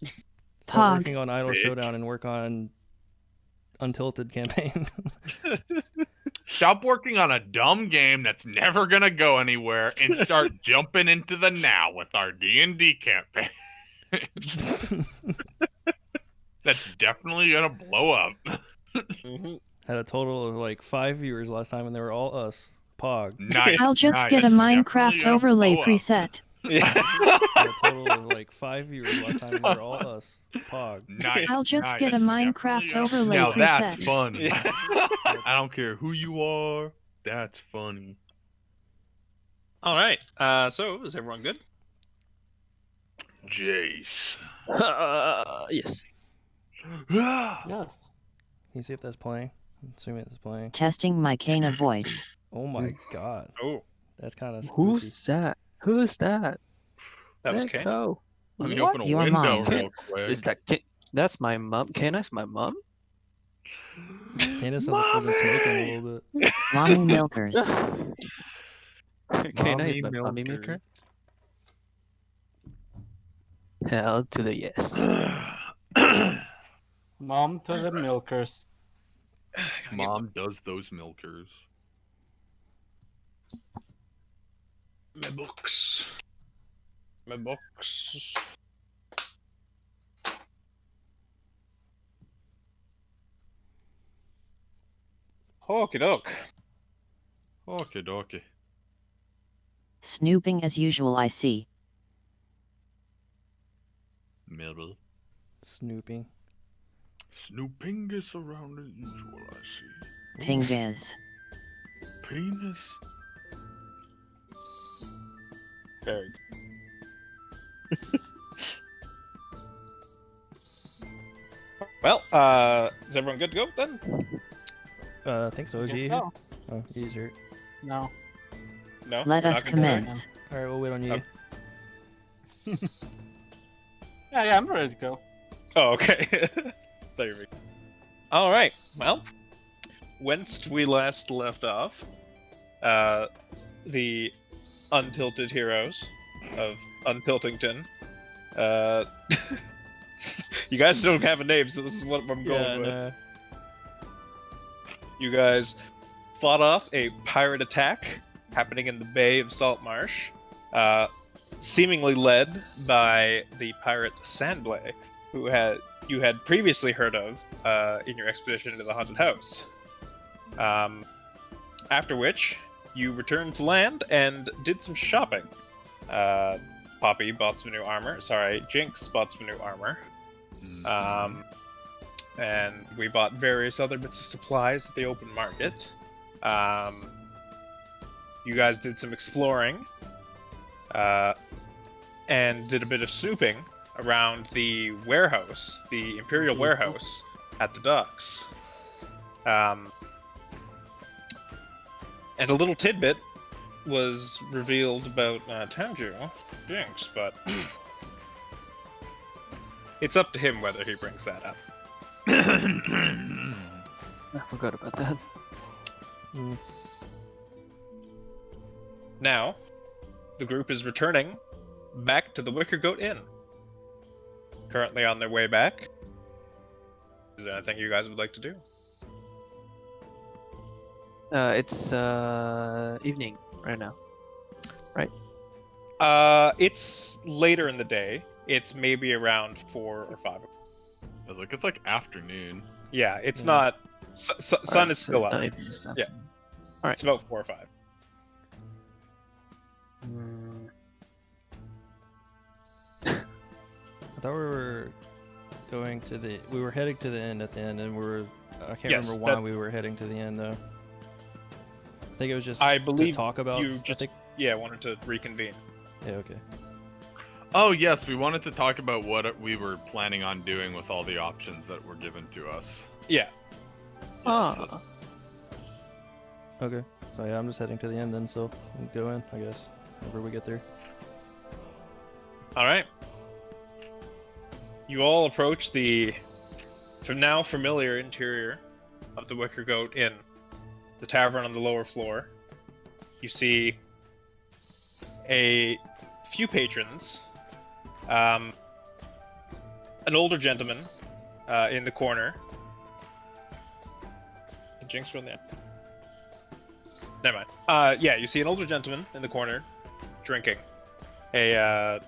Start Pog. working on Idle Big. Showdown and work on Untilted campaign. Stop working on a dumb game that's never gonna go anywhere and start jumping into the now with our D&D campaign. That's definitely gonna blow up. Had a total of like 5 viewers last time, and they were all us. Pog. Nice. I'll just nice. get a Definitely Minecraft gonna overlay blow up. preset. Had a total of like 5 viewers last time, and they were all us. Pog. Nice. I'll just nice. get a Definitely Minecraft gonna- overlay Now preset. that's funny. I don't care who you are. That's funny. All right. So is everyone good? Jace. Yes. Ah. Yes. Can you see if that's playing? I'm assuming it's playing. Testing my Kana voice. Oh my god. Oh, That's kind of Who's that? Who's that? that was Let Kane. go. Let me What? open a Your window mom. real quick. Is that that's my mom? Candace, my mom? Candace has been smoking a little bit. Mommy milkers. Kana is Mommy my mommy milker. maker. Hell to the yes. Mom to the milkers. Mom does those milkers. My books. My books. Okie doke. Okay, dokie. Snooping as usual, I see. Middle. Snooping. Snooping is around as usual, I see. Pingas. Penis. Very Well, is everyone good to go then? I think so. Is Guess he here? so. Oh, he's here. No. No. Let We're us not gonna do it? commence. Alright, we'll wait on you. Okay. Yeah, I'm ready to go. Oh, okay. There we go. All right. Well, whence we last left off, the Untilted heroes of Untiltington. You guys don't have a name, so this is what I'm going with. nah. You guys fought off a pirate attack happening in the Bay of Saltmarsh, seemingly led by the pirate Sandblay, who you had previously heard of in your expedition into the haunted house. After which, you returned to land and did some shopping. Poppy bought some new armor. Sorry, Jinx bought some new armor. And we bought various other bits of supplies at the open market. You guys did some exploring, and did a bit of snooping around the warehouse, the Imperial warehouse at the docks. And a little tidbit was revealed about Tanju, Jinx, but it's up to him whether he brings that up. I forgot about that. Now, the group is returning back to the Wicker Goat Inn. Currently on their way back. Is there anything you guys would like to do? It's evening right now. It's later in the day. It's maybe around 4 or 5. It's like afternoon. Yeah, it's Yeah. not. Sun Alright, is so still it's up. not even just Yeah. Alright. It's about 4 or 5. I thought we were going to the. We were heading to the end at the end, and we were. I can't Yes, remember why that's- we were heading to the end though. I think it was just I believe to talk about. you I just think, wanted to reconvene. yeah. Okay. Oh yes, we wanted to talk about what we were planning on doing with all the options that were given to us. Yeah. Ah, Okay. So yeah, I'm just heading to the end then. So we'll go in, I guess, whenever we get there. All right. You all approach the, for now, familiar interior of the Wicker Goat Inn, the tavern on the lower floor. You see a few patrons an older gentleman in the corner. Did Jinx run there? Never mind. Yeah, you see an older gentleman in the corner drinking out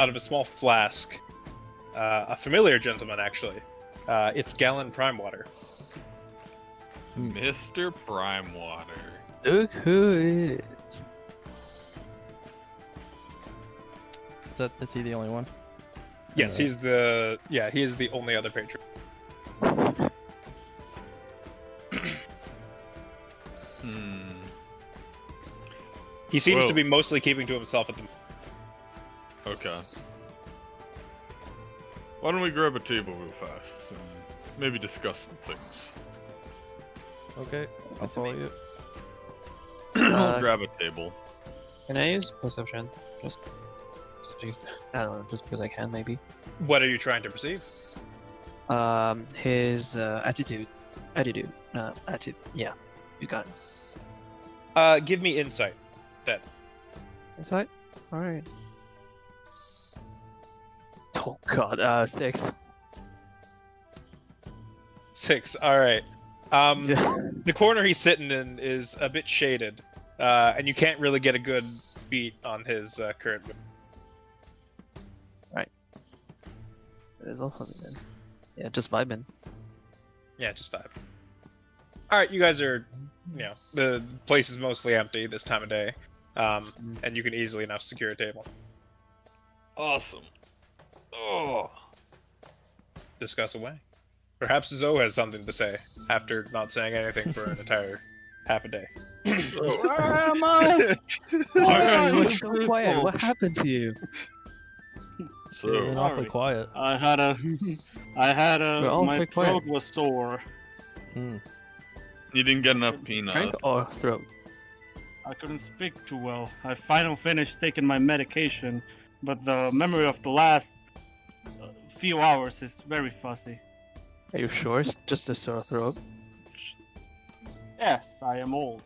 of a small flask. A familiar gentleman, actually. It's Gallon Prime Water. Mr. Prime Water. Look who it is. Is he the only one? Yes, he is the only other patron. He seems to Whoa. be mostly keeping to himself at the moment. Okay. Why don't we grab a table real fast and maybe discuss some things? Okay, I'll Good to follow me. you. I'll grab a table. Can I use perception? Just because, I don't know, just because I can, maybe. What are you trying to perceive? His attitude. Yeah, you got it. Give me insight. Then. Inside? Alright. Oh god, 6. 6. All right. The corner he's sitting in is a bit shaded, and you can't really get a good beat on his current move. That is all for me then. Yeah, just vibing. Yeah, just 5. All right, you guys are, the place is mostly empty this time of day, and you can easily enough secure a table. Awesome. Oh. Discuss away. Perhaps Zoe has something to say after not saying anything for an entire half a day. Where am I? Sorry, Oh, you're so quiet. What happened to you? You're being So, awfully Sorry. quiet. I had We're all my pretty quiet. throat was sore. Hmm. you didn't get enough Crank peanuts. or throat? I couldn't speak too well. I finally finished taking my medication, but the memory of the last few hours is very fuzzy. Are you sure it's just a sore throat? Yes, I am old.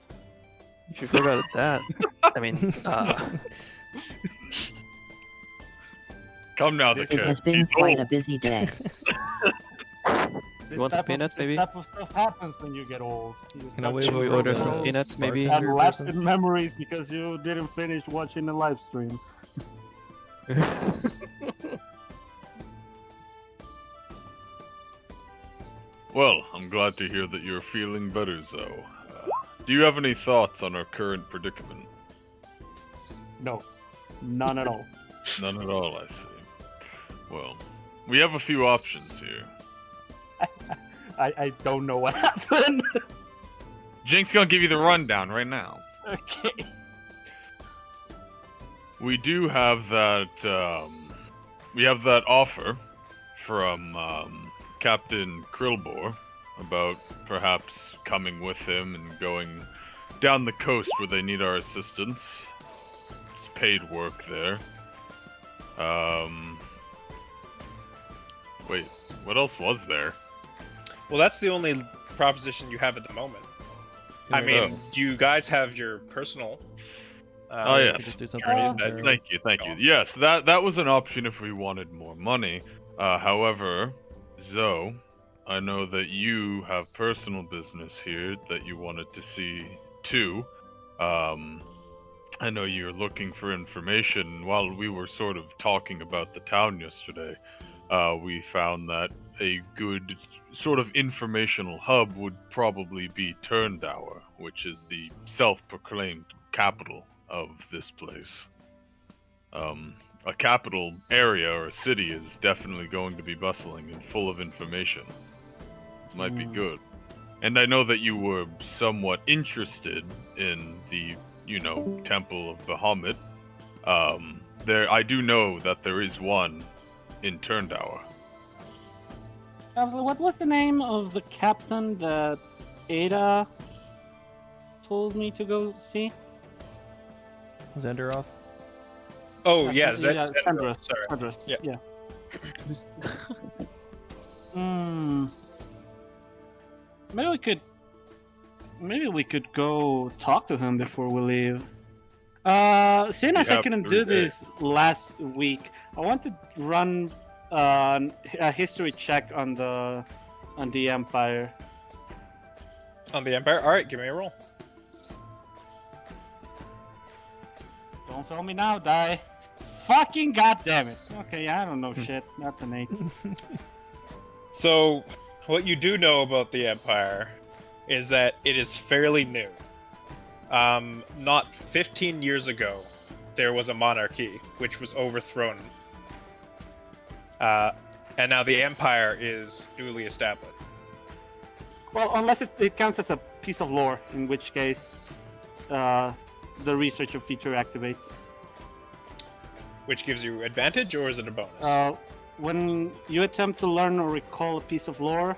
If you forgot that, I mean, Come now, the It It kid. has been He's quite a old. busy day. This want some type of- peanuts, maybe? This type of stuff happens when you get old. You Can I start wait should to we for order the some peanuts, maybe? bartender have person? lasting memories because you didn't finish watching the live stream. Well, I'm glad to hear that you're feeling better, Zoe. Do you have any thoughts on our current predicament? No, none at all. None at all, I see. Well, we have a few options here. I don't know what happened. Jinx gonna give you the rundown right now. Okay. We do have that, we have that offer from, Captain Krillbor about perhaps coming with him and going down the coast where they need our assistance. It's paid work there. Wait, what else was there? Well, that's the only proposition you have at the moment. I mean, do you guys have your personal? Oh, We yes. could just do something Journeys voluntary. Thank you, thank you. Yes, that was an option if we wanted more money. However, Zoe, I know that you have personal business here that you wanted to see too. I know you're looking for information. While we were sort of talking about the town yesterday, we found that a good sort of informational hub would probably be Turndower, which is the self-proclaimed capital of this place. A capital area or a city is definitely going to be bustling and full of information. Might be good. And I know that you were somewhat interested in the, Temple of Bahamut. I do know that there is one in Turndower. What was the name of the captain that Ada told me to go see? Zenderoff? Oh yeah, Sandra. Sorry. Sandra. Yeah. Yeah. Who's- Hmm. Maybe we could go talk to him before we leave. Seeing as I have couldn't 3 do days. this last week, I want to run a history check on the Empire. On the Empire? Alright, give me a roll. Don't fail me now, die. Fucking goddamn it. Okay, I don't know shit. That's an 8. So, what you do know about the Empire is that it is fairly new. Not 15 years ago, there was a monarchy which was overthrown. And now the Empire is newly established. Well, unless it counts as a piece of lore, in which case the researcher feature activates. Which gives you advantage, or is it a bonus? When you attempt to learn or recall a piece of lore,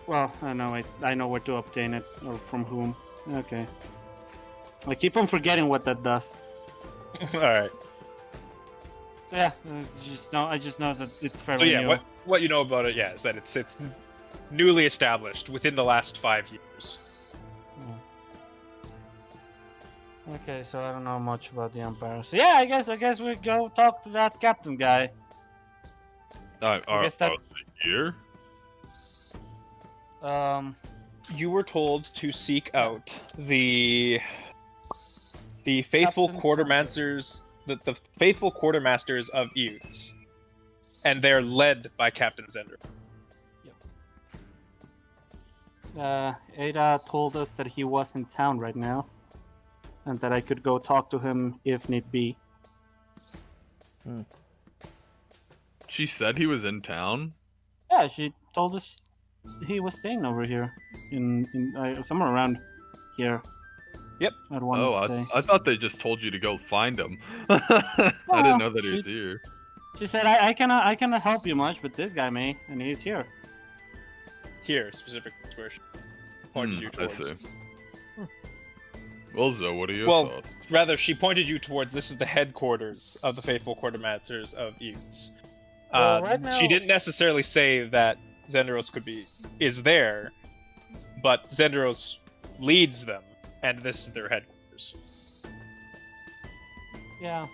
well, I know where to obtain it, or from whom. Okay. I keep on forgetting what that does. Alright. So yeah, I just know that it's fairly So yeah, new. what you know about it, yeah, is that it's newly established within the last 5 years. Okay, so I don't know much about the Empire. So yeah, I guess we go talk to that captain guy. Are they here? You were told to seek out the faithful Captain quartermasters, the faithful quartermasters of youths, and they're led by Captain Zender. Ada told us that he was in town right now, and that I could go talk to him if need be. She said he was in town. Yeah, she told us he was staying over here, in somewhere around here. Yep. I'd want to say. I thought they just told you to go find him. I didn't know that he was she- here. She said I cannot help you much, but this guy may, and he's here. Here, specifically, where she pointed you I towards. see. Well, Zoe, what are your Well, thoughts? rather, she pointed you towards this is the headquarters of the faithful quartermasters of youths. Well, right now- She didn't necessarily say that Zendros is there, but Zendros leads them, and this is their headquarters. Yeah.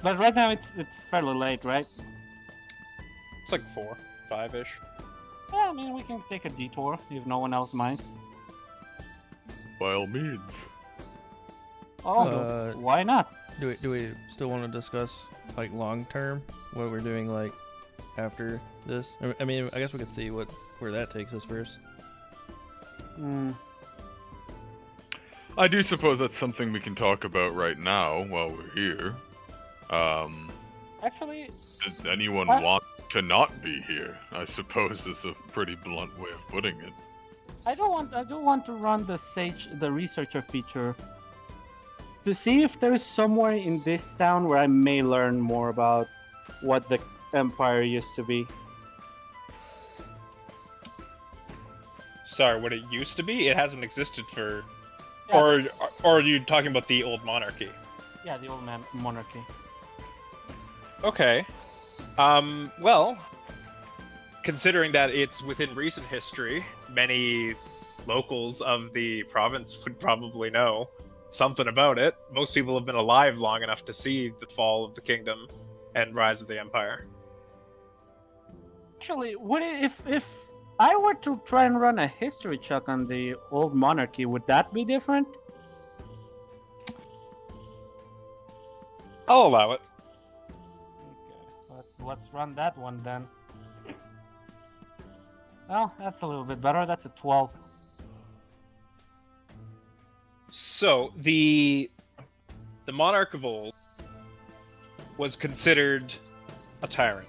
But right now it's fairly late, right? It's like 4, 5-ish. Yeah, I mean we can take a detour if no one else minds. By all means. Oh, why not? Do we still want to discuss like long term what we're doing like after this? I mean, I guess we could see where that takes us first. Hmm. I do suppose that's something we can talk about right now while we're here. Actually, Does anyone What? want to not be here? I suppose is a pretty blunt way of putting it. I don't want to run the researcher feature to see if there's somewhere in this town where I may learn more about what the Empire used to be. Sorry, what it used to be? It hasn't existed for... Yeah. Or are you talking about the old monarchy? Yeah, the old man monarchy. Okay. Well, considering that it's within recent history, many locals of the province would probably know something about it. Most people have been alive long enough to see the fall of the kingdom and rise of the empire. Actually, would it, if I were to try and run a history check on the old monarchy, would that be different? I'll allow it. Okay, let's run that one then. Well, that's a little bit better. That's a 12. So, the monarch of old was considered a tyrant.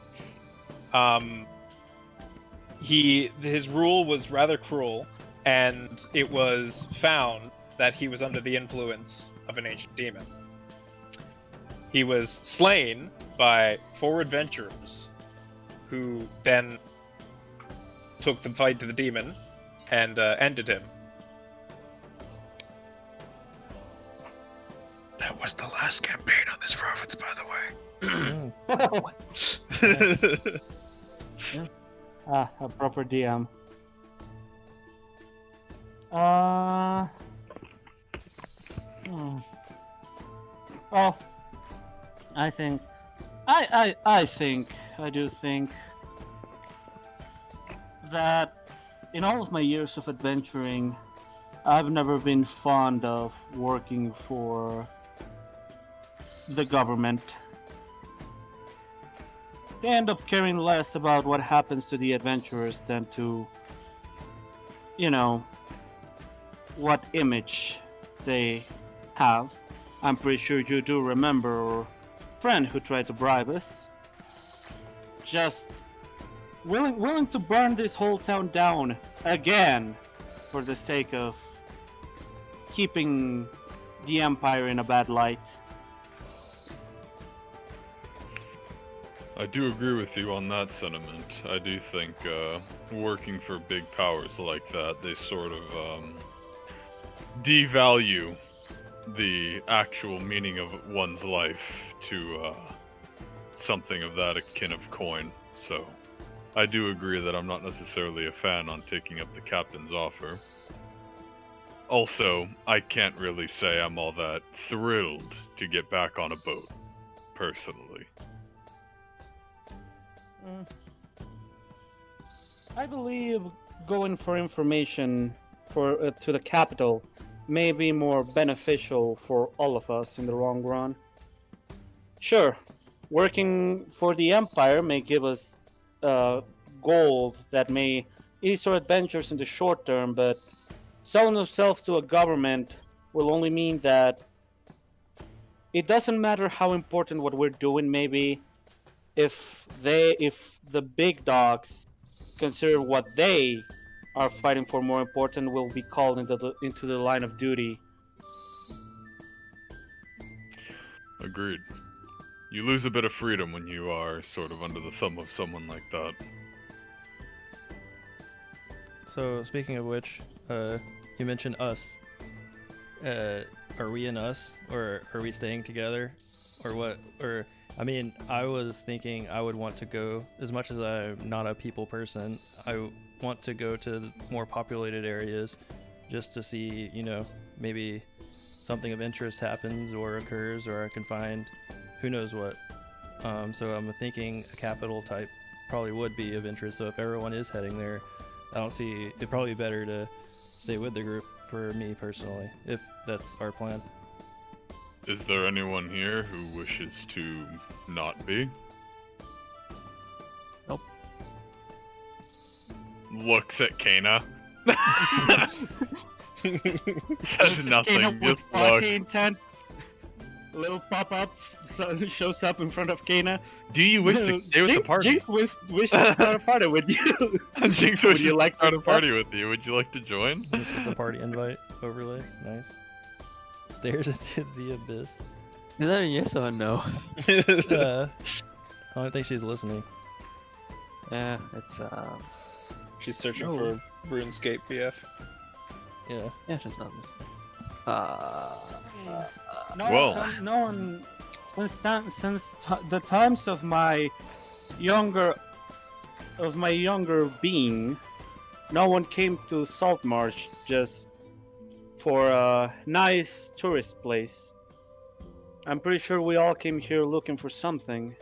His rule was rather cruel, and it was found that he was under the influence of an ancient demon. He was slain by 4 adventurers, who then took the fight to the demon and ended him. That was the last campaign on this province, by the way. A proper DM. Well, I think I do think that in all of my years of adventuring, I've never been fond of working for the government. They end up caring less about what happens to the adventurers than to, what image they have. I'm pretty sure you do remember our friend who tried to bribe us. Just willing to burn this whole town down again for the sake of keeping the Empire in a bad light. I do agree with you on that sentiment. I do think working for big powers like that, they sort of devalue the actual meaning of one's life to something of that akin of coin. So I do agree that I'm not necessarily a fan on taking up the captain's offer. Also, I can't really say I'm all that thrilled to get back on a boat, personally. I believe going for information to the capital may be more beneficial for all of us in the long run. Sure, working for the Empire may give us gold that may ease our adventures in the short term, but selling ourselves to a government will only mean that it doesn't matter how important what we're doing may be. If the big dogs consider what they are fighting for more important, will be called into the line of duty. Agreed. You lose a bit of freedom when you are sort of under the thumb of someone like that. So speaking of which, you mentioned us. Are we in us, or are we staying together, or what? Or I mean, I was thinking I would want to go, as much as I'm not a people person, I want to go to the more populated areas just to see, maybe something of interest happens or occurs, or I can find who knows what. So I'm thinking a capital type probably would be of interest. So if everyone is heading there, I don't see, it'd probably be better to stay with the group for me personally, if that's our plan. Is there anyone here who wishes to not be? Nope. Looks at Kana. Says nothing, Kana with just party looks. intent. Little pop-up shows up in front of Kana. Do you wish to stay with the party? Jinx wishes to start a party with you. Jinx Would wishes you like to start to a party with you. Would you like to join? Just gets a party invite overlay. Nice. Stares into the abyss. Is that a yes or a no? I don't think she's listening. Yeah, it's She's searching Oh. for RuneScape BF. Yeah. yeah, she's not listening. No one, since the times of my younger being, no one came to Saltmarsh just for a nice tourist place. I'm pretty sure we all came here looking for something.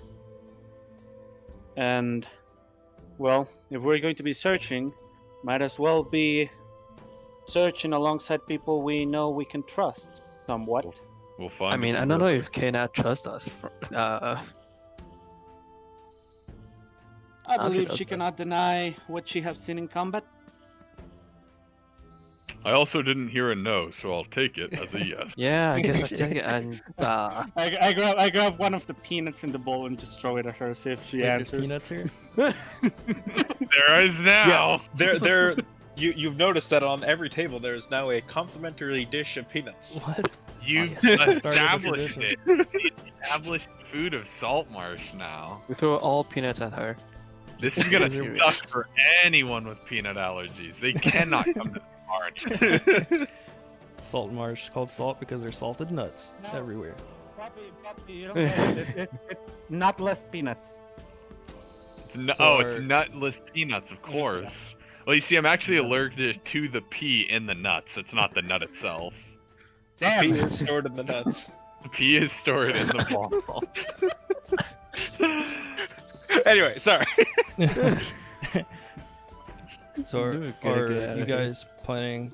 And, well, if we're going to be searching, might as well be searching alongside people we know we can trust somewhat. We'll find. I mean, I don't know if Kana trusts us. I believe knows she that. cannot deny what she has seen in combat. I also didn't hear a no, so I'll take it as a yes. Yeah, I guess I take it. And I grab one of the peanuts in the bowl and just throw it at her, see if she Wait, there's answers. peanuts here? There is now. You've noticed that on every table there is now a complimentary dish of peanuts. What? You've yes. Started a established tradition. it. The established food of Saltmarsh now. we throw all peanuts at her. This is gonna Is there- suck for anyone with peanut allergies. They cannot come to this party. Salt Marsh, called salt because there's salted nuts No. everywhere. Puppy, you don't get it. It's nutless peanuts. No, So oh, our- it's nutless peanuts, of course. Well, you see, I'm actually allergic to the pea in the nuts. It's not the nut itself. Damn Pea it. is stored in the nuts. The pea is stored in the ball. Anyway, sorry. So are, We gotta are get outta you here. guys planning?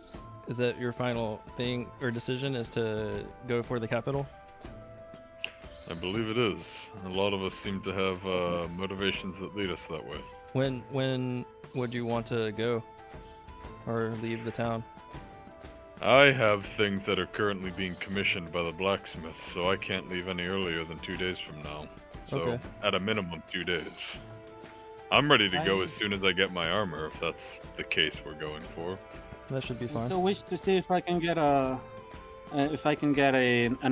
Is that your final thing or decision? Is to go for the capital? I believe it is. A lot of us seem to have motivations that lead us that way. When would you want to go or leave the town? I have things that are currently being commissioned by the blacksmith, so I can't leave any earlier than 2 days from now. So, Okay. at a minimum, 2 days. I'm ready to go I- as soon as I get my armor, if that's the case we're going for. That should be I fine. still wish to see if I can get an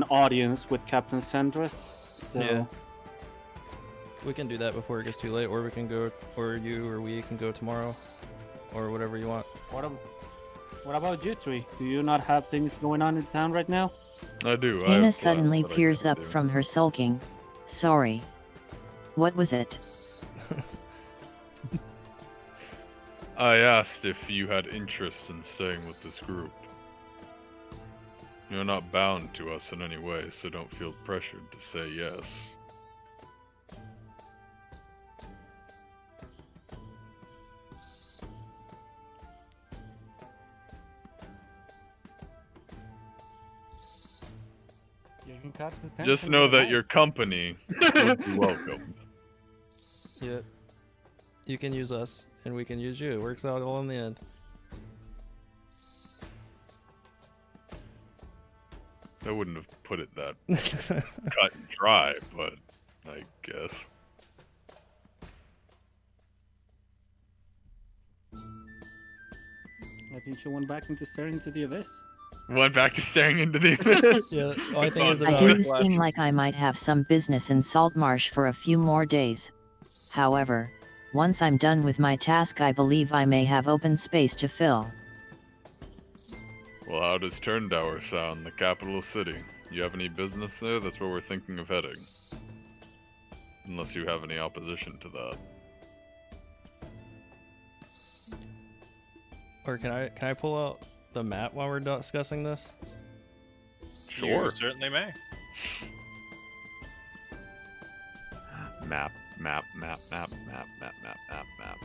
audience with Captain Sandras. So, Yeah. We can do that before it gets too late, or we can go, or you or we can go tomorrow, or whatever you want. What about you three? Do you not have things going on in town right now? I do. I have Kana plans suddenly that I peers gotta up do. from her sulking. Sorry. What was it? I asked if you had interest in staying with this group. You're not bound to us in any way, so don't feel pressured to say yes. You can cut the tension Just know with a that knife. your company would be welcome. Yeah. You can use us, and we can use you. It works out all in the end. I wouldn't have put it that cut and dry, but I guess. I think she went back into staring into the abyss. Went back to staring into the. Yeah. All I It's think on. is I about. do seem like I might have some business in Saltmarsh for a few more days. However, once I'm done with my task, I believe I may have open space to fill. Well, how does Turndower sound, the capital city? You have any business there? That's where we're thinking of heading. Unless you have any opposition to that. Or can I pull out the map while we're discussing this? Sure. You certainly may. Map, map, map, map, map, map, map, map, map.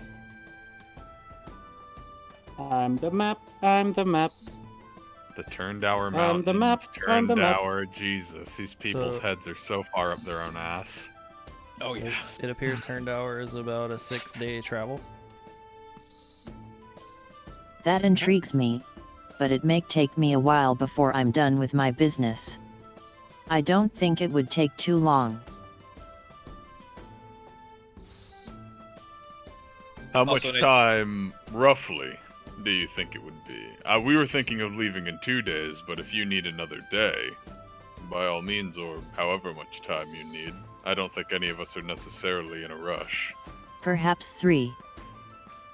I'm the map. I'm the map. The Turndower I'm Mountains. the map, I'm the map. Turndower, Jesus. These people's So- heads are so far up their own ass. Oh yeah. It appears Turndower is about a 6-day travel. That intrigues me, but it may take me a while before I'm done with my business. I don't think it would take too long. How much Also, they- time, roughly, do you think it would be? We were thinking of leaving in 2 days, but if you need another day, by all means, or however much time you need, I don't think any of us are necessarily in a rush. Perhaps 3.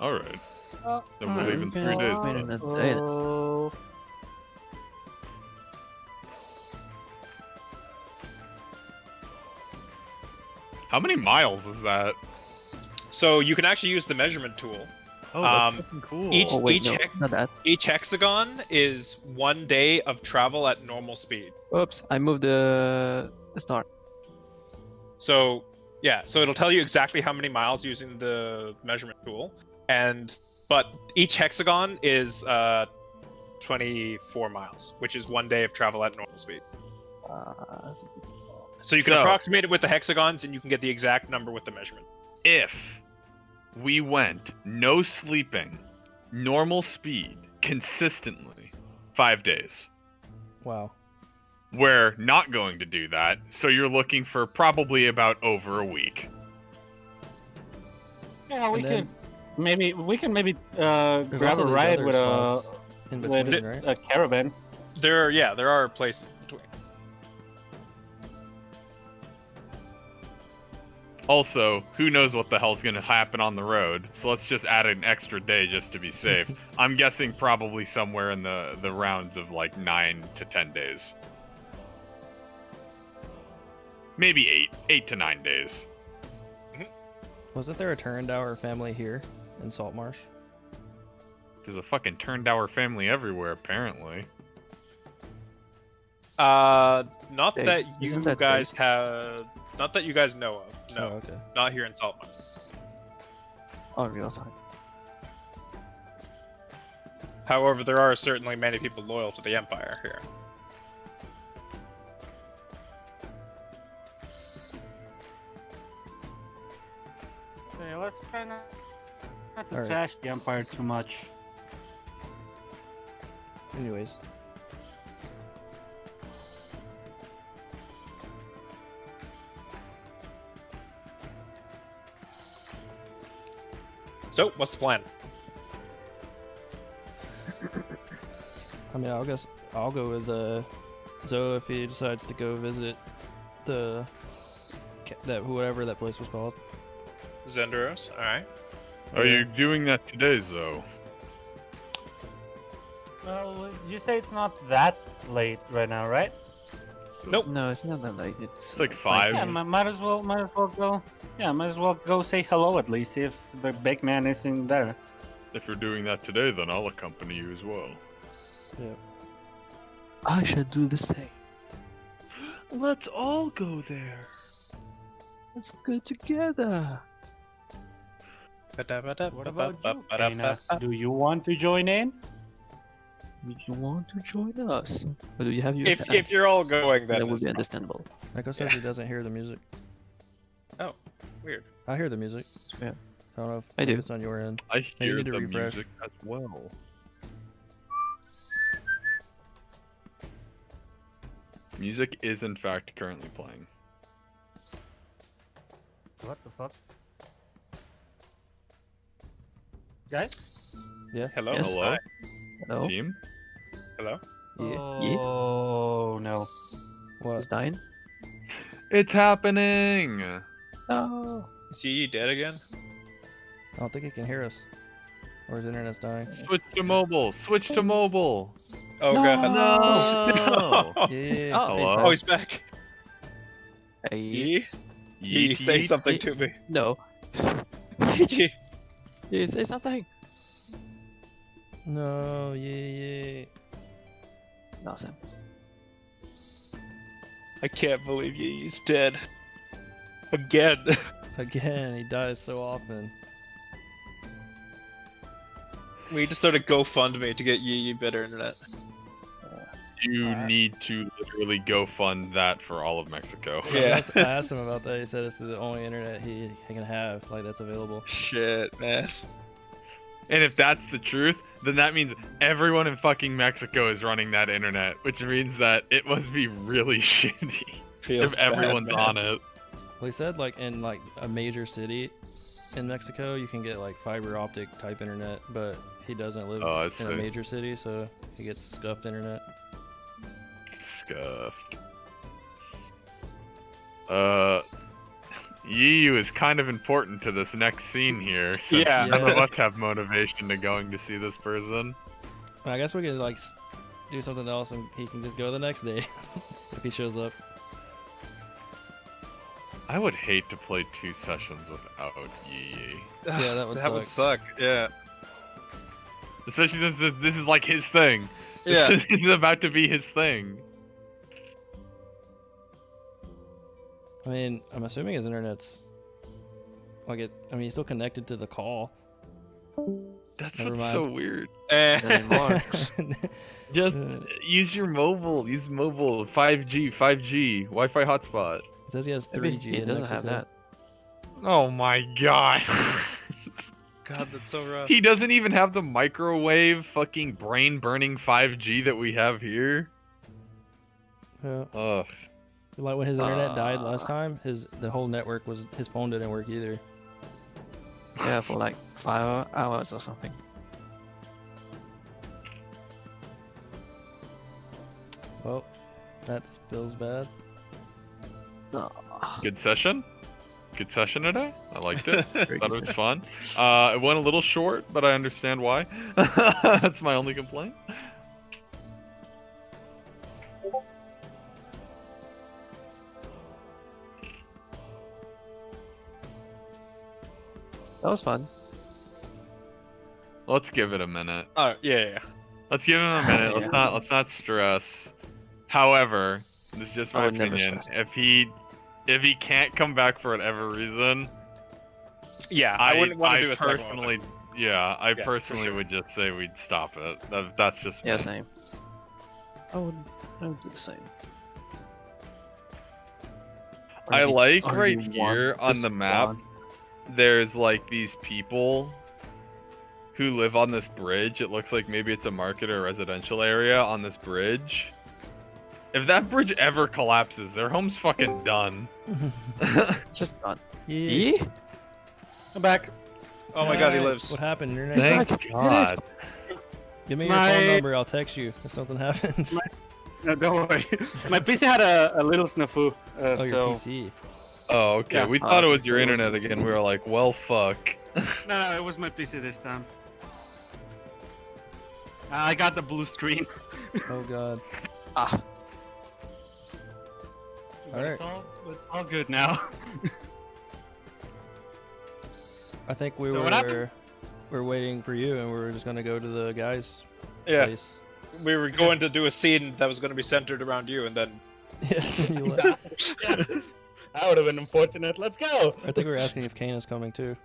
Alright, Oh, then we'll leave in 3 days. Wait then. another day then. oh. How many miles is that? So you can actually use the measurement tool. Oh, that's Um, fucking cool. each- Oh wait, no, hex- not that. Each hexagon is 1 day of travel at normal speed. Oops, I moved the star. So yeah, so it'll tell you exactly how many miles using the measurement tool, but each hexagon is 24 miles, which is 1 day of travel at normal speed. That's a bit far. So you can So- approximate it with the hexagons, and you can get the exact number with the measurement. If we went no sleeping, normal speed, consistently, 5 days. Wow. We're not going to do that, so you're looking for probably about over a week. Yeah, we And then- can maybe There's grab also a these ride other with spots a in with between, right? a caravan. There are places between. Also, who knows what the hell's gonna happen on the road, so let's just add an extra day just to be safe. I'm guessing probably somewhere in the rounds of like 9 to 10 days. Maybe 8 to 9 days. Wasn't there a Turndower family here in Saltmarsh? There's a fucking Turndower family everywhere, apparently. Not Days. that you Isn't that guys days? have, not that you guys know of. No, Oh, okay. not here in Saltmarsh. on real time. However, there are certainly many people loyal to the Empire here. Okay, let's try not to Alright. trash the Empire too much. Anyways, So, what's the plan? I mean, I'll go with Zoe if he decides to go visit the whatever that place was called. Zenderos, alright. Are you doing that today, Zoe? Well, you say it's not that late right now, right? So- Nope. No, it's not that late. It's like 5. Yeah, might as well go. Yeah, might as well go say hello at least, see if the big man isn't there. If you're doing that today, then I'll accompany you as well. Yeah. I should do the same. Let's all go there. Let's go together. What about you, Kana? Do you want to join in? Would you want to join us? Or do you have your If task? you're all going, That then would it's be understandable. Echo says he doesn't hear the music. weird. I hear the music. Yeah. I don't know if I maybe do. it's on your end. I you hear need to the refresh. music as well. Music is in fact currently playing. What the fuck? Guys? Hello? Yes. Hello, Hello? team? Hello? Yeah. Oh no. What? It's dying? It's happening! No. Is he dead again? I don't think he can hear us. Or his internet's dying. Switch to mobile! Switch to mobile! Oh No! god. No! Yeah. Oh, Hello? Oh, he's back. Hey. Yee? Yee, say Yeet. something to me. No. Yee. Hey, say something. No, yeah. Awesome. I can't believe Yee's dead. Again. Again, he dies so often. We need to start a GoFundMe to get Yee better internet. You Alright. need to literally go fund that for all of Mexico. Yeah. I asked him about that. He said it's the only internet he can have, like that's available. Shit, man. And if that's the truth, then that means everyone in fucking Mexico is running that internet, which means that it must be really shitty Feels if everyone's bad, man. on it. Well, he said like in like a major city in Mexico, you can get like fiber optic type internet, but he doesn't live Oh, I in a see. major city, so he gets scuffed internet. Scuffed. Yu is kind of important to this next scene here. Since Yeah. none of us have motivation to going to see this person. I guess we could like do something else, and he can just go the next day if he shows up. I would hate to play 2 sessions without Yi. Yeah, that would That would suck. Yeah. Especially since this is like his thing. Yeah. This is about to be his thing. I mean, I'm assuming his internet's like it. I mean, he's still connected to the call. That's Never what's mind. so weird. Not anymore. Just Uh, use your mobile. Use mobile. 5G. Wi-Fi hotspot. It says he has 3G. Maybe he in doesn't have Mexico. that. Oh my god. God, that's so rough. He doesn't even have the microwave fucking brain burning 5G that we have here. Yeah. Ugh. Like when his internet died last time, the whole network was his phone didn't work either. Yeah, for like 5 hours or something. Well, that feels bad. Good session. Good session today. I liked it. Very Thought good it was fun. It went a little short, but I understand why. That's my only complaint. That was fun. Let's give it a minute. Oh, yeah. Let's give him a minute. Yeah. Let's not stress. However, this is just I my would never opinion. stress. If he can't come back for whatever reason, Yeah, I wouldn't want to do a second one. personally, yeah, I for personally sure. would just say we'd stop it. That's just Yeah, me. same. I would do the same. Or I the- like or right you here want on this the map. one. There's like these people who live on this bridge. It looks like maybe it's a market or a residential area on this bridge. If that bridge ever collapses, their home's fucking done. It's just not. Yeah. E? I'm back. Oh my god, he Nice. lives. What happened? You're He's next. back. Thank He God. lived. Give me your phone My- number. I'll text you if something happens. No, don't worry. My PC had a little snafu. Oh, so your PC. Oh, okay. Yeah. We thought it okay, was your so it was internet the again. PC. We were like, well, fuck. no, it was my PC this time. I got the blue screen. Oh god. Ah, But Alright. it's all good now. I think we So what happened? we're waiting for you, and we're just gonna go to the guy's Yeah, place. we were going to do a scene that was going to be centered around you, and then Yeah. you left. That would have been unfortunate. Let's go. I think we were asking if Kane is coming too,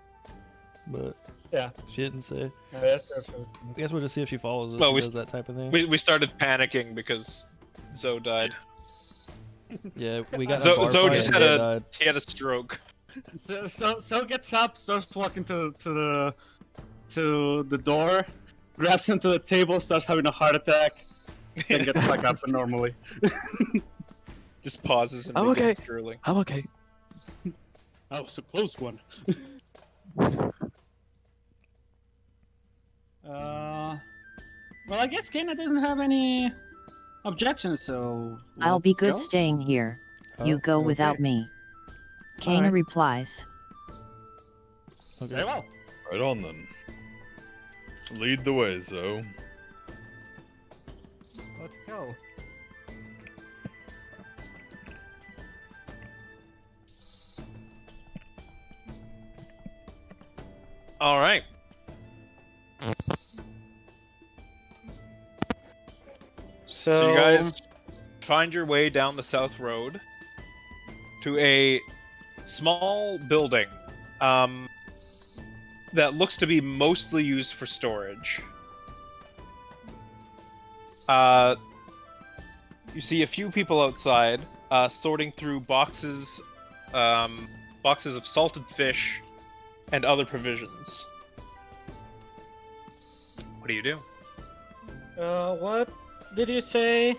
but Yeah. she didn't say. Yes, I guess we'll just see if she follows us. Well, She we does that type of thing. we started panicking because Zoe died. Yeah, we got in a Zoe- bar Zoe fight just and had they a- died. He had a stroke. So gets up, starts walking to the door, grabs onto the table, starts having a heart attack, then gets back up normally. Just pauses and I'm begins okay. drooling. I'm okay. That was a close one. Well, I guess Kana doesn't have any objections, so I'll be let's good go. staying here. You Oh, go without okay. me. Kana Alright. replies. Okay. Very well. Right on then. Lead the way, Zoe. Let's go. All right. So you guys find your way down the south road to a small building that looks to be mostly used for storage. You see a few people outside sorting through boxes of salted fish and other provisions. What do you do? What did you say?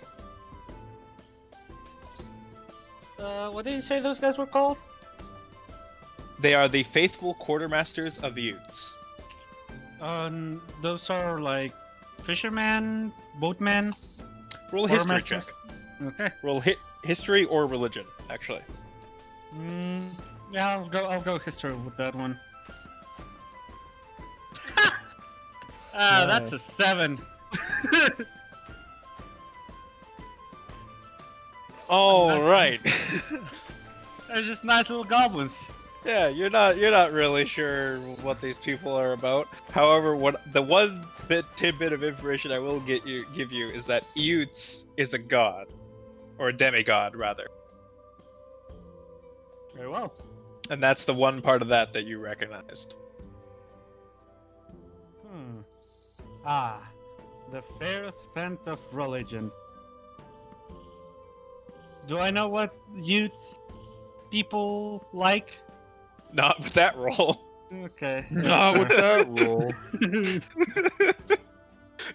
What did you say those guys were called? They are the faithful quartermasters of Utes. Those are like fishermen, boatmen. Roll a history check. Quartermasters? Okay. Roll history or religion, actually. Yeah, I'll go history with that one. That's a Nice. 7. All right. They're just nice little goblins. Yeah, you're not really sure what these people are about. However, what the one tidbit of information I will give you is that Utes is a god, or a demigod rather, Very well. and that's the one part of that you recognized. The fair scent of religion. Do I know what Utes people like? Not with that roll. Okay. Not with that roll.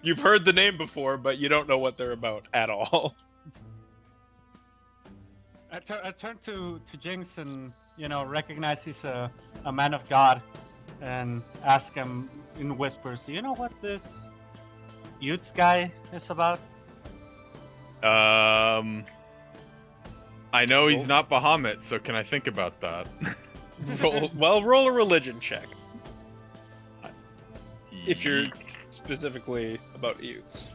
You've heard the name before, but you don't know what they're about at all. I turn to Jinx and, recognize he's a man of God and ask him in whispers, do you know what this Utes guy is about? I know he's Roll. not Bahamut, so can I think about that? Roll a religion check. If you're specifically about Utes.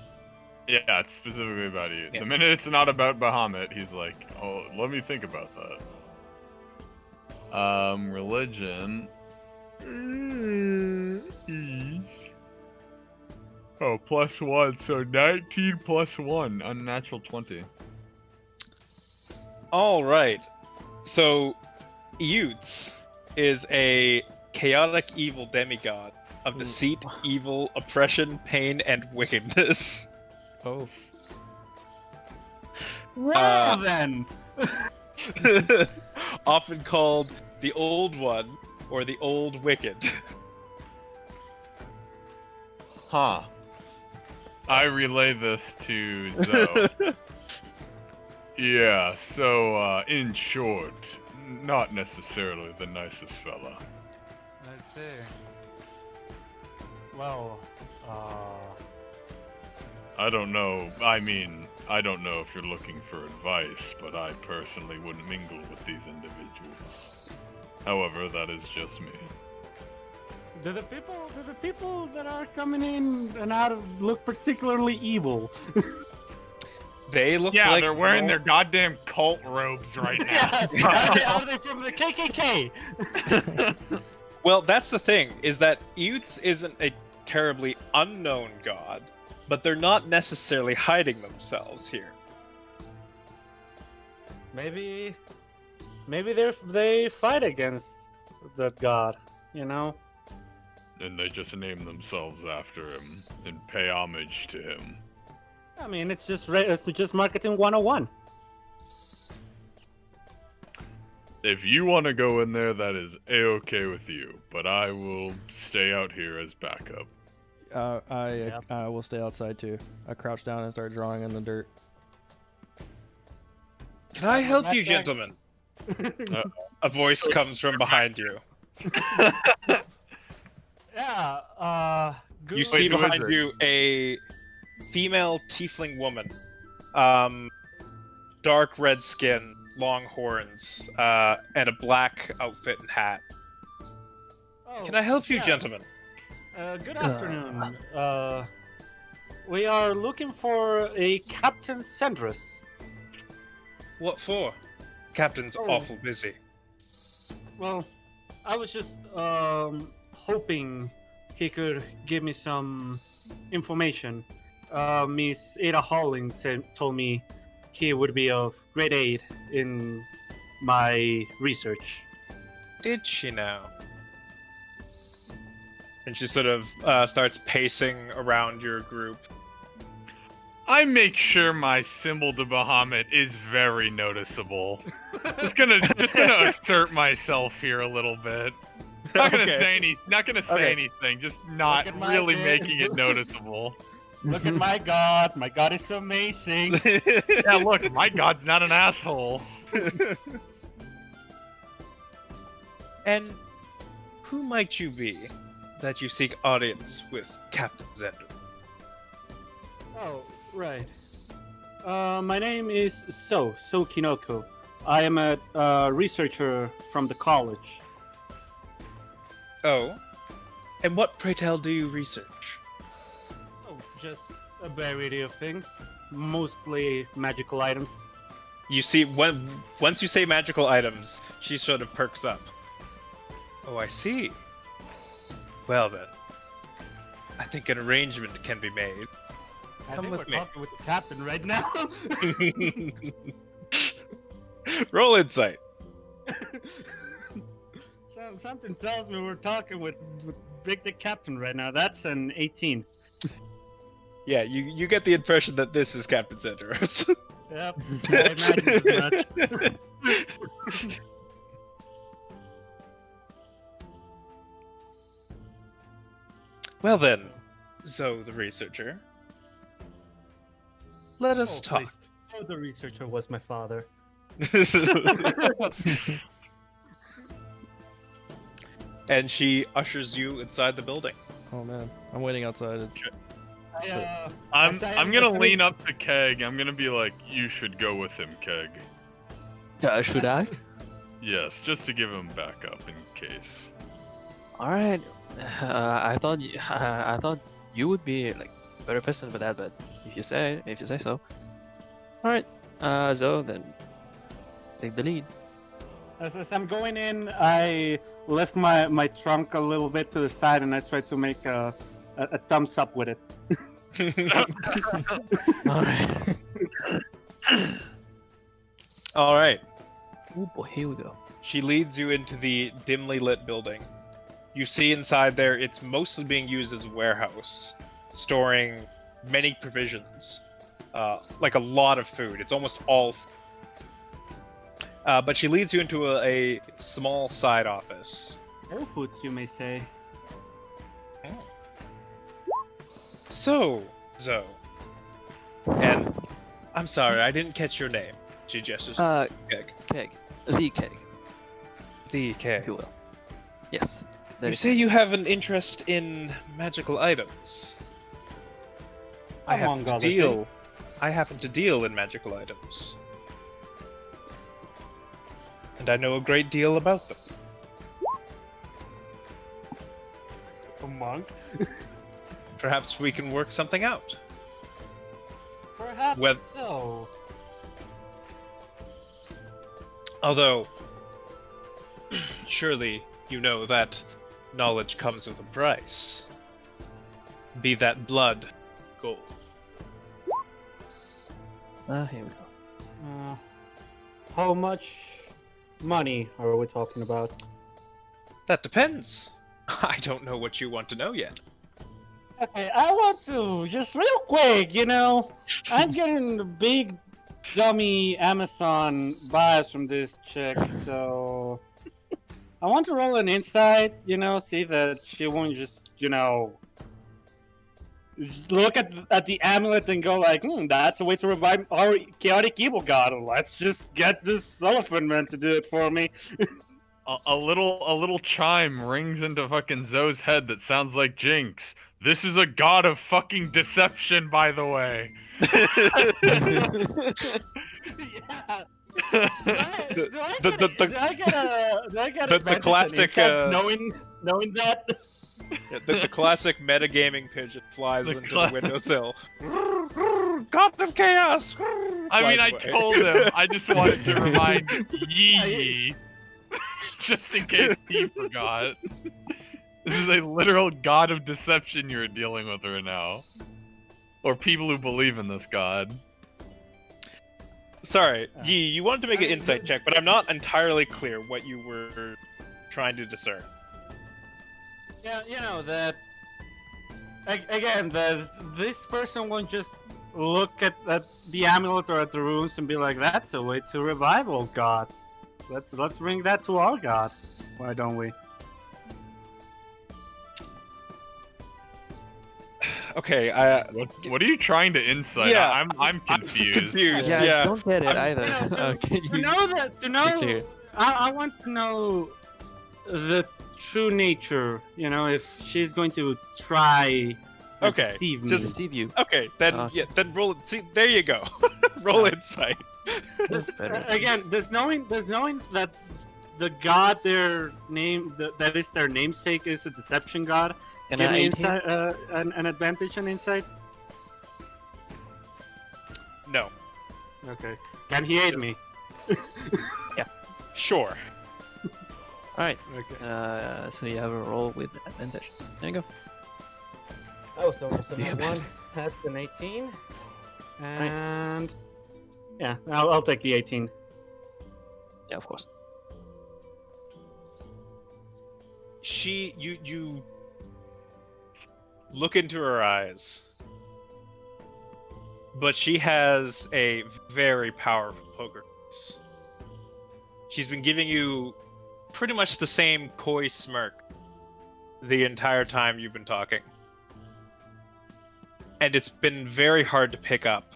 Yeah, it's specifically about you. Yeah. The minute it's not about Bahamut, he's like, oh, let me think about that. Religion. Oh, +1, so 19 + 1, unnatural 20. All right. So, Utes is a chaotic evil demigod of deceit, evil, oppression, pain, and wickedness. Oh. Raven! Often called the Old One or the Old Wicked. Huh. I relay this to Zoe. Yeah, so, in short, not necessarily the nicest fella. I see. Well, I don't know, I don't know if you're looking for advice, but I personally wouldn't mingle with these individuals. However, that is just me. do the people that are coming in and out look particularly evil? They look Yeah, like they're wearing their normal- goddamn cult robes right now. Are they from the KKK? Well, that's the thing, is that Eutz isn't a terribly unknown god, but they're not necessarily hiding themselves here. Maybe they fight against that god, you know? And they just name themselves after him and pay homage to him. I mean, it's just marketing 101. If you want to go in there, that is a-okay with you, but I will stay out here as backup. I will stay outside too. I crouch down and start drawing in the dirt. Can I help you, backpack. gentlemen? A voice comes from behind you. Yeah, good. You see who is behind it? you a female tiefling woman. Dark red skin, long horns, and a black outfit and hat. Oh, Can I help you, yeah. gentlemen? Good afternoon. We are looking for a Captain Sendris. What for? Captain's Oh. awful busy. Well, I was just hoping he could give me some information. Miss Ada Holling told me he would be of great aid in my research. Did she now? And she sort of starts pacing around your group. I make sure my symbol to Bahamut is very noticeable. Just gonna assert myself here a little bit. Not gonna Okay. say anything. Just not Look at my really big- making it noticeable. Look at my god! My god is amazing! Yeah, look, my god's not an asshole. And who might you be that you seek audience with Captain Zender? Oh, right. My name is So Kinoko. I am a researcher from the college. Oh? And what, pray tell, do you research? Oh, just a variety of things. Mostly magical items. You see, once you say magical items, she sort of perks up. Oh, I see. Well then, I think an arrangement can be made. I Come think with we're me. talking with the captain right now. Roll insight. Something tells me we're talking with Big Dick Captain right now. That's an 18. Yeah, you get the impression that this is Captain Zendros. Yep, I imagine as much. Well then, Zoe the researcher. Let us Oh, talk. please. So the researcher was my father. And she ushers you inside the building. Oh man, I'm waiting outside. It's I'm gonna lean up to Keg. I'm gonna be like, you should go with him, Keg. Should I? Yes, just to give him backup in case. All right. I thought you would be like a better person for that, but if you say so. All right. So then, take the lead. As I'm going in, I lift my trunk a little bit to the side and I try to make a thumbs up with it. All right. All right. Oh boy, here we go. She leads you into the dimly lit building. You see inside there, it's mostly being used as a warehouse, storing many provisions, like a lot of food. It's almost all. But she leads you into a small side office. All food, you may say. So, Zoe, and I'm sorry, I didn't catch your name. She gestures. Keg. Keg. The keg, The Keg. if you will. Yes. that You is- say you have an interest in magical items. I happen Among to other deal. I happen to deal in magical items, and I know a great deal about them. A monk? Perhaps we can work something out. Perhaps Weth- so. Although, surely you know that knowledge comes with a price. Be that blood, gold. Here we go. How much money are we talking about? That depends. I don't know what you want to know yet. Okay, I want to just real quick, I'm getting the big dummy Amazon vibes from this chick, so I want to roll an insight, see that she won't just, look at the amulet and go like, that's a way to revive our chaotic evil god. Let's just get this elephant man to do it for me. A little chime rings into fucking Zoe's head that sounds like Jinx. This is a god of fucking deception, by the way. Yeah. The- Do I the- get the- the advantage on classic, insight knowing that? Yeah, the classic metagaming pigeon flies The into cla- the windowsill. God of chaos! I mean, Flies I away. told him. I just wanted to remind Yee, just in case he forgot. This is a literal god of deception you're dealing with right now, or people who believe in this god. Sorry, Yi, you wanted to make an insight check, but I'm not entirely clear what you were trying to discern. Yeah, that. Again, this person won't just look at the amulet or at the runes and be like, "That's a way to revive old gods." Let's bring that to our god. Why don't we? Okay, What are you trying to insight? Yeah, I'm confused. confused. Yeah, Yeah, I don't get it I'm- either. Can To you? know that, clear? I want to know the true nature. If she's going to try to Okay, deceive me. just- Deceive you. Okay, then Okay. then roll. See, there you go. Roll insight. Better. Again, does knowing that the god that is their namesake is a deception god Can give I me aid him? insight, an advantage on insight? No, Okay. Can he aid me? sure. Alright, Okay. so you have a roll with advantage. There you go. Oh, so Do your that one best. has an 18, and yeah, I'll take the 18. Yeah, of course. You look into her eyes, but she has a very powerful poker face. She's been giving you pretty much the same coy smirk the entire time you've been talking. And it's been very hard to pick up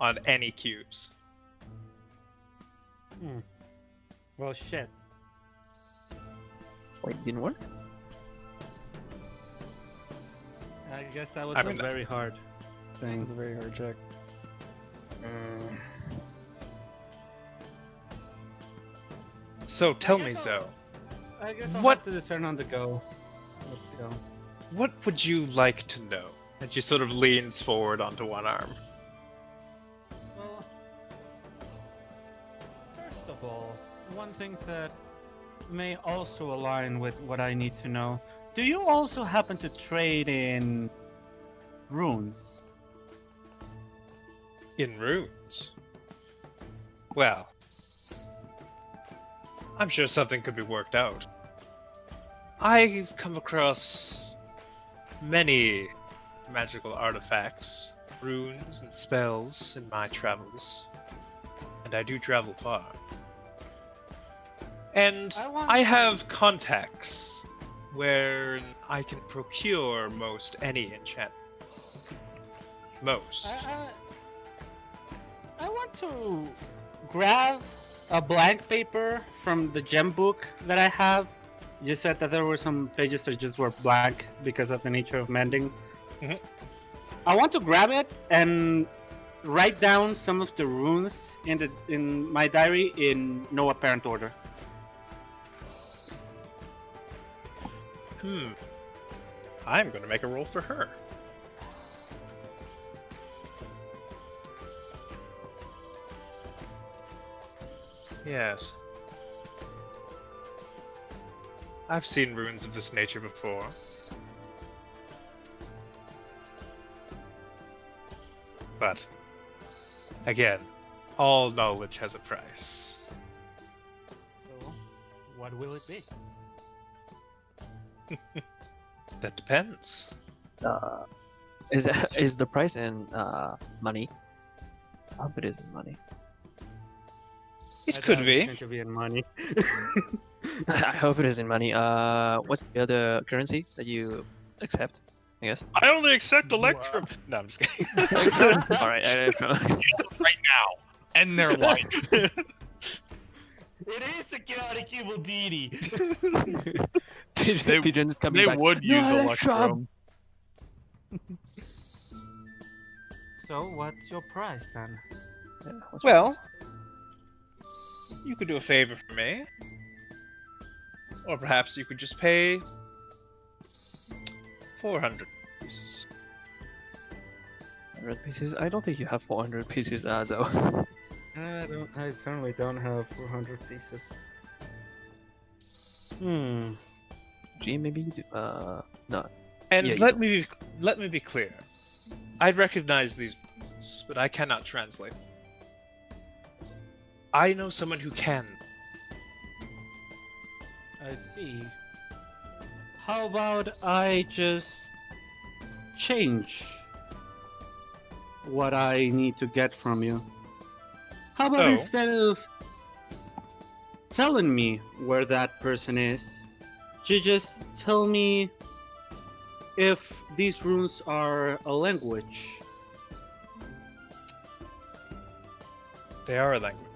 on any cues. Well, shit. Wait, didn't work? I guess that was I a mean, very hard It's thing. a very hard check. So tell I me, guess Zoe, I guess I'll What- have to discern on the go. Let's go. what would you like to know? And she sort of leans forward onto one arm. Well, first of all, one thing that may also align with what I need to know. Do you also happen to trade in runes? In runes? Well, I'm sure something could be worked out. I've come across many magical artifacts, runes, and spells in my travels. And I do travel far. And I have contacts where I can procure most any enchantment. Most. I want to grab a blank paper from the gem book that I have. You said that there were some pages that just were blank because of the nature of mending. Mhm. I want to grab it and write down some of the runes in my diary in no apparent order. I'm gonna make a roll for her. Yes. I've seen runes of this nature before. But, again, all knowledge has a price. So, what will it be? That depends. Is the price in money? I hope it is in money. It could be. It's going to be in money. I hope it is in money. What's the other currency that you accept? I guess. I only accept Electrum. No, I'm just kidding. All right. Right now. End their life. It is a chaotic evil deity. Pigeons coming They back. would No, use Electrum! Electrum. So, what's your price then? Yeah, what's your Well, price? you could do a favor for me. Or perhaps you could just pay 400 pieces. 100 pieces. I don't think you have 400 pieces, Azo. I certainly don't have 400 pieces. Gee, maybe you do. No. And Yeah, you let me be clear. I recognize these words, but I cannot translate. I know someone who can. I see. How about I just change what I need to get from you? How about Oh. instead of telling me where that person is, you just tell me if these runes are a language? They are a language.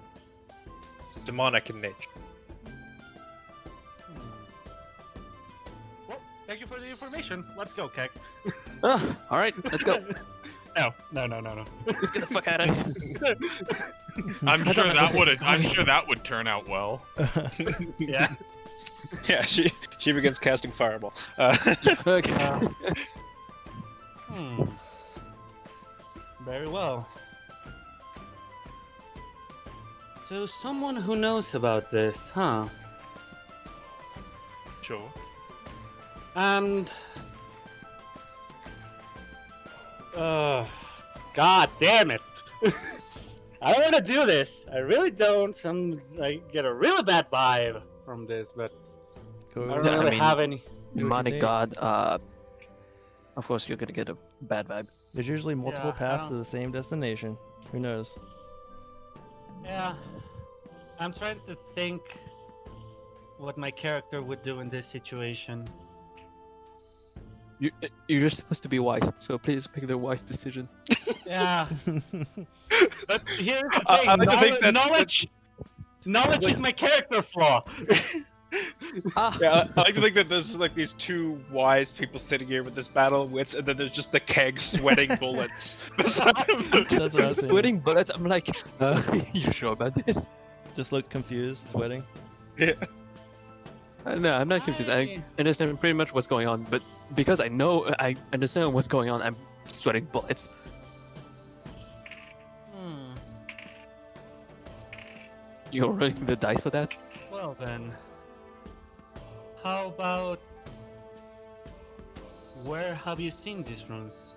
Demonic in nature. Well, thank you for the information. Let's go, Keck. All right, let's go. No. Let's get the fuck out of here. I'm I sure don't know that if would. this is I'm funny. sure that would turn out well. Yeah. Yeah, she begins casting fireball. Okay. Very well. So someone who knows about this, huh? Sure. And God damn it! I don't want to do this. I really don't. I get a really bad vibe from this, but I don't Yeah, I really mean- have any. Demonic think? god. Of course, you're gonna get a bad vibe. There's usually multiple Yeah, I paths to don't- the same destination. Who knows? Yeah, I'm trying to think what my character would do in this situation. You're just supposed to be wise, so please pick the wise decision. Yeah, but here's the I thing: like to think that- knowledge is my character flaw. Yeah, I like to think that there's like these two wise people sitting here with this battle of wits, and then there's just the keg sweating bullets beside him. That's what I was thinking. Sweating bullets. I'm like, you sure about this? Just look confused, sweating. Yeah. No, I'm not confused. I understand pretty much what's going on, but because I understand what's going on, I'm sweating bullets. You're rolling the dice for that? Well then, how about where have you seen these runes?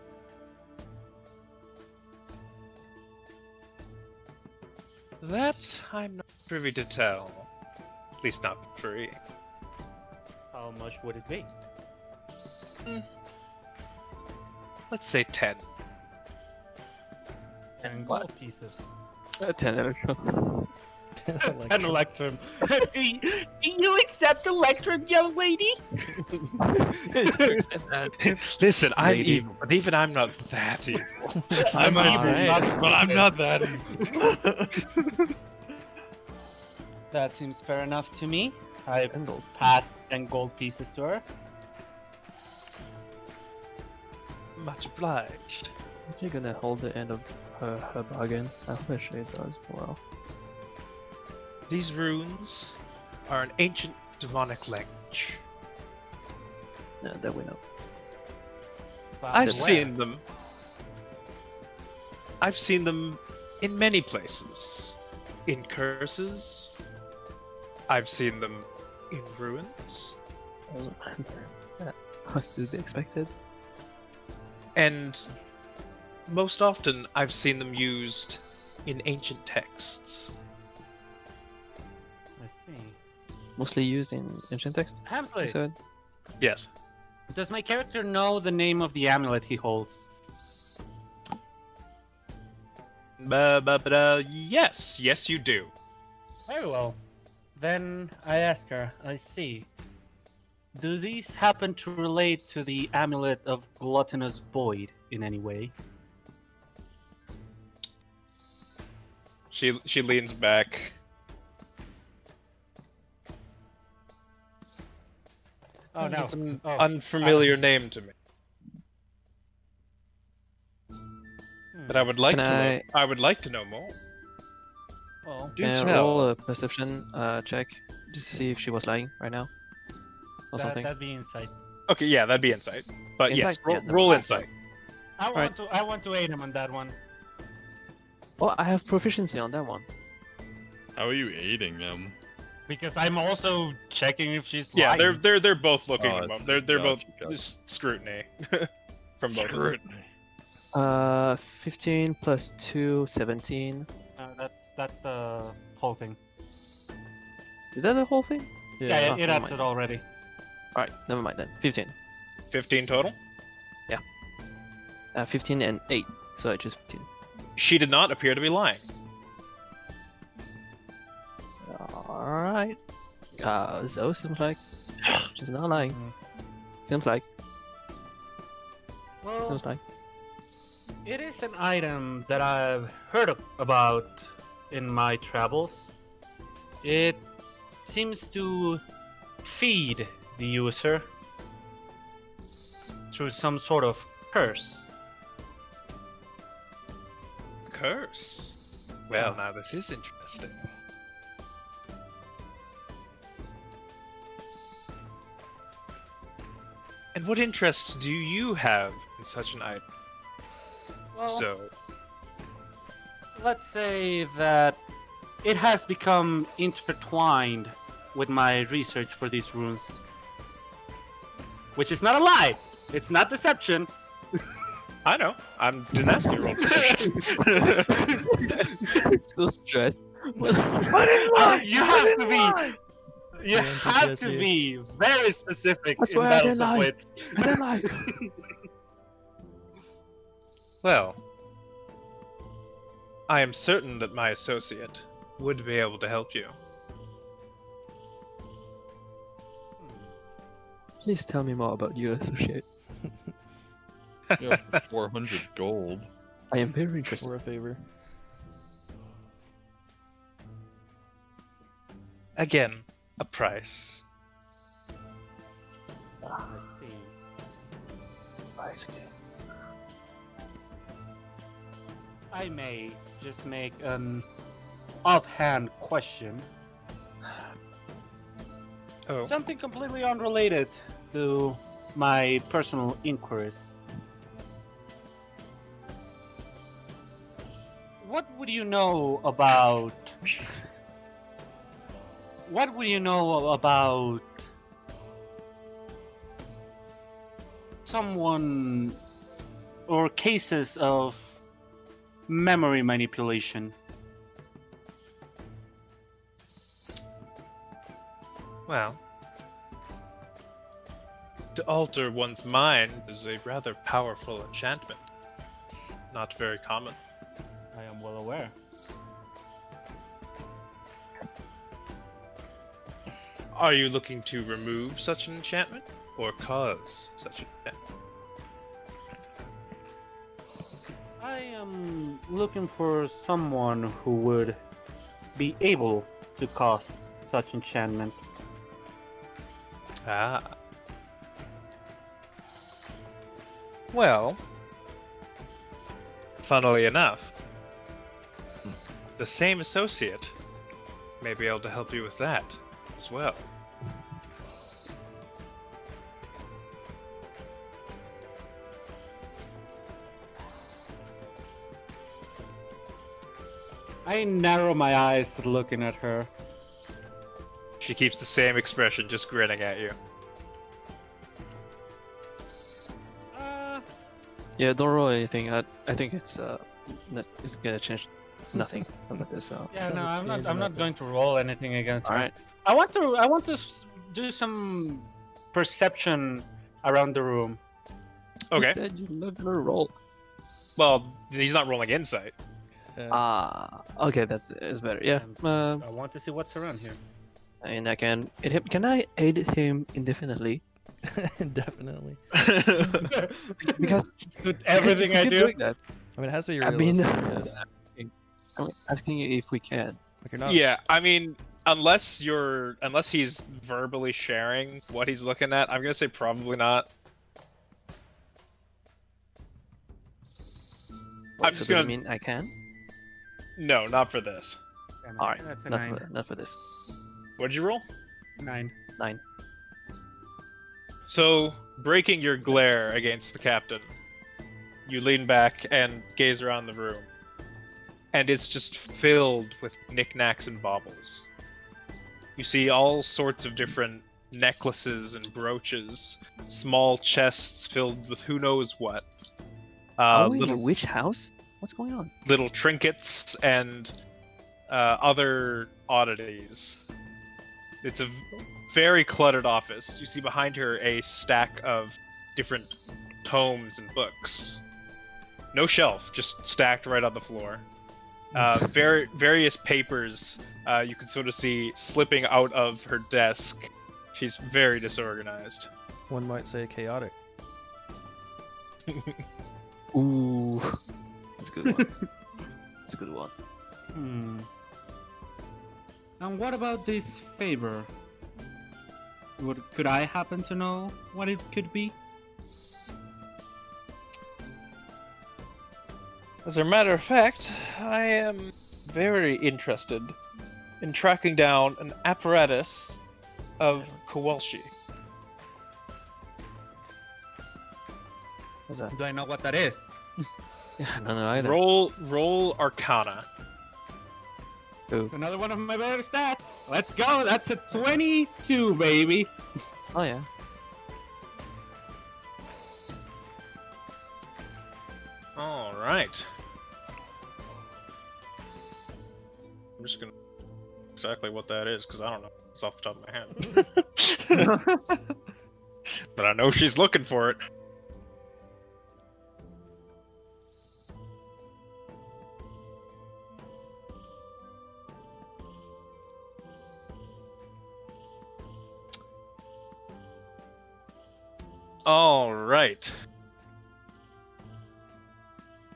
That I'm not privy to tell. At least not for free. How much would it be? Let's say 10. 10 what? gold pieces. 10 electron. 10 electrum. do you accept electrum, young lady? Listen, I'm Lady. evil, but even I'm not that evil. I'm evil, alright. not but I'm not that evil. That seems fair enough to me. I 10 gold. pass 10 gold pieces to her. Much obliged. If you're gonna hold the end of her bargain, I wish it does well. These runes are an ancient demonic language. Yeah, that we know. Found I've where? seen them. I've seen them in many places. In curses. I've seen them in ruins. Yeah, was to be expected. And most often I've seen them used in ancient texts. Let's see. Mostly used in ancient text. Hamsley, You said. Yes. does my character know the name of the amulet he holds? Yes. Yes, you do. Very well. Then I ask her, I see. Do these happen to relate to the amulet of Gluttonous Void in any way? She leans back. Oh no. It's an Oh, unfamiliar name to me. But I would like Can to know. I- I would like to know more. Well, Do Can I tell. roll a perception check just to see if she was lying right now? Or something? that'd be insight. Okay, yeah, that'd be insight. But Insight? yes, roll, Yeah, roll that's insight. I want to aid him on that one. Oh, I have proficiency on that one. How are you aiding them? Because I'm also checking if she's Yeah, lying. they're both looking. Oh, at them. They're both gotcha. just scrutiny from both. Of them. Scrutiny. 15 plus 2, 17. That's the whole thing. Is that the whole thing? Yeah, Oh, it never adds mind. it already. Alright, never mind then. 15. 15 total. 15 and 8, so I choose 15. She did not appear to be lying. Alright. Zoe seems like she's not lying. Seems like. Well, Seems like. it is an item that I've heard about in my travels. It seems to feed the user through some sort of curse. Curse. Well, now this is interesting. And what interest do you have in such an item? Well, So, let's say that it has become intertwined with my research for these runes. Which is not a lie! It's not deception! I know. I didn't ask you to roll perception. So stressed. You have to be. You Yeah, have to PTSD. be very specific I swear in I battles didn't of lie. wits. I don't lie. Well, I am certain that my associate would be able to help you. Please tell me more about your associate. Yeah, 400 gold. I am very interested. For a favor. Again, a price. Let's see. Price again. I may just make an offhand question. Oh, Something completely unrelated to my personal inquiries. What would you know about... What would you know about someone or cases of memory manipulation? well. To alter one's mind is a rather powerful enchantment. Not very common. I am well aware. Are you looking to remove such an enchantment, or cause such an enchantment? I am looking for someone who would be able to cause such enchantment. Ah. Well, funnily enough, the same associate may be able to help you with that as well. I narrow my eyes looking at her. She keeps the same expression, just grinning at you. Yeah, don't roll anything. I think it's it's gonna change nothing on this. So. Yeah, no, I'm not. 17 I'm not nothing. going to roll anything against her. All right. I want to. I want to do some perception around the room. You Okay. said you're not gonna roll. Well, he's not rolling insight. Okay, is better. Yeah. I want to see what's around here. And I can aid him. Can I aid him indefinitely? Definitely. Because With because everything if we I keep do. doing that, I mean, it has to be I mean, realistic. Yes. I'm asking you if we can. Like you're not. Yeah, I mean, unless he's verbally sharing what he's looking at, I'm gonna say probably not. I'm So just does gonna it mean I can? no, not for this. Damn it, All right, that's a not 9. not for this. What'd you roll? 9. 9. So, breaking your glare against the captain, you lean back and gaze around the room. And it's just filled with knickknacks and baubles. You see all sorts of different necklaces and brooches, small chests filled with who knows what. Are we in a Little, witch house? What's going on? little trinkets and other oddities. It's a very cluttered office. You see behind her a stack of different tomes and books. No shelf, just stacked right on the floor. Various papers you can sort of see slipping out of her desk. She's very disorganized. One might say chaotic. Ooh, that's a good one. That's a good one. And what about this favor? Could I happen to know what it could be? As a matter of fact, I am very interested in tracking down an apparatus of Kowalski. What's that? Do I know what that is? Yeah, I don't know either. Roll Arcana. Ooh. It's another one of my better stats. Let's go. That's a 22, baby. Oh yeah. All right. I'm just gonna exactly what that is because I don't know. It's off the top of my head. But I know she's looking for it. All right.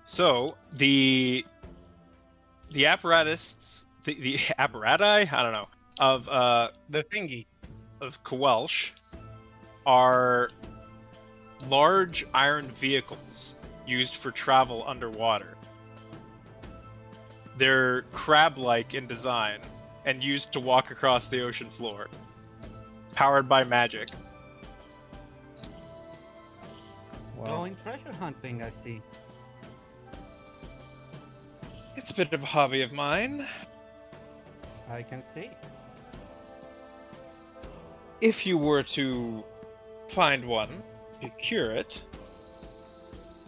So the apparatus, the apparati, I don't know, of The thingy. Kowalsh are large iron vehicles used for travel underwater. They're crab-like in design and used to walk across the ocean floor, powered by magic. Wow. Going treasure hunting, I see. It's a bit of a hobby of mine. I can see. If you were to find one, procure it,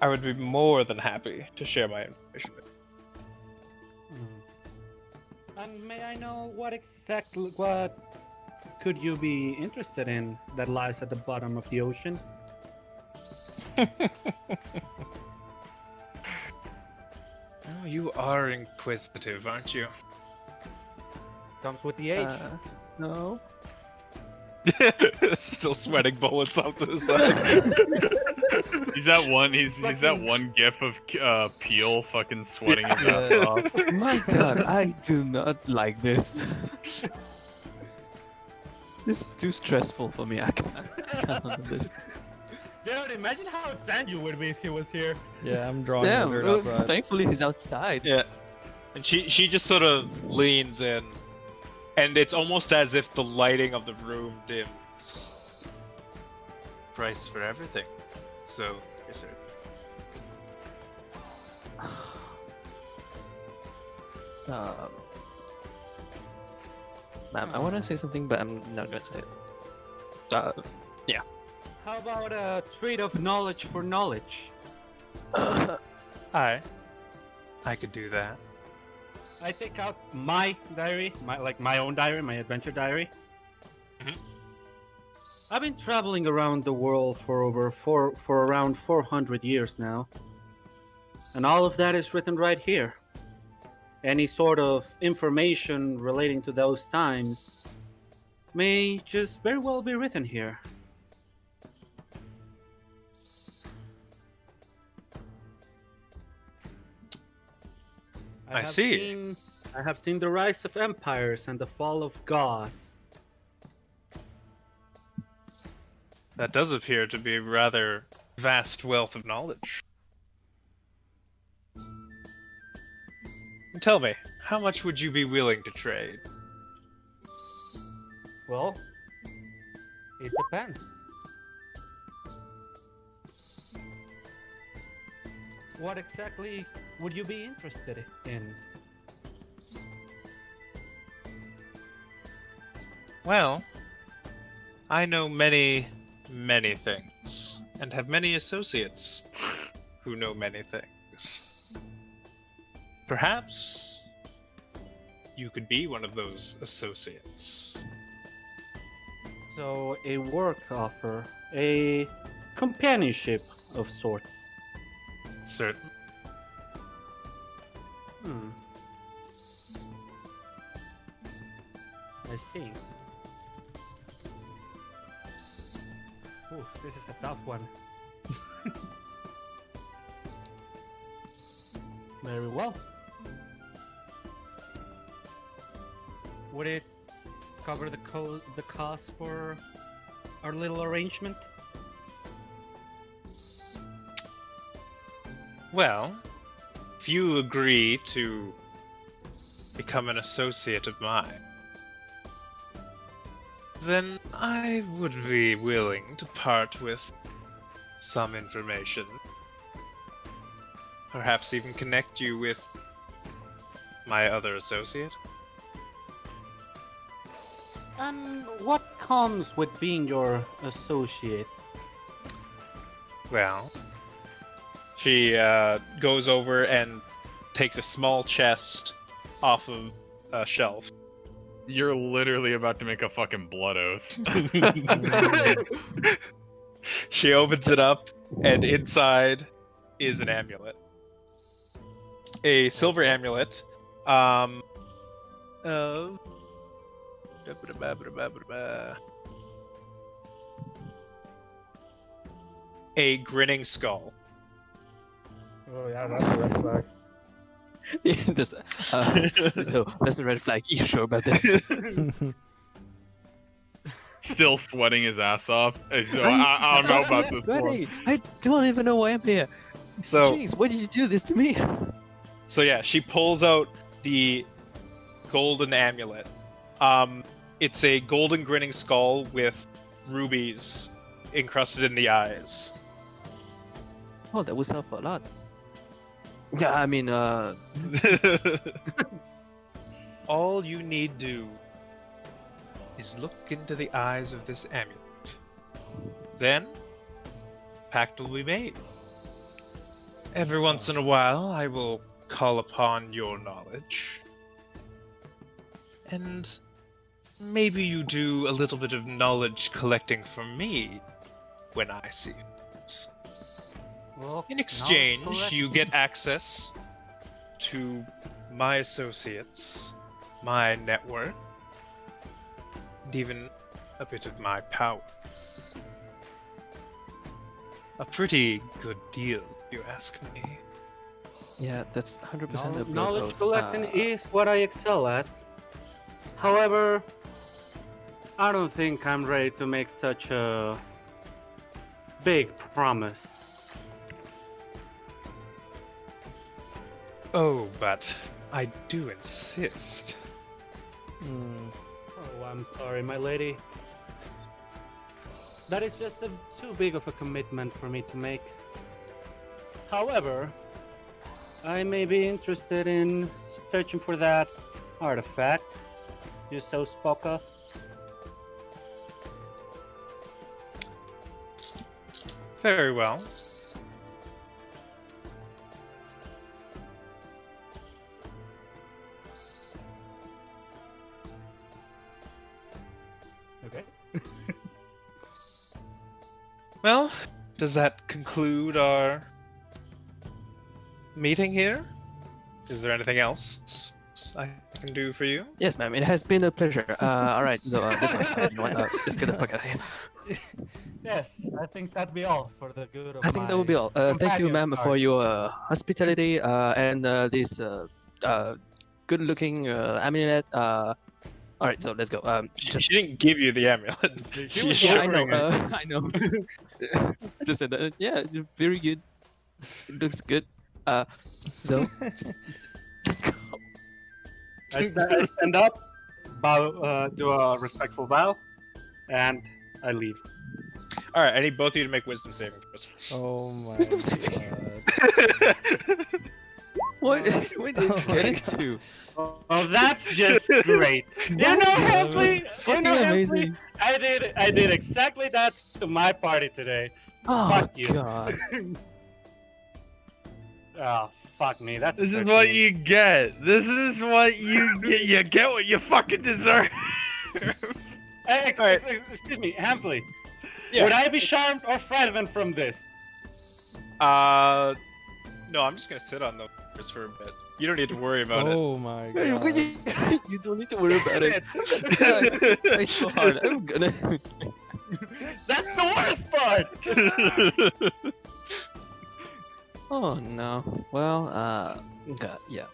I would be more than happy to share my information with you. And may I know what could you be interested in that lies at the bottom of the ocean? Oh, you are inquisitive, aren't you? Comes with the age. No. Still sweating bullets off to the side. He's that one. He's that Fucking- one gif of Peel fucking sweating his ass Yeah. off. My god, I do not like this. This is too stressful for me. I can't handle this. Dude, imagine how tan you would be if he was here. Yeah, I'm drawing Damn, the dirt bro, outside. thankfully he's outside. Yeah. And she just sort of leans in. And it's almost as if the lighting of the room dims. Price for everything. So, yes sir. Ma'am, I want to say something, but I'm not gonna say it. How about a trade of knowledge for knowledge? I could do that. I take out my diary, my own diary, my adventure diary. Mhm. I've been traveling around the world for around 400 years now, and all of that is written right here. Any sort of information relating to those times may just very well be written here. I have see. I have seen the rise of empires and the fall of gods. That does appear to be a rather vast wealth of knowledge. And tell me, how much would you be willing to trade? Well, it depends. What exactly would you be interested in? Well, I know many, many things, and have many associates who know many things. Perhaps you could be one of those associates. So, a work offer, a companionship of sorts. Certain. Hmm. I see. Ooh, this is a tough one. Very well. Would it cover the cost for our little arrangement? Well, if you agree to become an associate of mine, then I would be willing to part with some information. Perhaps even connect you with my other associate. And what comes with being your associate? Well, she goes over and takes a small chest off of a shelf. You're literally about to make a fucking blood oath. She opens it up, and inside is an amulet. A silver amulet. Of a grinning skull. Oh yeah, that's a red flag. This, so that's a red flag. You sure about this? Still sweating his ass off. So I don't know about this one. Ready. I don't even know why I'm here. So, Jeez, why did you do this to me? so yeah, she pulls out the golden amulet. It's a golden grinning skull with rubies encrusted in the eyes. Oh, that would help a lot. Yeah, I mean, All you need do is look into the eyes of this amulet. Then, pact will be made. Every once in a while, I will call upon your knowledge. And maybe you do a little bit of knowledge collecting for me when I see it. Well, In now exchange, correct- you get access to my associates, my network, and even a bit of my power. A pretty good deal, if you ask me. Yeah, that's 100% a blood Knowledge oath. collecting is what I excel at. However, I don't think I'm ready to make such a big promise. Oh, but I do insist. Hmm. Oh, I'm sorry, my lady. That is just too big of a commitment for me to make. However, I may be interested in searching for that artifact you so spoke of. Very well. Okay. Well, does that conclude our meeting here? Is there anything else I can do for you? Yes, ma'am. It has been a pleasure. All right, so let's go. You know what? Let's get the fuck out of here. Yes, I think that'd be all for the good of I think that will be all. Thank you, ma'am, for your hospitality and this good-looking amulet. All right, so let's go. Just She didn't give you the amulet. She's yeah, I know. showing it. I know. Just said that. Yeah, very good. It looks good. So let's go. I stand up, bow, do a respectful bow, and I leave. All right, I need both of you to make wisdom saving throws. Oh my Wisdom saving. god. What did you Oh get my into? Oh, that's just great. You know, Hemsley, Fucking amazing. I did exactly that to my party today. Oh Fuck you. god. Oh, fuck me. That's This is 13. what you get. This is what you get. You get what you fucking deserve. Excuse me, Hemsley. Yeah. Would I be charmed or frightened from this? No, I'm just gonna sit on those for a bit. You don't need to worry about it. Oh my Hey, god. you don't need to worry about it. It's so hard. I'm gonna. That's the worst part. Oh no. Well, God, yeah.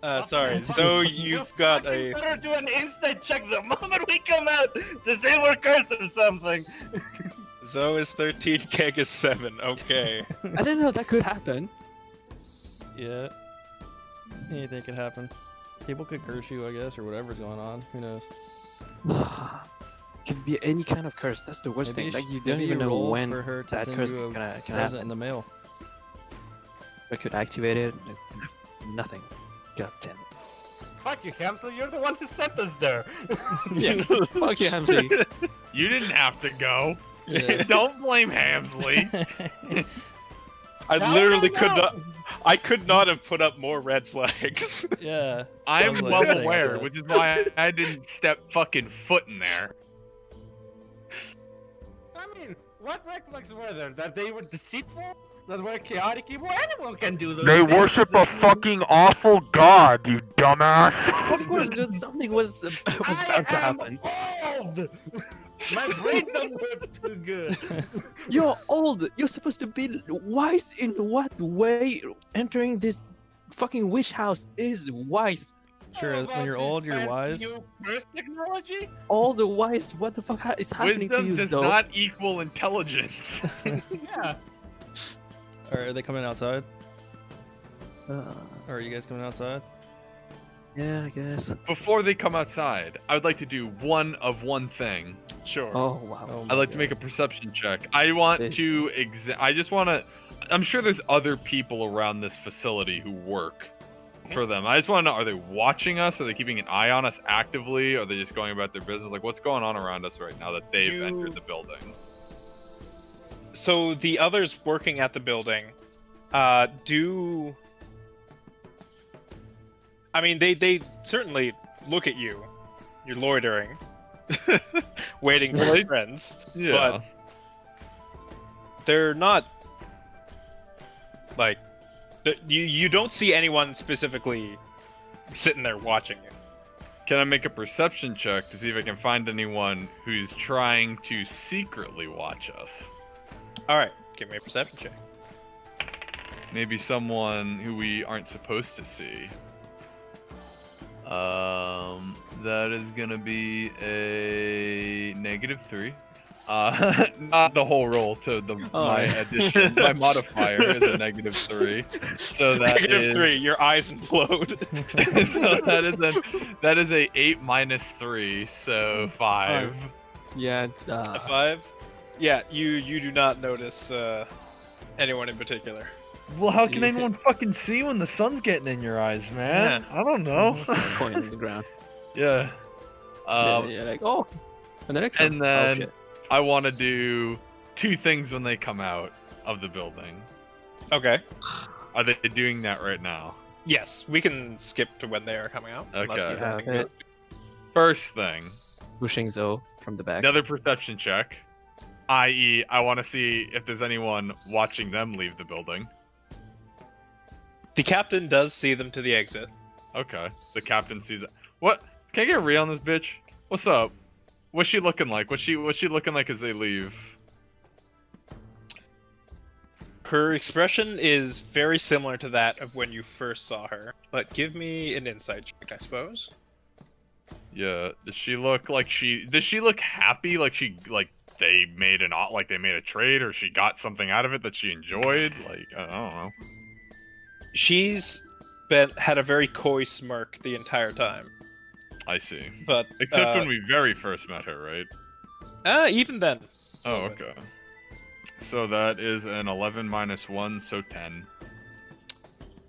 Oh shit. Sorry. So you've got a. Better do an insight check the moment we come out to say we're cursed or something. Zoe is 13, Keg is 7. Okay. I didn't know that could happen. Yeah. Anything could happen. People could curse you, I guess, or whatever's going on. Who knows? Could be any kind of curse. That's the worst Maybe thing. you Like you sh- don't maybe even know roll when for her to that send curse you a can present happen. in the mail. I could activate it. Nothing. God damn it. Fuck you, Hemsley. You're the one who sent us there. Yeah. Fuck you, Hamzy. You didn't have to go. Yeah. Don't blame Hamsley. I No, literally no, could no. not. I could not have put up more red flags. Yeah. I am Sounds like well saying aware, that. which is why I didn't step fucking foot in there. I mean, what red flags were there? That they were deceitful? That were chaotic evil? Anyone can do those things. fucking awful god, you dumbass. Of course, dude, something was bound to happen. Old. My brain don't work too good. You're old. You're supposed to be wise. In what way entering this fucking witch house is wise? Sure, How when you're about old, this you're wise. New curse technology? All the wise. What the fuck is happening to Wisdom you, does though? not equal intelligence. Yeah. Are they coming outside? Uh, Or are you guys coming outside? yeah, I guess. Before they come outside, I would like to do one thing. Sure. Oh wow. Oh I'd my like to God. make a perception check. I want This- to I just want to. I'm sure there's other people around this facility who work for them. I just want to know: are they watching us? Are they keeping an eye on us actively? Are they just going about their business? Like, what's going on around us right now that they've You- entered the building? So the others working at the building, do I mean, they certainly look at you. You're loitering, waiting for your friends. Yeah. But they're not like you don't see anyone specifically sitting there watching you. Can I make a perception check to see if I can find anyone who's trying to secretly watch us? All right, give me a perception check. Maybe someone who we aren't supposed to see. That is gonna be a -3. Not the whole roll to my addition. My modifier is a -3. So that is -3. Your eyes implode. so that is a 8 - 3, so 5. Yeah, it's A 5. Yeah, you do not notice anyone in particular. Well, how See, can anyone fucking see when the sun's getting in your eyes, man? I don't know. it's a coin on the ground. Yeah. So you're like, oh, and the next one. And Oh then shit. I want to do 2 things when they come out of the building. Okay. Are they doing that right now? Yes, we can skip to when they are coming out. unless Okay. you Have have anything. it. First thing, Pushing Zoe from the back. another perception check. I.e., I want to see if there's anyone watching them leave the building. The captain does see them to the exit. Okay. The captain sees it. What? Can I get a read on this bitch? What's up? What's she looking like? What's she looking like as they leave? Her expression is very similar to that of when you first saw her. But give me an insight check, I suppose. Yeah. Does she look like does she look happy? Like they made they made a trade, or she got something out of it that she enjoyed? Like, I don't know. She's had a very coy smirk the entire time. I see. But Except when we very first met her, right? even then. Oh, okay. So that is an 11 - 1, so 10.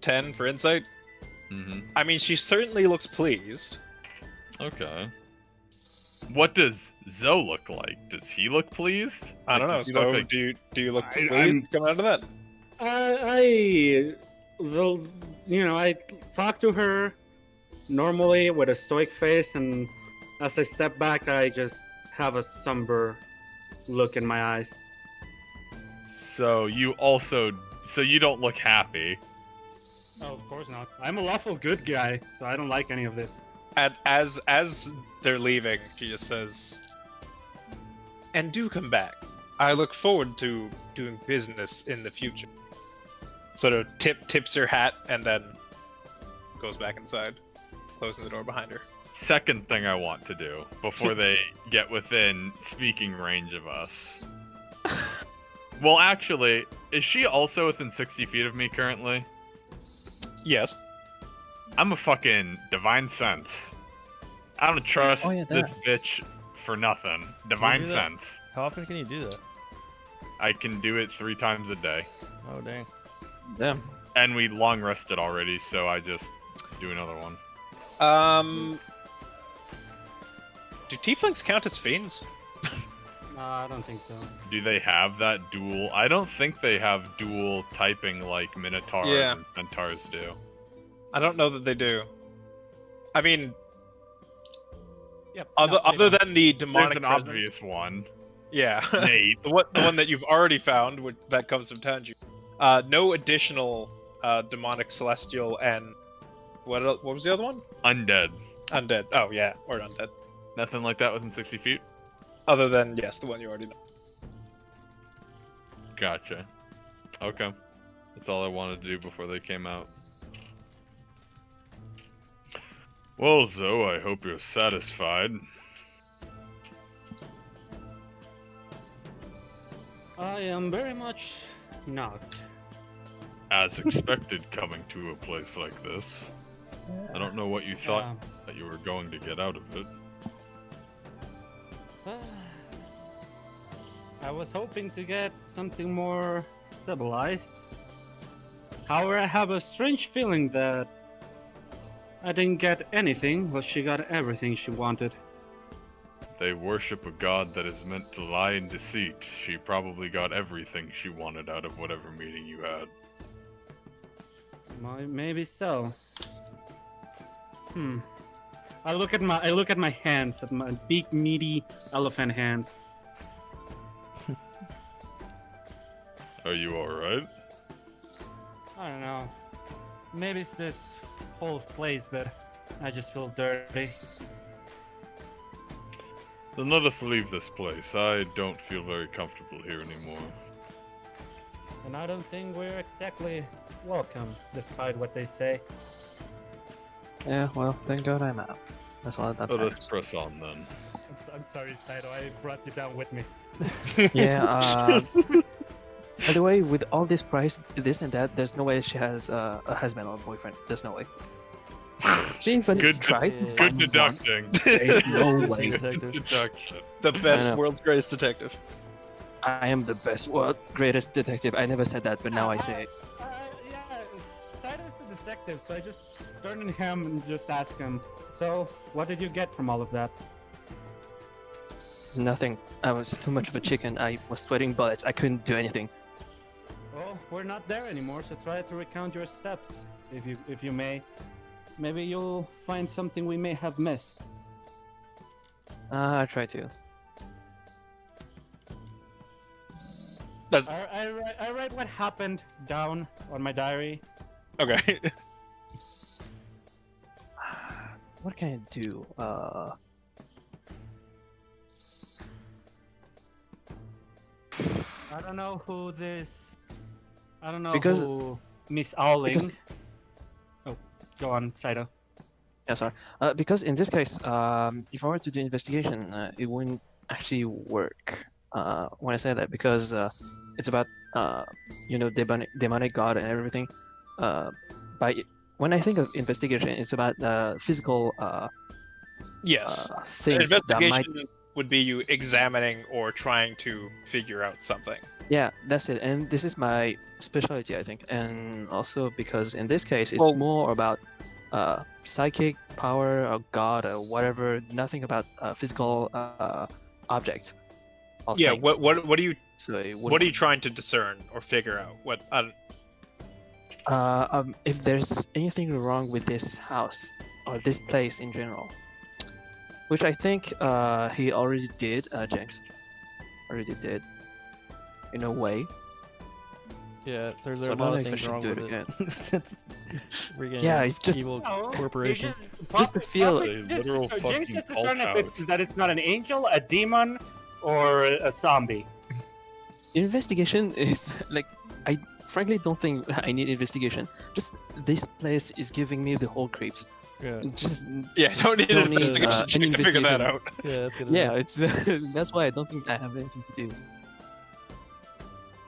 10 for insight. Mm-hmm. I mean, she certainly looks pleased. Okay. What does Zoe look like? Does he look pleased? I don't know. Does he look So like- do you look I'm- pleased coming out of that? I talk to her normally with a stoic face, and as I step back, I just have a somber look in my eyes. So you don't look happy. Oh, of course not. I'm a lawful good guy, so I don't like any of this. And as they're leaving, she just says, "And do come back. I look forward to doing business in the future." Sort of tips her hat and then goes back inside, closing the door behind her. Second thing I want to do before they get within speaking range of us. Well, actually, is she also within 60 feet of me currently? Yes. I'm a fucking divine sense. I don't trust Oh, yeah, this that. bitch for nothing. Divine do that? sense. How often can you do that? I can do it 3 times a day. Oh dang. Damn. And we long rested already, so I just do another one. Do tieflings count as fiends? No, I don't think so. Do they have that dual? I don't think they have dual typing like Minotaurs Yeah. and Centaurs do. I don't know that they do. I mean, Yep. other than the demonic There's an presence- obvious one. Yeah. Nate. the one that you've already found, that comes from Tanju. No additional demonic, celestial, and what was the other one? Undead. Undead. Oh yeah, or undead. Nothing like that within 60 feet? Other than yes, the one you already know. Gotcha. Okay. That's all I wanted to do before they came out. Well, Zoe, I hope you're satisfied. I am very much not. As expected, coming to a place like this. I don't know what you thought Um, that you were going to get out of it. I was hoping to get something more civilized. However, I have a strange feeling that I didn't get anything, but she got everything she wanted. They worship a god that is meant to lie in deceit. She probably got everything she wanted out of whatever meeting you had. Maybe so. Hmm. I look at my hands, at my big meaty elephant hands. Are you alright? I don't know. Maybe it's this whole place, but I just feel dirty. Then let us leave this place. I don't feel very comfortable here anymore. And I don't think we're exactly welcome, despite what they say. Yeah, well, thank God I'm out. That's all that Let us matters. press on then. I'm sorry, Saito. I brought you down with me. Yeah, by the way, with all this price, this and that, there's no way she has a husband or boyfriend. There's no way. She even Good tried to good Good find one. deducting. There's no Good way. detective. Good deduction. The best know. world's greatest detective. I am the best, well, greatest detective. I never said that, but now I say it. Yeah, Saito's a detective, so I just turn to him and just ask him, so, what did you get from all of that? Nothing. I was too much of a chicken. I was sweating bullets. I couldn't do anything. Well, we're not there anymore, so try to recount your steps, if you may. Maybe you'll find something we may have missed. I try to. That's I write what happened down on my diary. okay. What can I do? I don't know who this. I don't know Because- who Miss Owling. because- Oh, go on, Saito. Yeah, sorry. Because in this case, if I were to do investigation, it wouldn't actually work. When I say that, because it's about demonic god and everything. When I think of investigation, it's about physical Yes. things that might. Investigation would be you examining or trying to figure out something. Yeah, that's it. And this is my specialty, I think. And also because in this case, it's Well- more about psychic power or god or whatever. Nothing about physical objects. Or Yeah. things. What are you So it what are you wouldn't- trying to discern or figure out? What? If there's anything wrong with this house or this place in general, which I think he already did, Jenks already did, in a way. Yeah, there's So a I don't lot know of if I things should wrong do with it it. Freaking Yeah, it's just- evil No, corporation. Just to feel- A literal fucking Jinx is cult discern if house. that it's not an angel, a demon, or a zombie. Investigation is like, I frankly don't think I need investigation. Just this place is giving me the whole creeps. Yeah, Just Yeah. Don't need Don't an need, investigation an check to figure that investigation. out. yeah, that's good. yeah, it's that's why I don't think I have anything to do.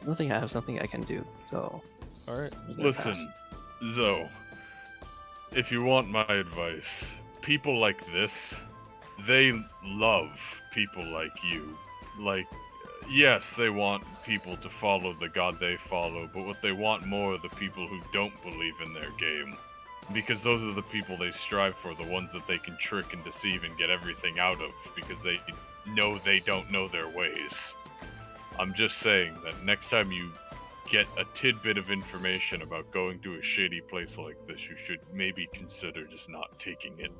I don't think I have something I can do. So All right. I'm gonna Listen, pass. Zoe, if you want my advice, people like this, they love people like you. Like, yes, they want people to follow the god they follow, but what they want more are the people who don't believe in their game. Because those are the people they strive for, the ones that they can trick and deceive and get everything out of, because they know they don't know their ways. I'm just saying that next time you get a tidbit of information about going to a shady place like this, you should maybe consider just not taking it.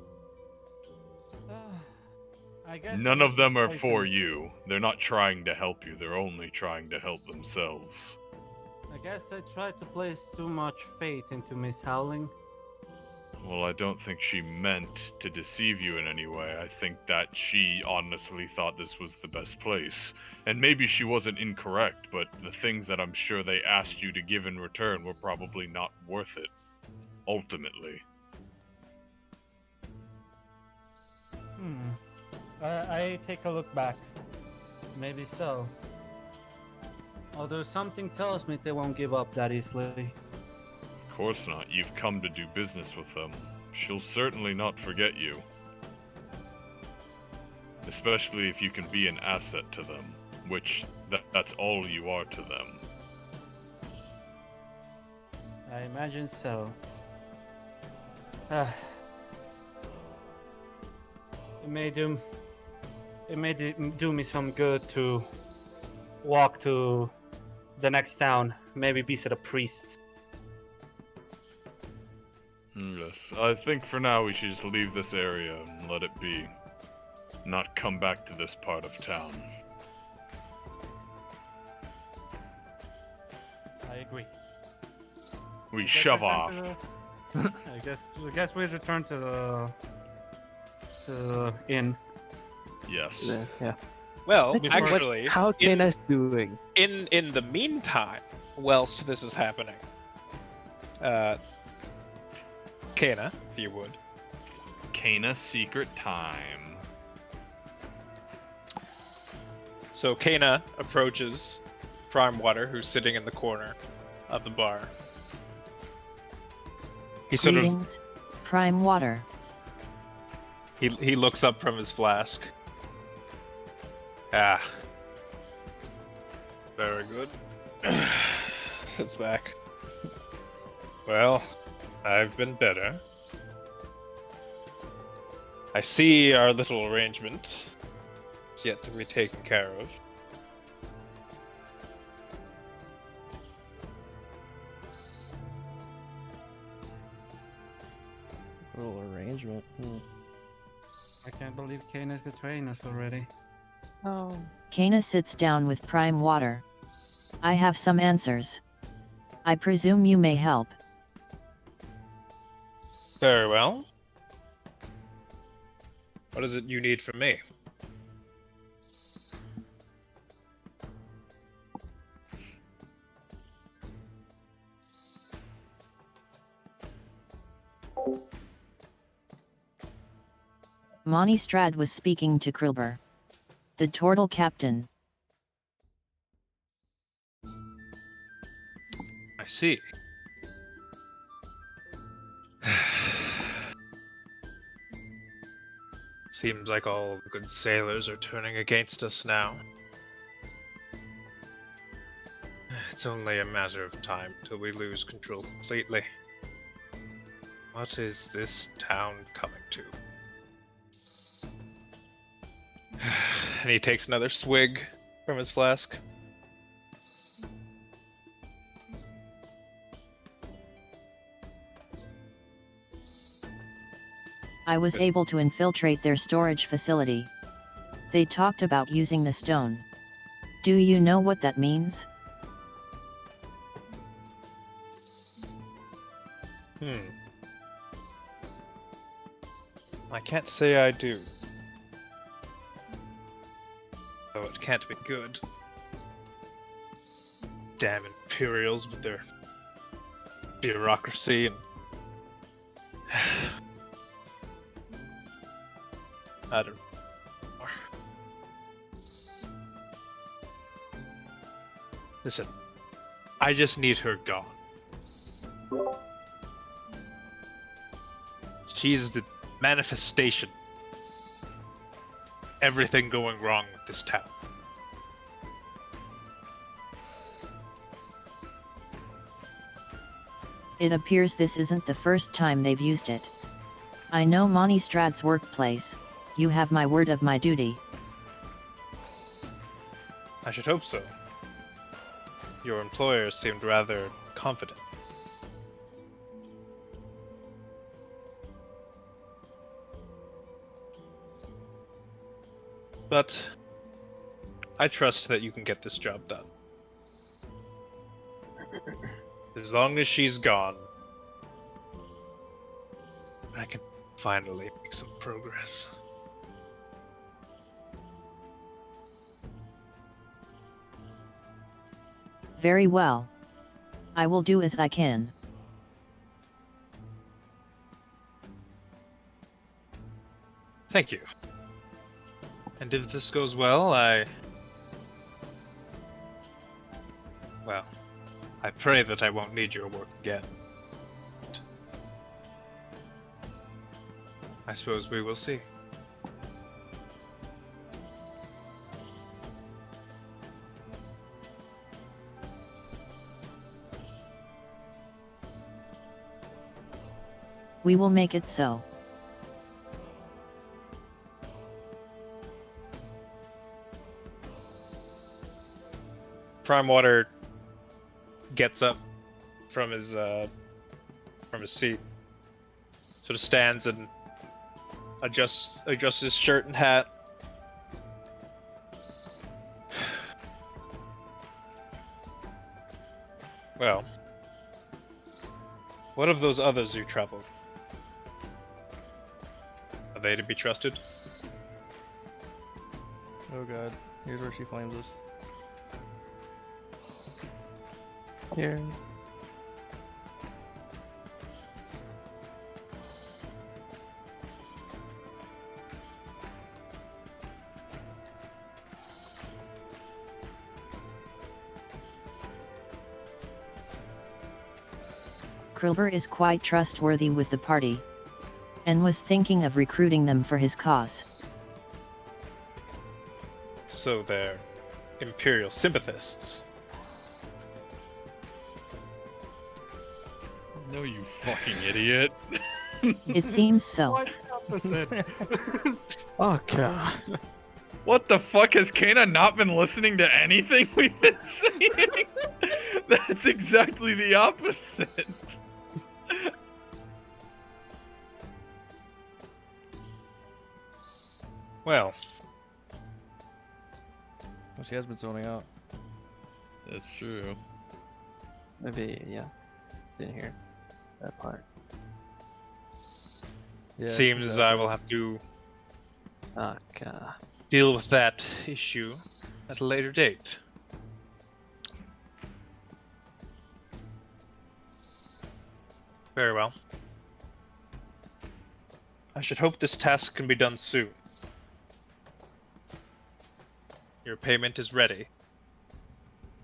I guess None we of them should are try for to- you. They're not trying to help you, they're only trying to help themselves. I guess I tried to place too much faith into Miss Howling. Well, I don't think she meant to deceive you in any way. I think that she honestly thought this was the best place. And maybe she wasn't incorrect, but the things that I'm sure they asked you to give in return were probably not worth it. Ultimately. I take a look back. Maybe so. Although something tells me they won't give up that easily. Of course not. You've come to do business with them. She'll certainly not forget you. Especially if you can be an asset to them, which that's all you are to them. I imagine so. It may do me some good to walk to the next town, maybe visit a priest. Yes, I think for now we should just leave this area and let it be. Not come back to this part of town. I agree. We Guess shove return off. to the- I guess we return to the inn. Yes. Yeah. Well, Let's see actually, how in- Kena's doing. in the meantime, whilst this is happening, Kana, if you would. Kana secret time. So Kana approaches Prime Water, who's sitting in the corner of the bar. He sort of Greetings, Prime Water. he looks up from his flask. Ah. Very good. Sits back. Well, I've been better. I see our little arrangement is yet to be taken care of. Little arrangement. I can't believe Kane is betraying us already. Oh. Kana sits down with Prime Water. I have some answers. I presume you may help. Very well. What is it you need from me? Monty Strad was speaking to Krilber, the turtle captain. I see. Seems like all the good sailors are turning against us now. It's only a matter of time till we lose control completely. What is this town coming to? And he takes another swig from his flask. I was able to infiltrate their storage facility. They talked about using the stone. Do you know what that means? I can't say I do. Though it can't be good. Damn Imperials with their bureaucracy and... I don't know. Listen, I just need her gone. She's the manifestation. Everything going wrong with this town. It appears this isn't the first time they've used it. I know Monty Strad's workplace. You have my word of my duty. I should hope so. Your employer seemed rather confident. But I trust that you can get this job done. As long as she's gone, I can finally make some progress. Very well. I will do as I can. Thank you. And if this goes well, well, I pray that I won't need your work again. I suppose we will see. We will make it so. Prime Water gets up from his seat Sort of stands and adjusts his shirt and hat. Well, what of those others you traveled? Are they to be trusted? Oh god, here's where she flames us. Here. Krilber is quite trustworthy with the party, and was thinking of recruiting them for his cause. So they're Imperial sympathists. No, you fucking idiot. It seems so. What's opposite? Oh god. What the fuck? Has Kana not been listening to anything we've been saying? That's exactly the opposite. Well, Well, she has been zoning out. That's true. Maybe, yeah. Didn't hear that part. Yeah, seems exactly. I will have to Oh god. deal with that issue at a later date. Very well. I should hope this task can be done soon. Your payment is ready.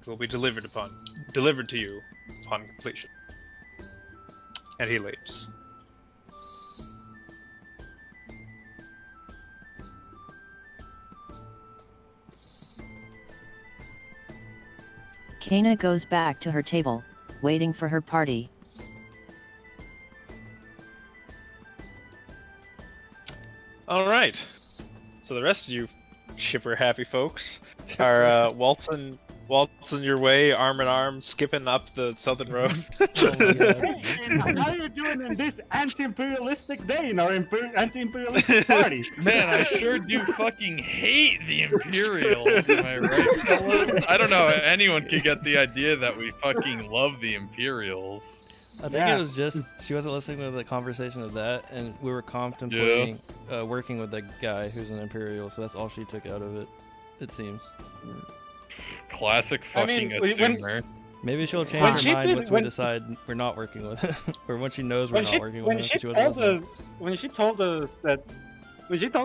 It will be delivered to you upon completion. And he leaves. Kana goes back to her table, waiting for her party. Alright. So the rest of you chipper happy folks are waltzing your way arm in arm, skipping up the southern road. Oh my god. How are you doing in this anti-imperialistic day in our anti-imperialistic party? Man, I sure do fucking hate the Imperials, am I right, fellas? I don't know, anyone could get the idea that we fucking love the Imperials. I think Yeah. it was just she wasn't listening to the conversation of that, and we were contemplating working with the guy who's an Imperial, so that's all she took out of it. It seems. Classic I mean, fucking when- assumer. Maybe she'll When change she her mind did- once when- we decide we're not working with it, or when she knows we're When not she, working with when it. she She wasn't told listening. us, when she told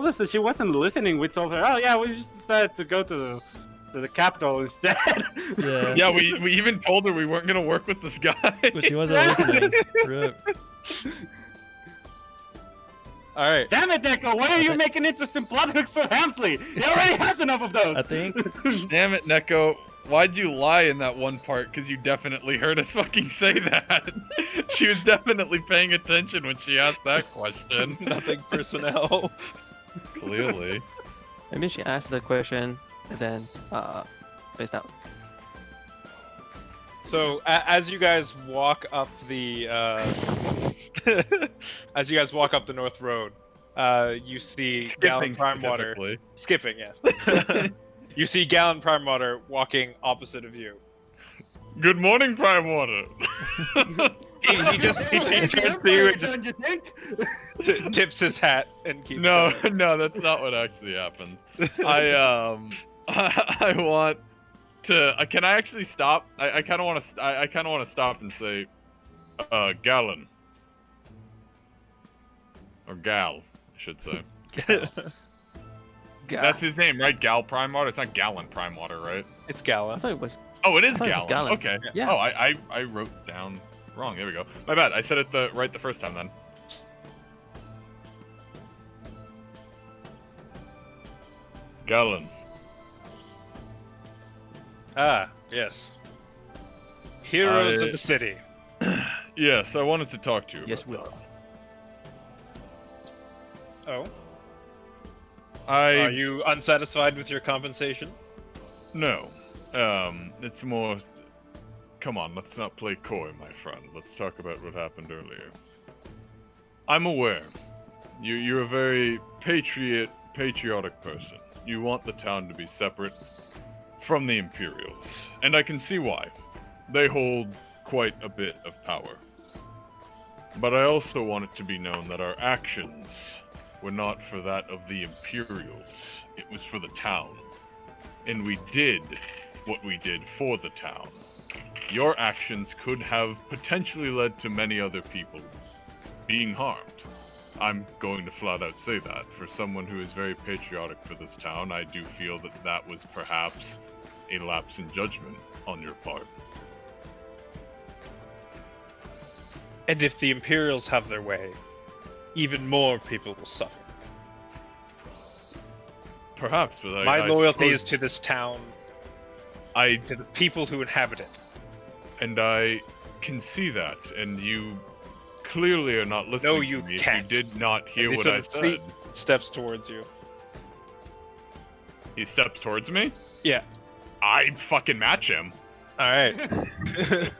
us that she wasn't listening, we told her, oh yeah, we just decided to go to the capital instead. Yeah. Yeah, we even told her we weren't gonna work with this guy. But she wasn't listening. Rip. Alright. Damn it, Deco! Why are you think- making interesting plot hooks for Hamsley? He already has enough of those. I think Damn it, Neko. Why'd you lie in that one part? Because you definitely heard us fucking say that. She was definitely paying attention when she asked that question. Nothing personnel. Clearly. Maybe she asked the question and then spaced out. So as you guys walk up the as you guys walk up the North Road, you see Gallon Prime Water specifically. skipping. Yes, you see Gallon Prime Water walking opposite of you. Good morning, Prime Water. He turns to you and just Don't you think? tips his hat and keeps No, going. no, that's not what actually happens. I want to. Can I actually stop? I kind of want to. I kind of want to stop and say, Gallon, or Gal, I should say. That's his name, right? Gal Prime Water. It's not Gallon Prime Water, right? It's I Gallon. thought it was. Oh, it is I thought it was Gallon. Gallon. Okay. Yeah. Oh, I wrote down wrong. There we go. My bad. I said it right the first time then. Gallon. Ah, yes. Heroes I- of the city. Yes, I wanted to talk to you. Yes, about we are. Oh, that. I are you unsatisfied with your compensation? no. It's more. Come on, let's not play coy, my friend. Let's talk about what happened earlier. I'm aware. You're a very patriotic person. You want the town to be separate from the Imperials, and I can see why. They hold quite a bit of power. But I also want it to be known that our actions were not for that of the Imperials. It was for the town. And we did what we did for the town. Your actions could have potentially led to many other people being harmed. I'm going to flat out say that. For someone who is very patriotic for this town, I do feel that that was perhaps a lapse in judgment on your part. And if the Imperials have their way, even more people will suffer. Perhaps, but My I loyalty suppose is to this town, I to the people who inhabit it. and I can see that, and you clearly are not listening No, you to me. can't. If you did not hear And he what sort I of said. steps towards you. He steps towards me. Yeah. I fucking match him. All right.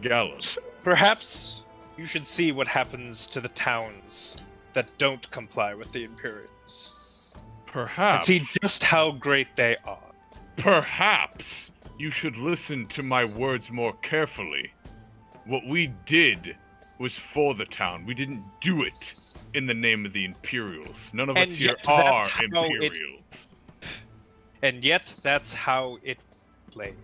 Gallows. Perhaps you should see what happens to the towns that don't comply with the Imperials. And Perhaps. see just how great they are. Perhaps you should listen to my words more carefully. What we did was for the town. We didn't do it in the name of the Imperials. None of us And here yet are that's how it- Imperials. And yet, that's how it played.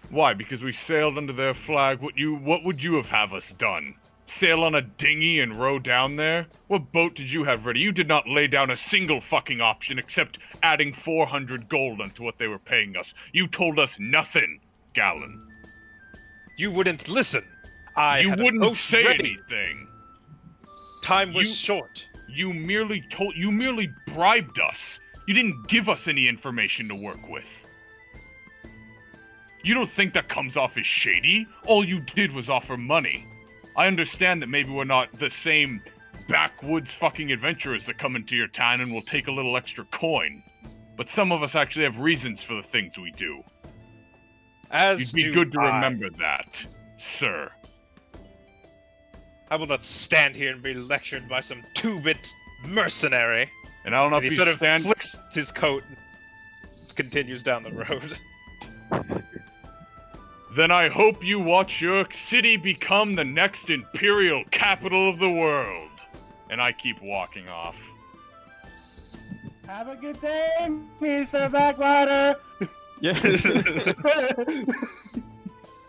Why? Because we sailed under their flag. What would you have us done? Sail on a dinghy and row down there? What boat did you have ready? You did not lay down a single fucking option except adding 400 gold onto what they were paying us. You told us nothing, Gallon. You wouldn't listen. You had a wouldn't boat say ready. anything. Time was You- short. You merely bribed us. You didn't give us any information to work with. You don't think that comes off as shady? All you did was offer money. I understand that maybe we're not the same backwoods fucking adventurers that come into your town and will take a little extra coin. But some of us actually have reasons for the things we do. As You'd be do good to I. remember that, sir. I will not stand here and be lectured by some two-bit mercenary. And I'll not And he be sort of stand- flicks his coat and continues down the road. Then I hope you watch your city become the next imperial capital of the world. And I keep walking off. Have a good day, Mr. Backwater. Yeah.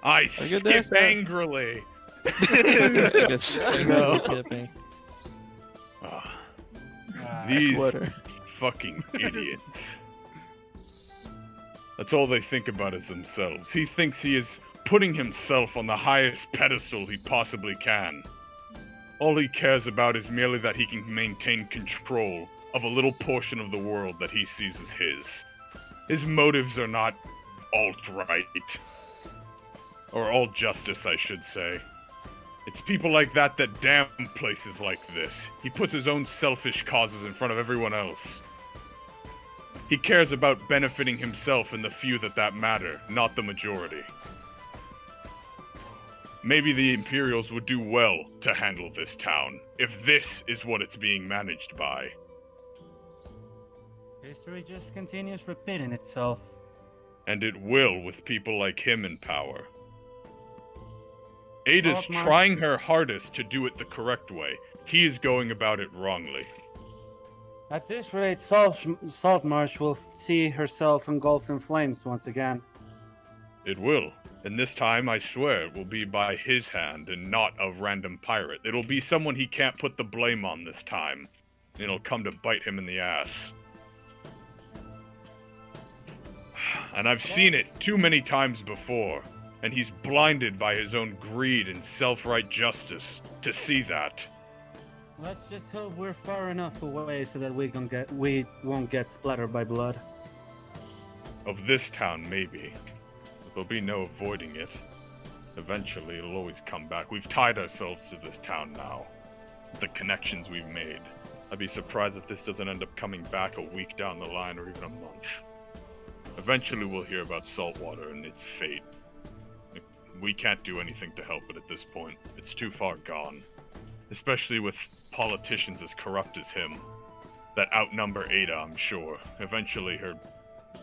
I Have a good skip day, sir. angrily. I guess I No, know. skipping. Ah, Ah, these Water. fucking idiots. That's all they think about is themselves. He thinks he is putting himself on the highest pedestal he possibly can. All he cares about is merely that he can maintain control of a little portion of the world that he sees as his. His motives are not alt-right. Or alt-justice, I should say. It's people like that that damn places like this. He puts his own selfish causes in front of everyone else. He cares about benefiting himself and the few that matter, not the majority. Maybe the Imperials would do well to handle this town, if this is what it's being managed by. History just continues repeating itself. And it will with people like him in power. Ada's Saltmarsh. trying her hardest to do it the correct way. He is going about it wrongly. At this rate, Saltmarsh will see herself engulfed in flames once again. It will. And this time, I swear, it will be by his hand and not a random pirate. It'll be someone he can't put the blame on this time. It'll come to bite him in the ass. And I've seen it too many times before. And he's blinded by his own greed and self-right justice to see that. Let's just hope we're far enough away so that we won't get splattered by blood. Of this town, maybe. But there'll be no avoiding it. Eventually, it'll always come back. We've tied ourselves to this town now. The connections we've made. I'd be surprised if this doesn't end up coming back a week down the line or even a month. Eventually, we'll hear about Saltwater and its fate. We can't do anything to help it at this point. It's too far gone. Especially with politicians as corrupt as him. That outnumber Ada, I'm sure. Eventually her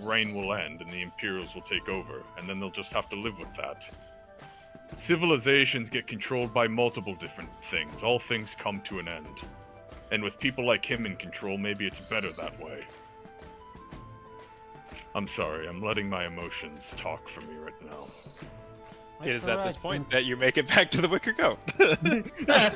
reign will end and the Imperials will take over, and then they'll just have to live with that. Civilizations get controlled by multiple different things. All things come to an end. And with people like him in control, maybe it's better that way. I'm sorry, I'm letting my emotions talk for me right now. It is at this point that you make it back to the Wicker Goat. Yeah,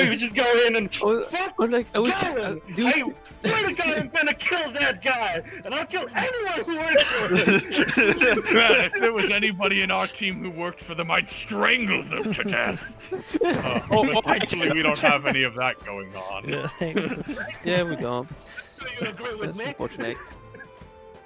we just go in and fuck Or like, Garen! do I swear to God, I'm gonna kill that guy, and I'll kill anyone who works for him. If there was anybody in our team who worked for them, I'd strangle them to death. But thankfully, we don't have any of that going on. Yeah, Yeah, we don't. Do you agree with That's me? unfortunate.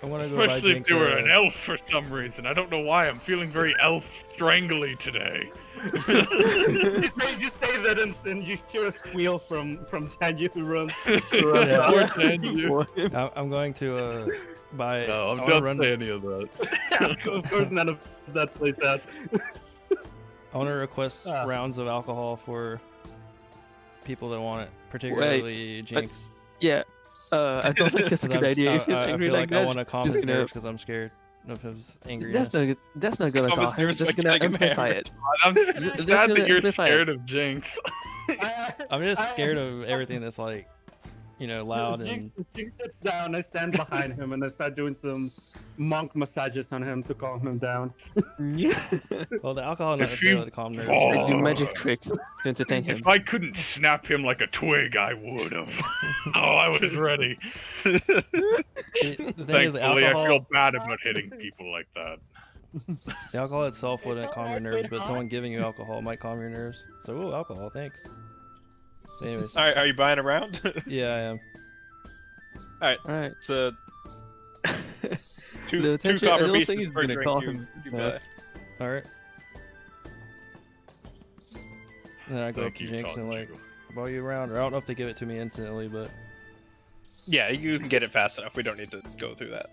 I want to go buy Especially if Jinx they were an elf for some reason. I don't know why. I'm feeling very elf strangly today. just say that and you hear a squeal from Tanyu who runs. Yeah. Poor Sanju. I'm going to buy. No, I I'm wanna not saying any of that. Of course, none of that plays out. I want to request Ah. rounds of alcohol for people that want it, particularly Jinx. Yeah. I don't think that's a 'Cause good idea. If he's I angry feel like like that, I want to calm just his gonna. nerves because I'm scared of his angry. That's not gonna Calm his calm him. nerves Just by gonna killing him amplify hammer. it. I'm That's sad gonna that you're amplify it. scared of Jinx. I'm just scared of everything that's like, loud and. Jinx sits down, I stand behind him, and I start doing some monk massages on him to calm him down. Well, the alcohol not If necessarily you- to calm nerves. Oh. Like do but- magic tricks to entertain him. If I couldn't snap him like a twig, I would have. Oh, I was ready. The thing is, the Thankfully, I alcohol, feel bad about hitting people like that. the alcohol itself wouldn't calm your alright, nerves, but sweetheart. someone giving you alcohol might calm your nerves. So, ooh, alcohol, thanks. Anyways, Alright, are you buying a round? yeah, I am. Alright. So, two The attention- I copper don't think pieces he's per gonna drink call you, him you buy. fast. All right. And then I go Thank up to you, Jinx and Tanju. buy you around, or I don't know if they give it to me instantly, but Yeah, you can get it fast enough. We don't need to go through that.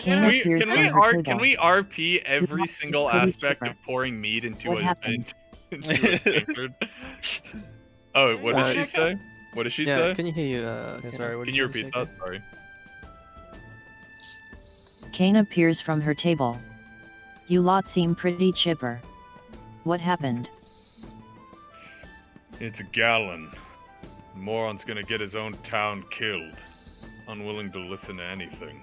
Can we- appears from her Can table. we RP every Not single pretty aspect cheaper. of pouring mead into What a happened? into a tankard? Oh, what did she say? What did she Yeah, say? can you hear you? okay, sorry. What Can did you you repeat say? that? Sorry. Kane appears from her table. You lot seem pretty chipper. What happened? It's Gallon. Moron's gonna get his own town killed. Unwilling to listen to anything.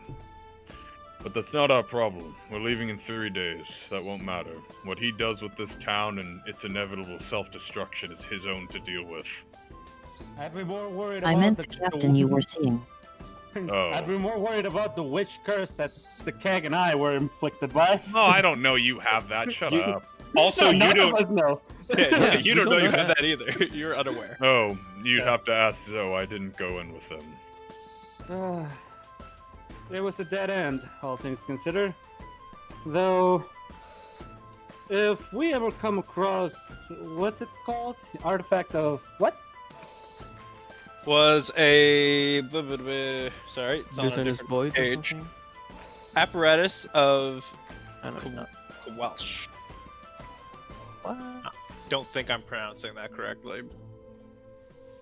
But that's not our problem. We're leaving in 3 days. That won't matter. What he does with this town and its inevitable self-destruction is his own to deal with. I'd be more worried I about meant the captain you were seeing. Oh. I'd be more worried about the witch curse that the keg and I were inflicted by. No, I don't know you have that. Shut You- up. Also, you None of don't. us know. Yeah, you don't know you know have that. that either. You're unaware. Oh, you'd Yeah. have to ask Zoe. I didn't go in with him. It was a dead end, all things considered. Though, if we ever come across, what's it called? Artifact of what? Was a sorry, it's on a Return is different void or page. something? Apparatus of I know it's not. Welsh. What? Don't think I'm pronouncing that correctly.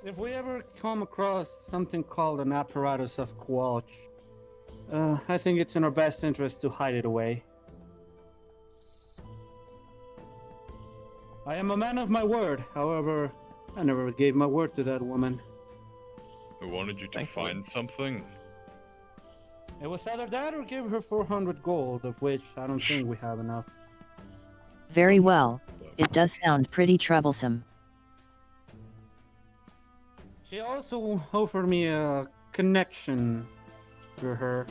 If we ever come across something called an apparatus of Qualch, I think it's in our best interest to hide it away. I am a man of my word, however, I never gave my word to that woman. I wanted you to Thankfully. find something. It was either that or give her 400 gold, of which I don't think we have enough. Very well. It does sound pretty troublesome. She also offered me a connection to her.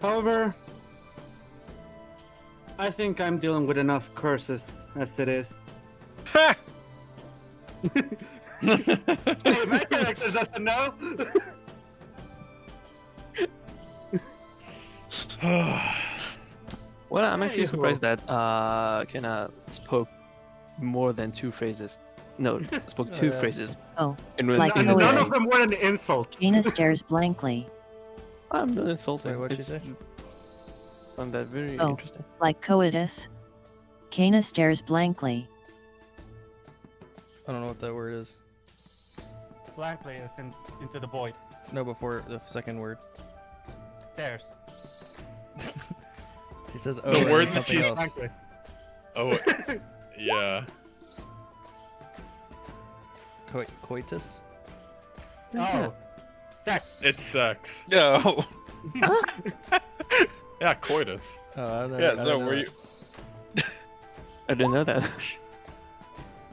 However, I think I'm dealing with enough curses as it is. Ha! Hey, my character doesn't know. Well, I'm actually Hey, surprised that Kenna spoke more than 2 phrases. No, spoke 2 yeah. phrases. Oh, In, like in no a None way. of them were an insult. Kana stares blankly. I'm not insulting. Wait, what'd she It's- say? Found that very Oh. interesting. Like coitus? Kana stares blankly. I don't know what that word is. Blankly is into the void. No, before the second word. Stairs. She says, "Oh, The and word then that something she- else." Blankly. Oh, yeah. Coitus. What is Oh, sex. It's sex. No. Yeah, coitus. Oh, I Yeah. didn't So know were that. you? I didn't know that.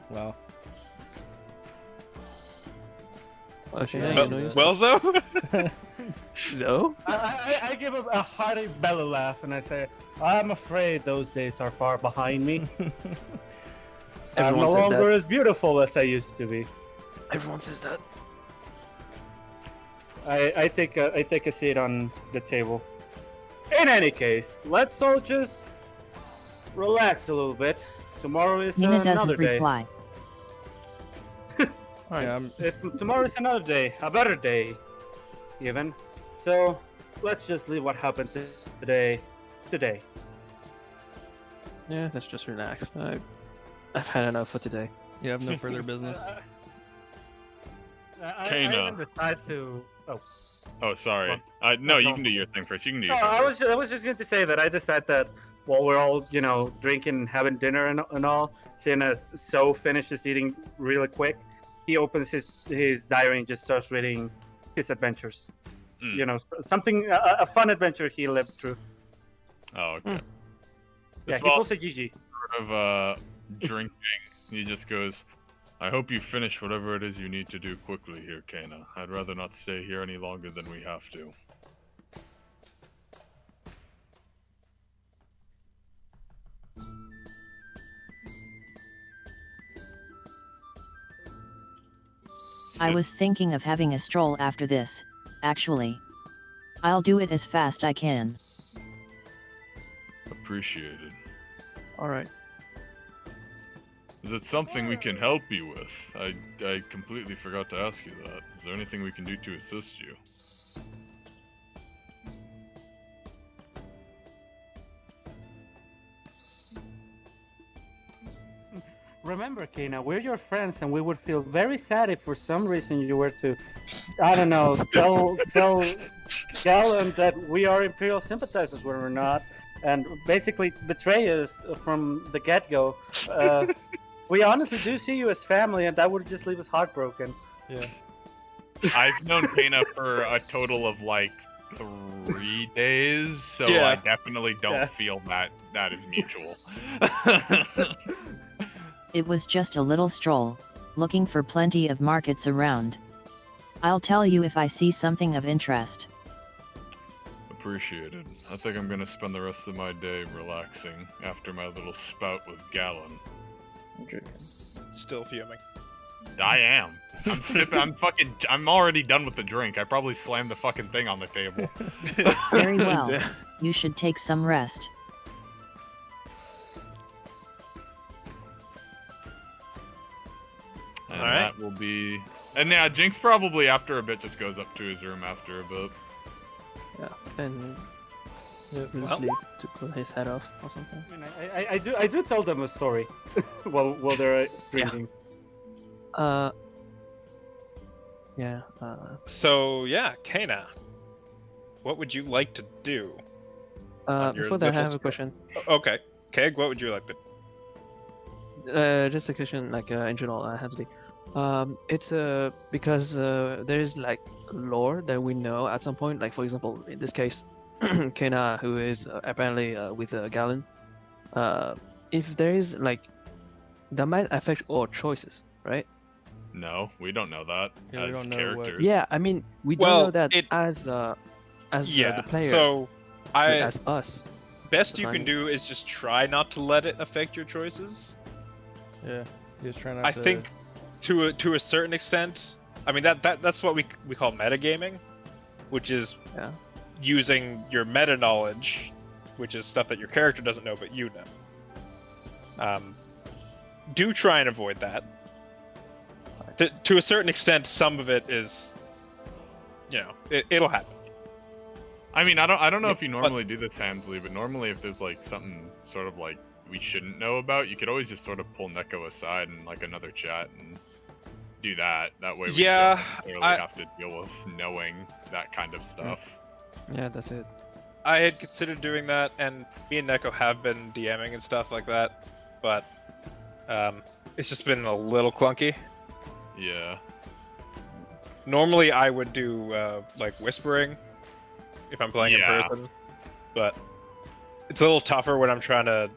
Wow. Okay, Yeah, yeah, well- you know your Well, stuff. so. So? I give a hearty belly laugh and I say, I'm afraid those days are far behind me. I'm Everyone no says longer that. as beautiful as I used to be. Everyone says that. I take a seat on the table. In any case, let's all just relax a little bit. Tomorrow is Nina another doesn't day. reply. Alright. Yeah, Tomorrow is another day, a better day, even. So let's just leave what happened today. Yeah, let's just relax. I've had enough for today. you have no further business. I Kana. didn't decide to. Oh. Oh, sorry. Well, No, you no. can do your thing first. You can do No, your thing I first. was just going to say that I decided that while we're all, drinking and having dinner and all, seeing as So finishes eating really quick, he opens his diary and just starts reading his adventures. Mm. Something, a fun adventure he lived through. Oh, okay. Yeah, Just he's while also Gigi. sort of drinking, he just goes, I hope you finish whatever it is you need to do quickly here, Kana. I'd rather not stay here any longer than we have to. I Sit- was thinking of having a stroll after this, actually. I'll do it as fast I can. appreciated. Alright. Is it something we can help you with? I completely forgot to ask you that. Is there anything we can do to assist you? Remember, Kana, we're your friends, and we would feel very sad if for some reason you were to, I don't know, tell Galen that we are Imperial sympathizers when we're not, and basically betray us from the get-go. We honestly do see you as family, and that would just leave us heartbroken. Yeah. I've known Kana for a total of like 3 days, so Yeah. I definitely don't Yeah. feel that is mutual. It was just a little stroll, looking for plenty of markets around. I'll tell you if I see something of interest. Appreciated. I think I'm gonna spend the rest of my day relaxing after my little spout with Galen. Still fuming. I am. I'm sipping. I'm already done with the drink. I probably slammed the fucking thing on the table. Very well. You should take some rest. And Alright. that will be. And yeah, Jinx probably after a bit just goes up to his room after a bit. Yeah, and Yep. he'll Well. sleep to cool his head off or something. I mean, I do tell them a story while they're drinking. Yeah, So yeah, Kana, what would you like to do? On your before that, I level have a scale. question. Okay, Keg, what would you like to? Just a question, like in general, Hamsley. It's because there is like lore that we know at some point. Like for example, in this case, Kena, who is apparently with Galen. If there is like that might affect our choices, right? No, we don't know that Yeah, we as don't know what- characters. Yeah, I mean we don't Well, know that it- as the player, So, like, as us. best that's you can fine. do is just try not to let it affect your choices. Yeah. He was trying not I to. think to a certain extent. I mean that's what we call metagaming, which is Yeah. using your meta knowledge, which is stuff that your character doesn't know but you know. Do try and avoid that. To a certain extent, some of it is, it'll happen. I mean, I don't know Yeah, if you normally do this, Hamsley, but normally if there's like something sort of like we shouldn't know about, you could always just sort of pull Neko aside in like another chat and do that. That way we Yeah, don't necessarily have to deal with knowing that kind of stuff. Yeah, that's it. I had considered doing that, and me and Neko have been DMing and stuff like that, but it's just been a little clunky. Yeah. Normally, I would do like whispering if I'm playing in person, but it's a little tougher when I'm trying to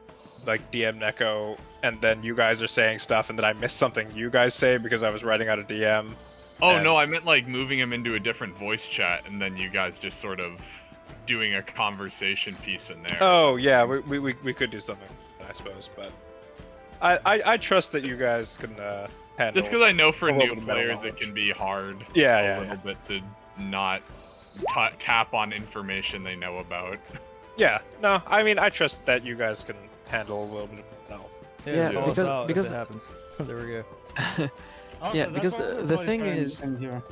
like DM Neko, and then you guys are saying stuff, and then I miss something you guys say because I was writing out a DM. Oh and... no, I meant like moving him into a different voice chat, and then you guys just sort of doing a conversation piece in there. Oh yeah, we could do something, I suppose, but I trust that you guys can handle. Just because I know for a little new bit better players it knowledge. can be hard Yeah, a little bit to not tap on information they know about. Yeah, no, I mean I trust that you guys can handle a little bit of knowledge. Yeah, just call us out because if it happens. There we go. Also, Yeah, that's because what we're the always thing trying is- in here.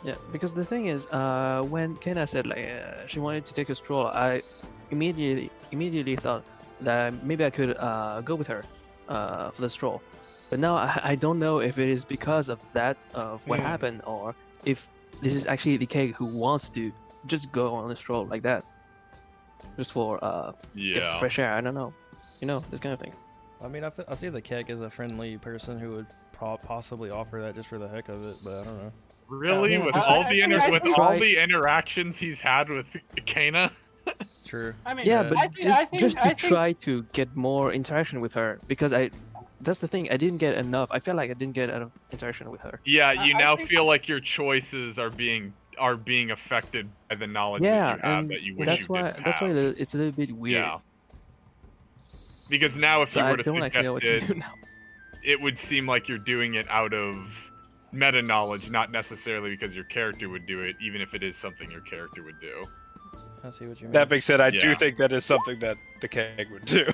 Yeah, because the thing is, when Kena said like she wanted to take a stroll, I immediately thought that maybe I could go with her for the stroll. But now I don't know if it is because of that of what happened, or if this is actually the keg who wants to just go on a stroll like that, just for get Yeah. fresh air. I don't know, this kind of thing. I mean, I see the keg as a friendly person who would possibly offer that just for the heck of it, but I don't know. Really? Yeah, with just- all I the think- with all Try- the interactions he's had with Kana? True. I mean, Yeah, Yeah. but I think, just I to think, try to get more interaction with her, because that's the thing, I didn't get enough. I felt like I didn't get enough interaction with her. Yeah, you I now think- feel like your choices are being affected by the knowledge Yeah, that you have and that you wish that's you why didn't that's why have. it's a little bit weird. Yeah. Because now if So you I were to don't suggest actually know what to it, do now. it would seem like you're doing it out of meta knowledge, not necessarily because your character would do it, even if it is something your character would do. I see what you mean. That being said, I do Yeah. think that is something that the keg would do.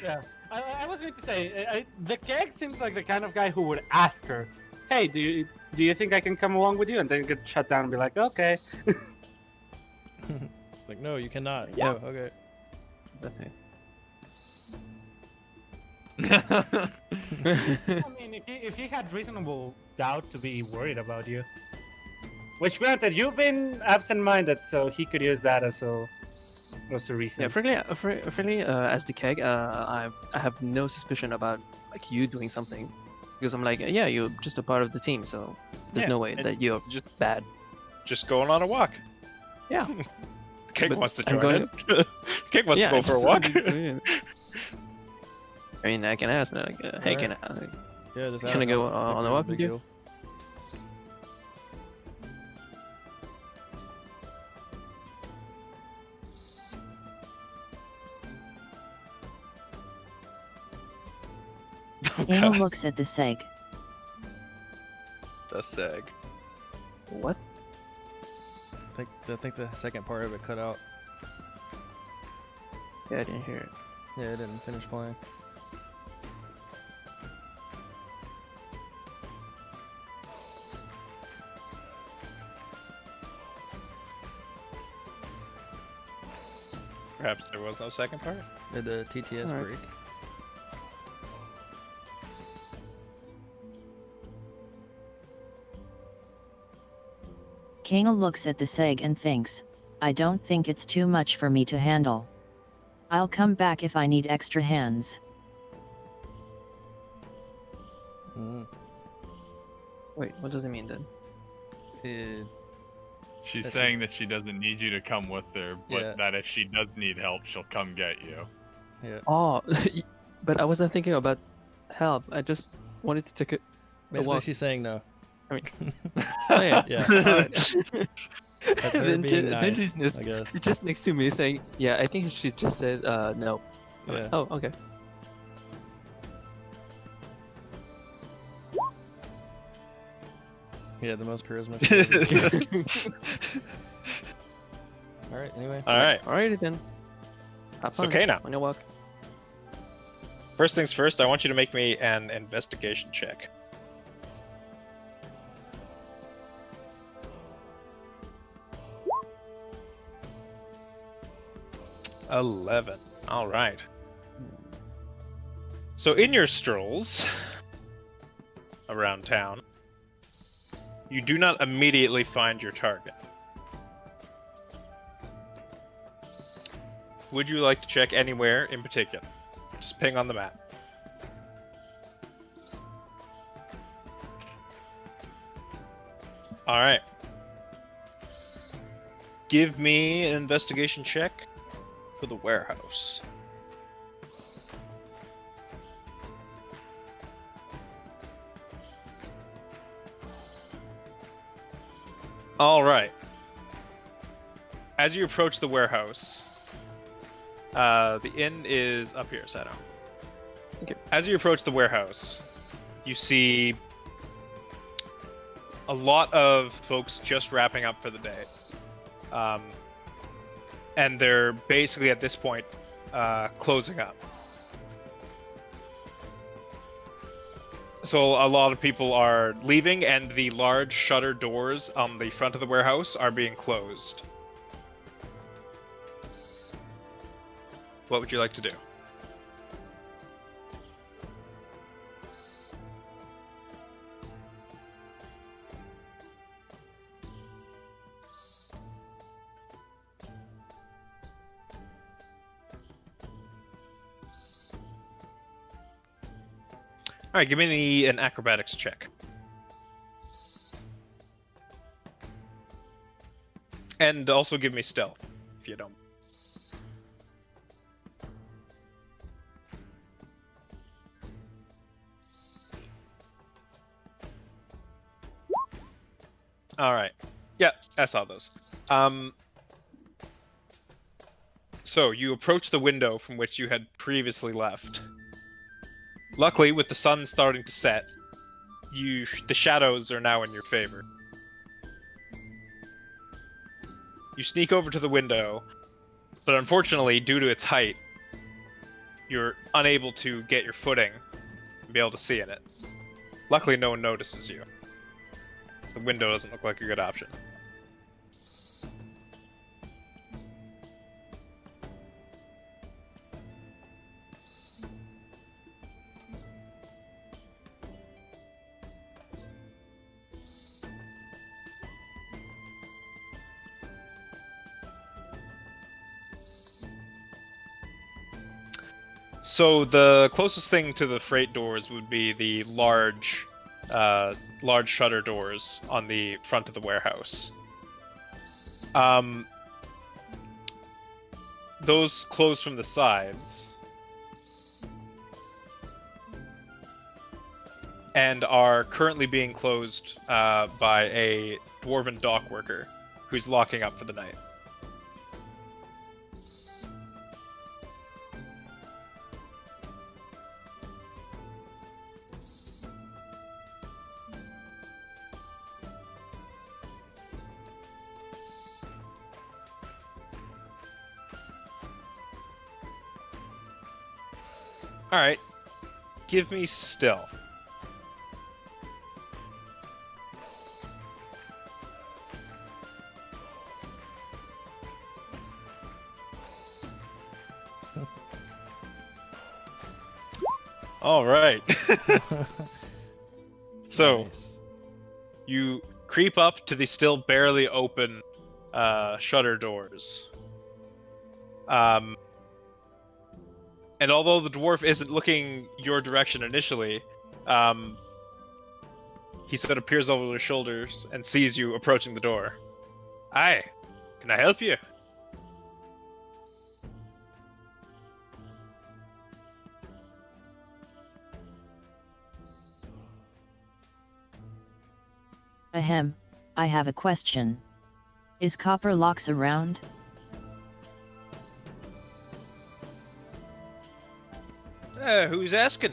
yeah. I was going to say, the keg seems like the kind of guy who would ask her, "Hey, do you think I can come along with you?" And then get shut down and be like, "Okay." It's like, no, you cannot. Yeah. Oh, okay. Exactly. I mean, if he had reasonable doubt to be worried about you, which granted you've been absent-minded, so he could use that as a reason. Yeah, frankly, as the keg, I have no suspicion about like you doing something, because I'm like, yeah, you're just a part of the team, so there's Yeah, no way and that you're just bad. just going on a walk. Yeah. The keg But wants to I'm join it. Keg wants to go for a just- walk. I mean, I can ask, like, hey, Alright. can I? Like, Yeah, just Can I ask go him. on a No walk big with you? deal. Anna looks at the seg. The seg. what? I think the second part of it cut out. Yeah, I didn't hear it. Yeah, it didn't finish playing. Perhaps there was no second part. Did the TTS Alright. break? Kana looks at the seg and thinks, I don't think it's too much for me to handle. I'll come back if I need extra hands. Mm. Wait, what does it mean then? She's That's saying that she doesn't need you to come with her, but Yeah. that if she does need help, she'll come get you. Yeah. Oh, but I wasn't thinking about help. I just wanted to take a Basically, walk. she's saying no. I mean, oh yeah. Yeah. Alright. That's her then being then nice, she's just, I guess. just next to me saying, yeah, I think she just says, no. I'm like, Yeah. oh, okay. Yeah, the most charisma. she's ever- All right. Anyway. All right. Alrighty then. Have It's fun okay now. on your walk. First things first, I want you to make me an investigation check. $11. All right. So in your strolls around town, you do not immediately find your target. Would you like to check anywhere in particular? Just ping on the map. Alright. Give me an investigation check for the warehouse. Alright. As you approach the warehouse, the inn is up here, Sato. Okay. As you approach the warehouse, you see a lot of folks just wrapping up for the day. And they're basically at this point closing up. So a lot of people are leaving, and the large shutter doors on the front of the warehouse are being closed. What would you like to do? Alright, give me an acrobatics check. And also give me stealth, if you don't. Alright. Yeah, I saw those. So, you approach the window from which you had previously left. Luckily, with the sun starting to set, the shadows are now in your favor. You sneak over to the window, but unfortunately, due to its height, you're unable to get your footing and be able to see in it. Luckily, no one notices you. The window doesn't look like a good option. So the closest thing to the freight doors would be the large shutter doors on the front of the warehouse. Those close from the sides and are currently being closed by a dwarven dock worker who's locking up for the night. Alright, give me stealth. Alright. So, Nice. you creep up to the still barely open shutter doors. And although the dwarf isn't looking your direction initially, he sort of peers over his shoulders and sees you approaching the door. Hi, can I help you? Ahem, I have a question. Is Copper Locks around? Who's asking?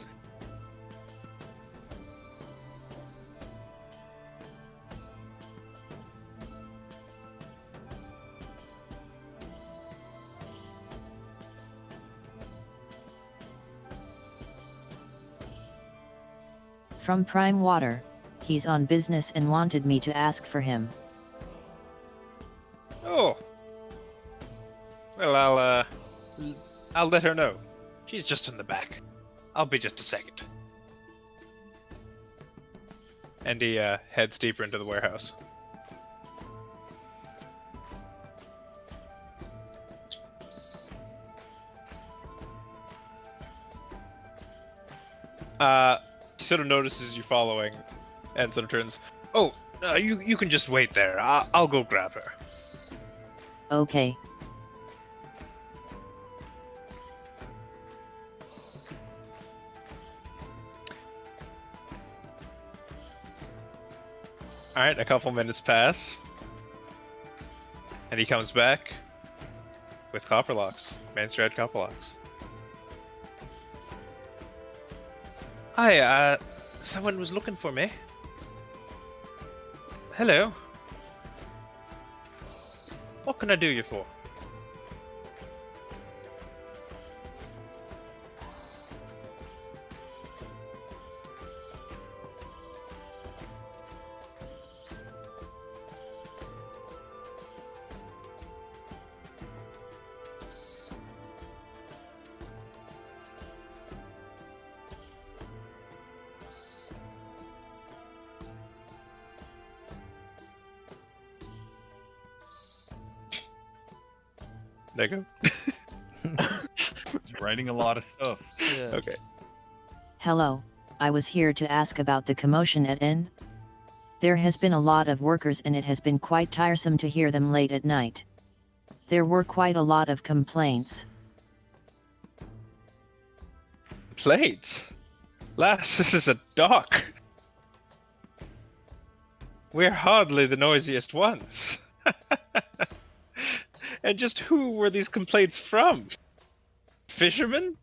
From Prime Water. He's on business and wanted me to ask for him. Oh. Well, I'll let her know. She's just in the back. I'll be just a second. And he heads deeper into the warehouse. He sort of notices you following, and sort of turns. Oh, you can just wait there. I'll go grab her. Okay. All right, a couple minutes pass, and he comes back with copper locks, Manstrad copper locks. Hi, someone was looking for me. Hello. What can I do you for? There you go. He's writing a lot of stuff. Yeah. Okay. Hello, I was here to ask about the commotion at inn. There has been a lot of workers and it has been quite tiresome to hear them late at night. There were quite a lot of complaints. Plates? Lass, this is a dock. We're hardly the noisiest ones. And just who were these complaints from? Fishermen?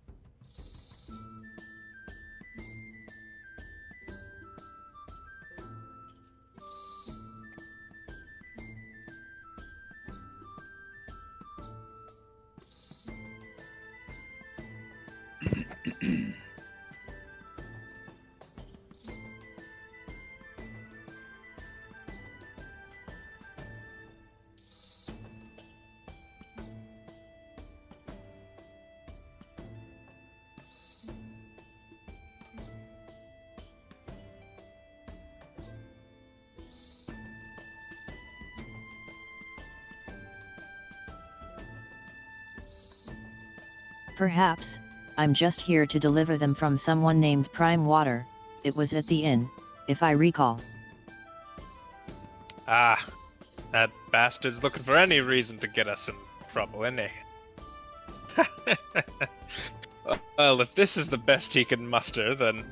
Perhaps, I'm just here to deliver them from someone named Prime Water. It was at the inn, if I recall. Ah, that bastard's looking for any reason to get us in trouble, isn't he? Well, if this is the best he can muster, then...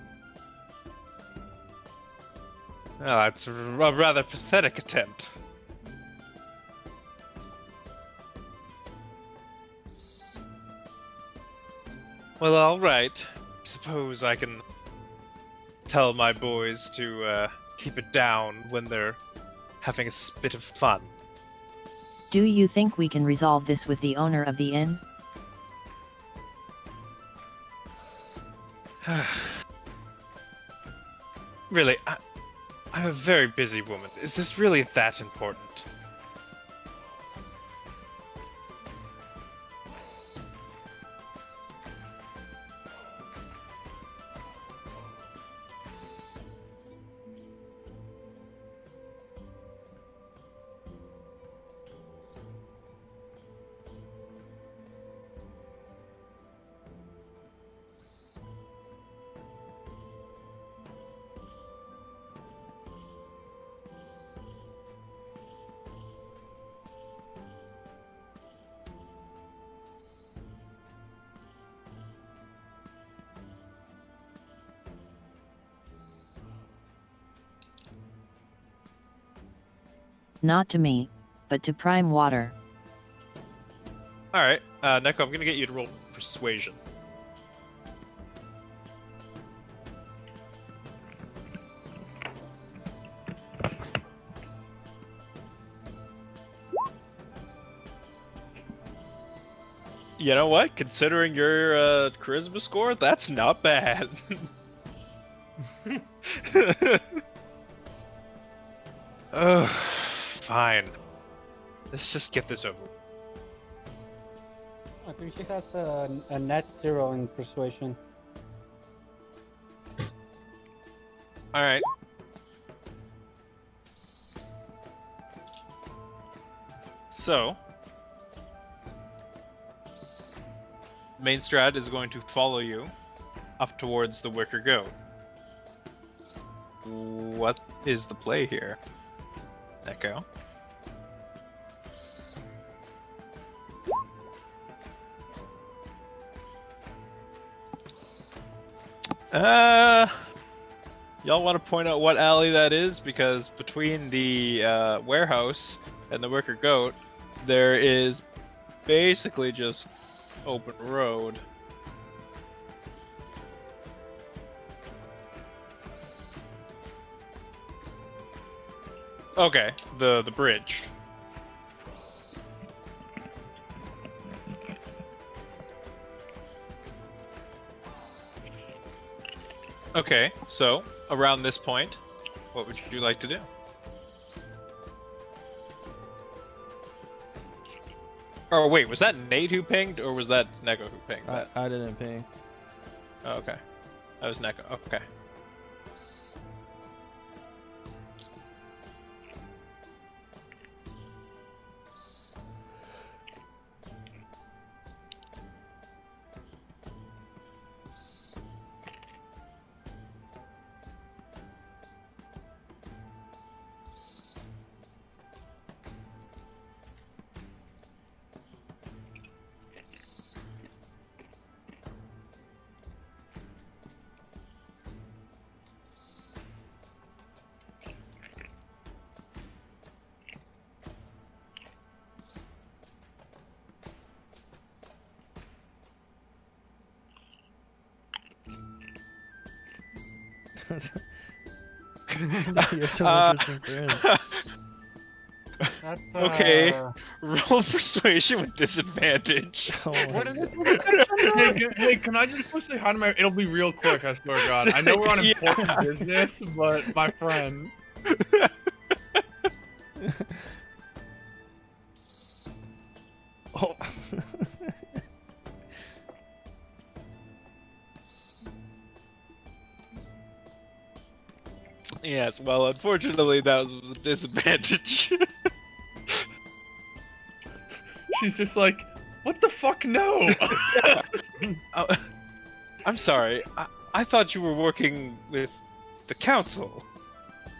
Well, it's a rather pathetic attempt. Well, alright. Suppose I can tell my boys to keep it down when they're having a bit of fun. Do you think we can resolve this with the owner of the inn? Really, I'm a very busy woman. Is this really that important? Not to me, but to Prime Water. Alright, Neko, I'm gonna get you to roll persuasion. You know what? Considering your charisma score, that's not bad. Oh, fine. Let's just get this over with. I think she has a net 0 in persuasion. All right. So, Main Strat is going to follow you up towards the Wicker Goat. What is the play here, Echo? Y'all want to point out what alley that is? Because between the warehouse and the Wicker Goat, there is basically just open road. Okay, the bridge. Okay, so around this point, what would you like to do? Oh wait, was that Nate who pinged, or was that Neko who pinged? I didn't ping. Oh, okay, that was Neko. Okay. You're so interesting friends. That's, Okay. Roll persuasion with disadvantage. Oh my What is God. it? Hey, can I just go say hi to my? It'll be real quick. I swear to God. I know we're on Yeah. important business, but my friend. Oh. Yes, well, unfortunately, that was a disadvantage. She's just like, what the fuck? No. Oh, I'm sorry. I thought you were working with the council.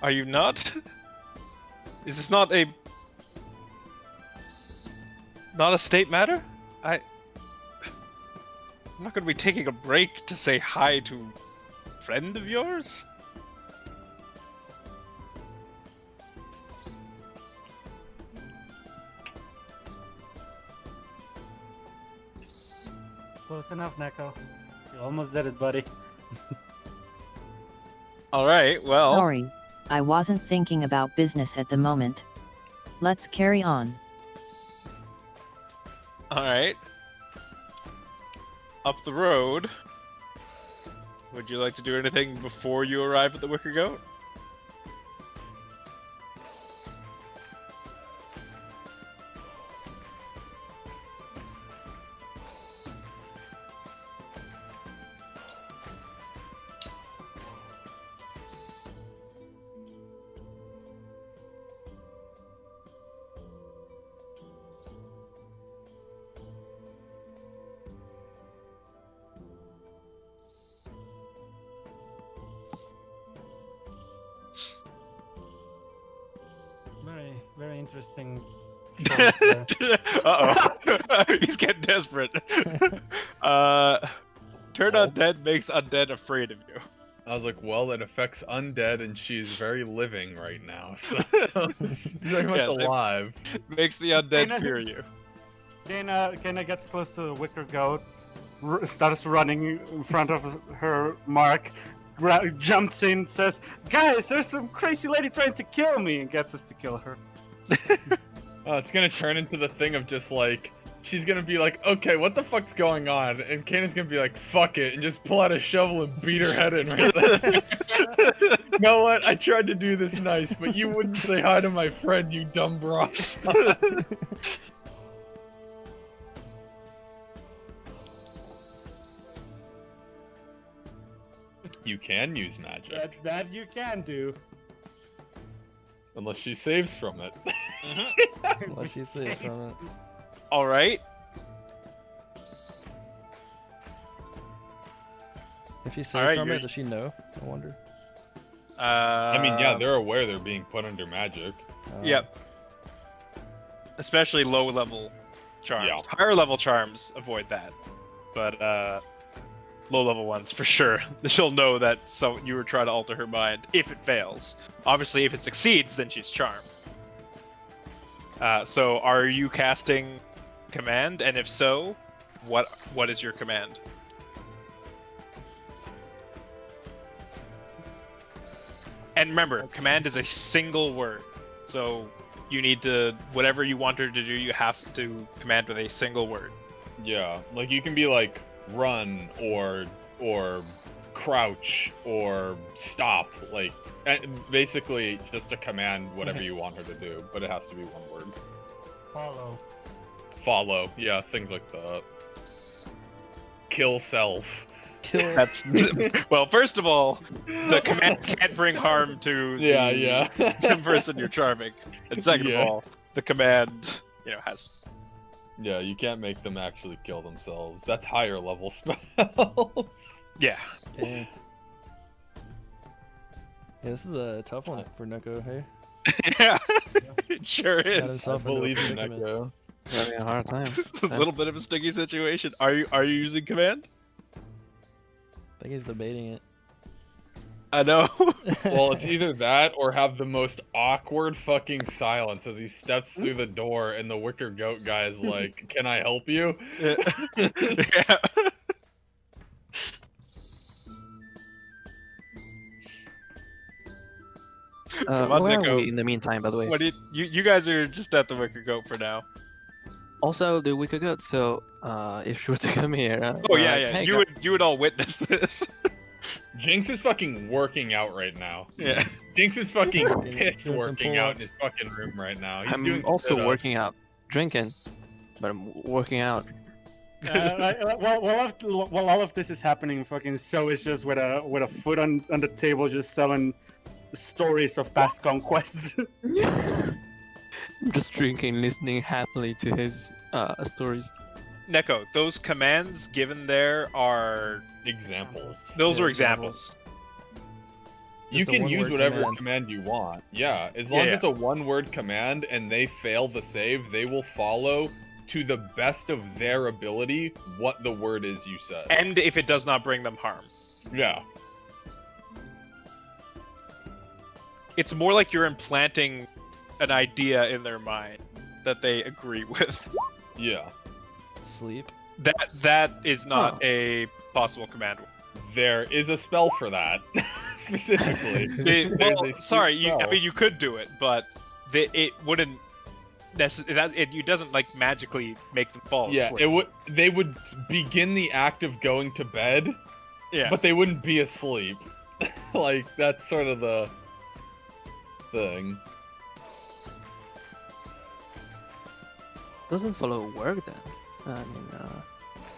Are you not? Is this not a state matter? I'm not going to be taking a break to say hi to a friend of yours. Close enough, Neko. You almost did it, buddy. All right. Well. Sorry, I wasn't thinking about business at the moment. Let's carry on. All right. Up the road. Would you like to do anything before you arrive at the Wicker Goat? Very, very interesting. choice there. Uh-oh. He's getting desperate. Turn undead makes undead afraid of you. I was like, well, it affects undead, and she's very living right now, so she's very much Yes, alive. Makes the undead Kinda- fear you. Kena gets close to the Wicker Goat, starts running in front of her mark, jumps in, says, "Guys, there's some crazy lady trying to kill me," and gets us to kill her. It's gonna turn into the thing of just like, she's gonna be like, okay, what the fuck's going on? And Kana's gonna be like, fuck it, and just pull out a shovel and beat her head in right there. You know what? I tried to do this nice, but you wouldn't say hi to my friend, you dumb broad. you can use magic. That you can do. Unless she saves from it. Unless she saves from it. All right. If she saves Alright, from you're- it, does she know? I wonder. I mean, yeah, they're aware they're being put under magic. Yep. Especially low level charms. Yeah. Higher level charms avoid that, but low level ones for sure. She'll know that you were trying to alter her mind if it fails. Obviously, if it succeeds, then she's charmed. So, are you casting command? And if so, what is your command? And remember, command is a single word. So you need to, whatever you want her to do, you have to command with a single word. Yeah, like you can be like run or crouch or stop, like basically just to command whatever you want her to do, but it has to be one word. Follow, yeah, things like that. Kill self. Kill. That's well. First of all, the command can't bring harm to the person you're charming, and second of all, the command, has. Yeah, you can't make them actually kill themselves. That's higher level spells. Yeah. Damn. Yeah, this is a tough one for Neko. Hey. Yeah, it sure Got is. himself I into a believe in predicament. Neko. Having a hard time. A little bit of a sticky situation. Are you using command? I think he's debating it. I know. Well, it's either that or have the most awkward fucking silence as he steps through the door and the wicker goat guy is like, "Can I help you?" Yeah. Come on, Where are Nico. we in the meantime, by the way? What do you guys are just at the wicker goat for now? Also, the wicker goat. So, if she were to come here, Oh we're yeah, like, yeah. "Hey, You would all witness this. Jinx is fucking working out right now. Yeah. Jinx is fucking pissed Doing some working out in pull-ups. his fucking room right now. He's I'm doing also sit-ups. working out, drinking, but I'm working out." While all of this is happening, fucking So is just with a foot on the table, just telling stories of past conquests. I'm just drinking, listening happily to his stories. Neko, those commands given there are Examples. those Yeah, are examples. examples. You Just a can use one-word whatever command. command you want. Yeah, as long Yeah, as it's a one-word command and they fail the save, they will follow to the best of their ability what the word is you said. And if it does not bring them harm. Yeah. It's more like you're implanting an idea in their mind that they agree with. Yeah. Sleep. That is not a possible command. There is a spell for that. Specifically. Well, There's a sorry, spell. you could do it, but it wouldn't it doesn't like magically make them fall Yeah, asleep. they would begin the act of going to bed, Yeah. but they wouldn't be asleep. Like, that's sort of the thing. Doesn't follow work then. I mean, I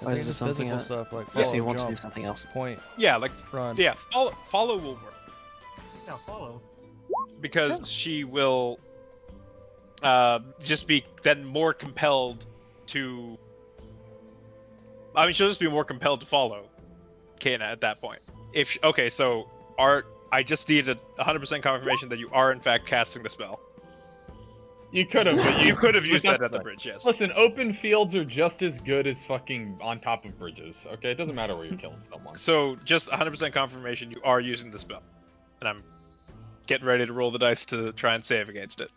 or think is it it's something? physical stuff like Yes, he follow, wants to do jump, something else. point, Yeah, like run. yeah, follow will work Yeah, follow. because she will just be then more compelled to. I mean, she'll just be more compelled to follow Kana at that point. Okay, so I just needed 100% confirmation that you are in fact casting the spell. You could have, but You could have used but that at the that's- bridge, yes. Listen, open fields are just as good as fucking on top of bridges, okay? It doesn't matter where you're killing someone. So just 100% confirmation you are using the spell, and I'm getting ready to roll the dice to try and save against it.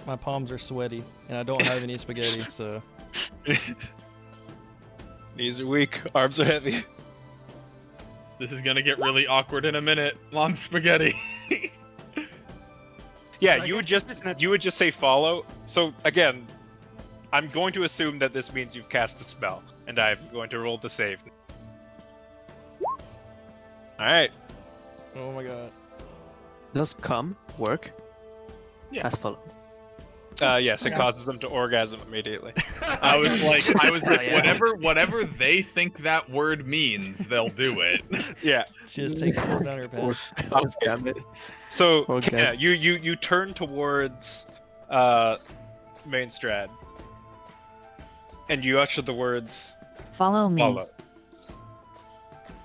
My palms are sweaty, and I don't have any spaghetti, so Knees are weak, arms are heavy. This is gonna get really awkward in a minute. Mom spaghetti. Yeah, I you would guess just it's you would just say follow. So again, I'm going to assume that this means you've cast the spell, and I'm going to roll the save. All right. oh my god. Does come work? Yeah. As follow. Yes, it causes them to orgasm immediately. I was like, Yeah. whatever they think that word means, they'll do it. Yeah. She just takes it down her pants. So Okay. Kenna, you turn towards Main Strad, and you utter the words Follow me. "follow."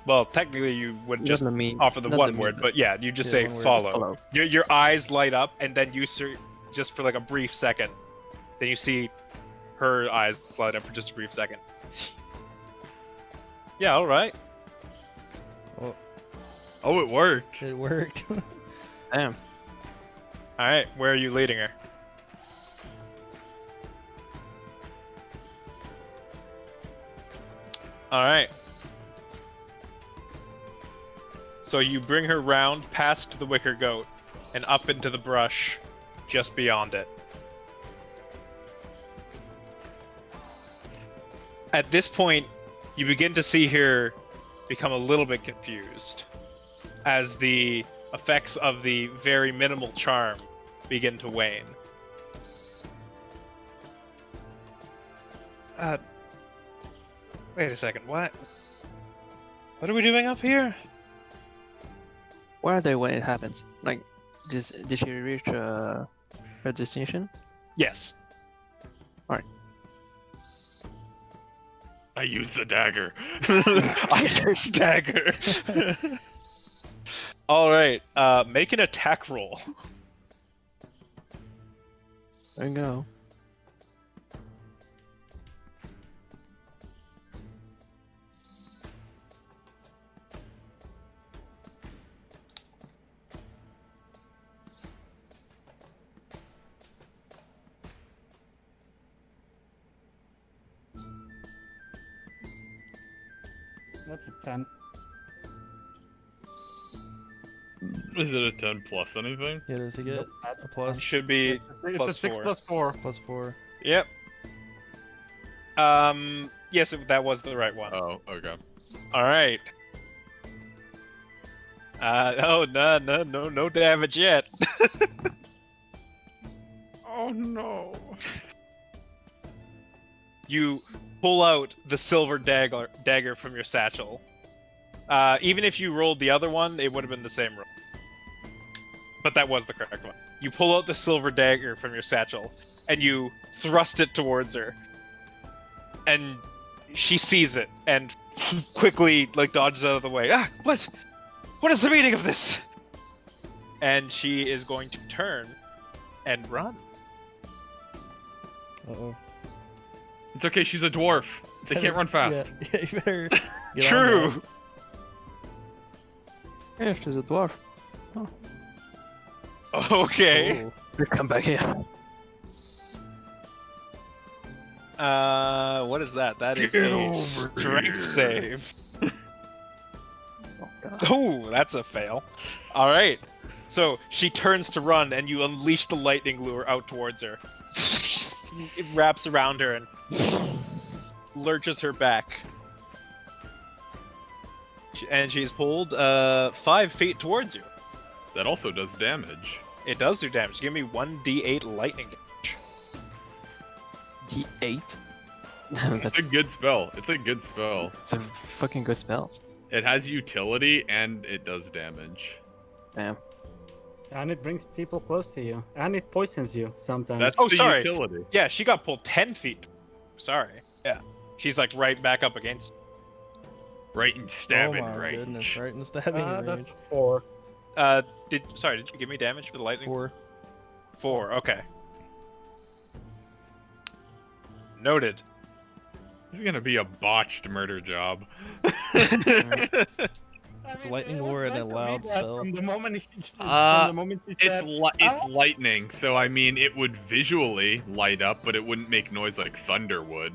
Well, technically, you would just offer the one word, but yeah, you just Yeah, say one word. "follow." Follow. Your eyes light up, and then you just for like a brief second, then you see her eyes light up for just a brief second. Yeah, all right. Oh, it worked. It worked. Damn. All right, where are you leading her? All right. So you bring her round past the wicker goat and up into the brush just beyond it. At this point, you begin to see her become a little bit confused as the effects of the very minimal charm begin to wane. Wait a second, what? What are we doing up here? Where are they when it happens? Like, did she reach her destination? Yes. I use the dagger. Iron Stagger. Alright, make an attack roll. There you go. That's a 10. Is it a 10 plus anything? Yeah, does he get Nope. a plus? Should be It's plus a 6 4. plus 4. Plus 4. Yep. Yes, that was the right one. Oh, okay. Alright. Oh, no damage yet. Oh no. You pull out the silver dagger from your satchel. Even if you rolled the other one, it would have been the same roll. But that was the correct one. You pull out the silver dagger from your satchel, and you thrust it towards her. And she sees it, and quickly, dodges out of the way. Ah, what? What is the meaning of this? And she is going to turn and run. Uh-oh. It's okay, she's a dwarf. They can't run fast. Yeah, you better get on True. Yeah, she's a dwarf. that. Okay. Oh. Come back here. What is that? That is Get a over strength here. save. Oh, God. Oh, that's a fail. All right. So she turns to run, and you unleash the lightning lure out towards her. It wraps around her and lurches her back. And she's pulled 5 feet towards you. That also does damage. It does do damage. Give me 1d8 lightning damage. D8. It's That's a good spell. It's a good spell. it's a fucking good spell. It has utility and it does damage. Damn. And it brings people close to you. And it poisons you sometimes. That's Oh, the sorry. utility. Yeah, she got pulled 10 feet. Sorry. Yeah. She's right back up against. Right in Oh stabbing my range. goodness, right in stabbing range. That's 4. Did you give me damage for the lightning? 4. 4. Okay. Noted. This is gonna be a botched murder job. It's lightning lure and a loud spell. From the moment he It's said, it's lightning, so I mean it would visually light up, but it wouldn't make noise like thunder would.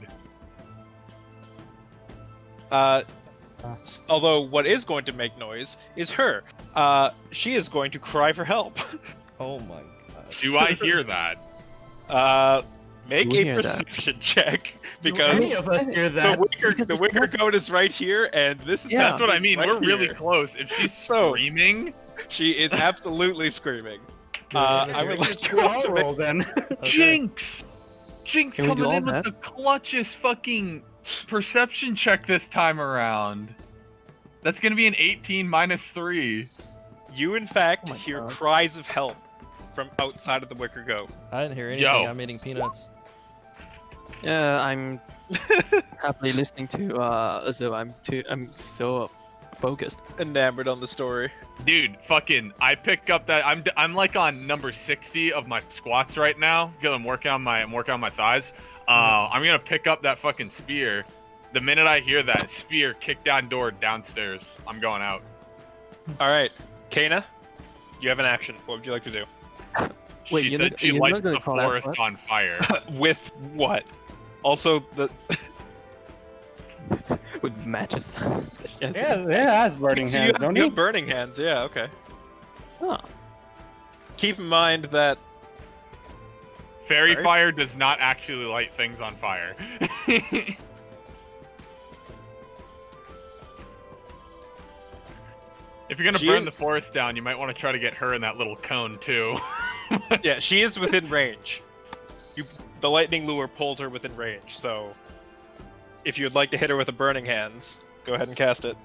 Although what is going to make noise is her. She is going to cry for help. Oh my god. Do I hear that? Make Do we a hear that? perception check any because of us hear the that? wicker goat is right here, and this is Yeah. That's what I mean. right We're really here. close. If she's So- screaming, She is absolutely screaming. I would like you all to make roll then. Jinx! Jinx Can we do coming all in with that? the clutchest fucking perception check this time around. That's gonna be an 18 minus 3. You, in fact, Oh my hear God. cries of help from outside of the Wicker Goat. I didn't hear anything. Yo. I'm eating peanuts. Yeah, I'm happily listening to so I'm so focused. Enamored on the story. Dude, fucking, I pick up that I'm like on number 60 of my squats right now because I'm working on my thighs. I'm gonna pick up that fucking spear. The minute I hear that spear kick down door downstairs, I'm going out. All right, Kana, you have an action. What would you like to do? Wait, She you're said not- she you're lights not gonna the call out forest us? on fire. With what? Also, the With matches. Yes. Yeah, it has burning so you hands, have, don't you you? have burning hands. Yeah, okay. Huh. Keep in mind that Fairy Sorry? fire does not actually light things on fire. If you're gonna She burn is- the forest down, you might want to try to get her in that little cone too. yeah, she is within range. The lightning lure pulled her within range. So, if you'd like to hit her with a burning hands, go ahead and cast it.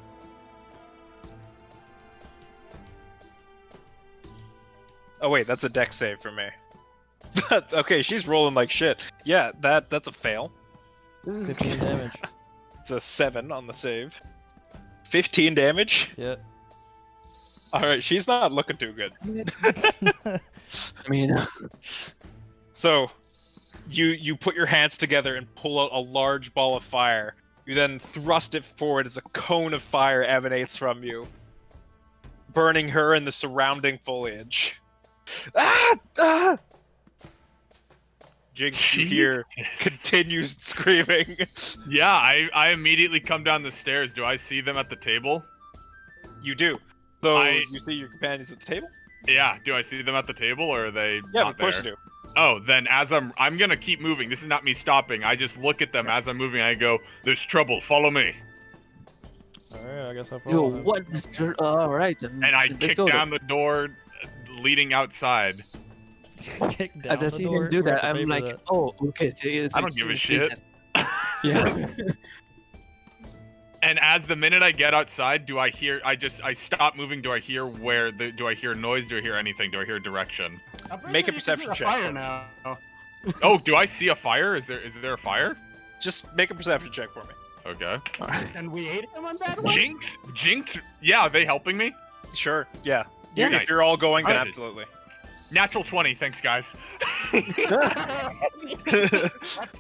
Oh wait, that's a dex save for me. Okay, she's rolling like shit. Yeah, that's a fail. 15 damage. It's a 7 on the save. 15 damage? Yep. Alright, she's not looking too good. I mean, So, you put your hands together and pull out a large ball of fire. You then thrust it forward as a cone of fire emanates from you, burning her and the surrounding foliage. Ah! Ah! Jinx, you hear, continues screaming. Yeah, I immediately come down the stairs. Do I see them at the table? You do. So, I- you see your companions at the table? Yeah, do I see them at the table or are they Yeah, not of course there? you do. Oh, then as I'm gonna keep moving. This is not me stopping. I just look at them as I'm moving. I go, "There's trouble. Follow me." Alright, I guess I'll yo, follow him. what is your? Alright, And I let's kick go. down the door leading outside. Kick down As I the see door? him do We have that, to pay I'm for like, that. oh, okay. So it's, I don't it's give a it's shit. business. Yeah. And as the minute I get outside, do I hear? I stop moving. Do I hear do I hear noise? Do I hear anything? Do I hear direction? I'm pretty Make a sure you perception can hear check. Fire now. Oh, do I see a fire? Is there a fire? Just make a perception check for me. Okay. And we ate him on that one? Jinx. Yeah, are they helping me? Sure, yeah. Yeah, If nice. you're all going, then Alright. absolutely. Natural 20. Thanks, guys.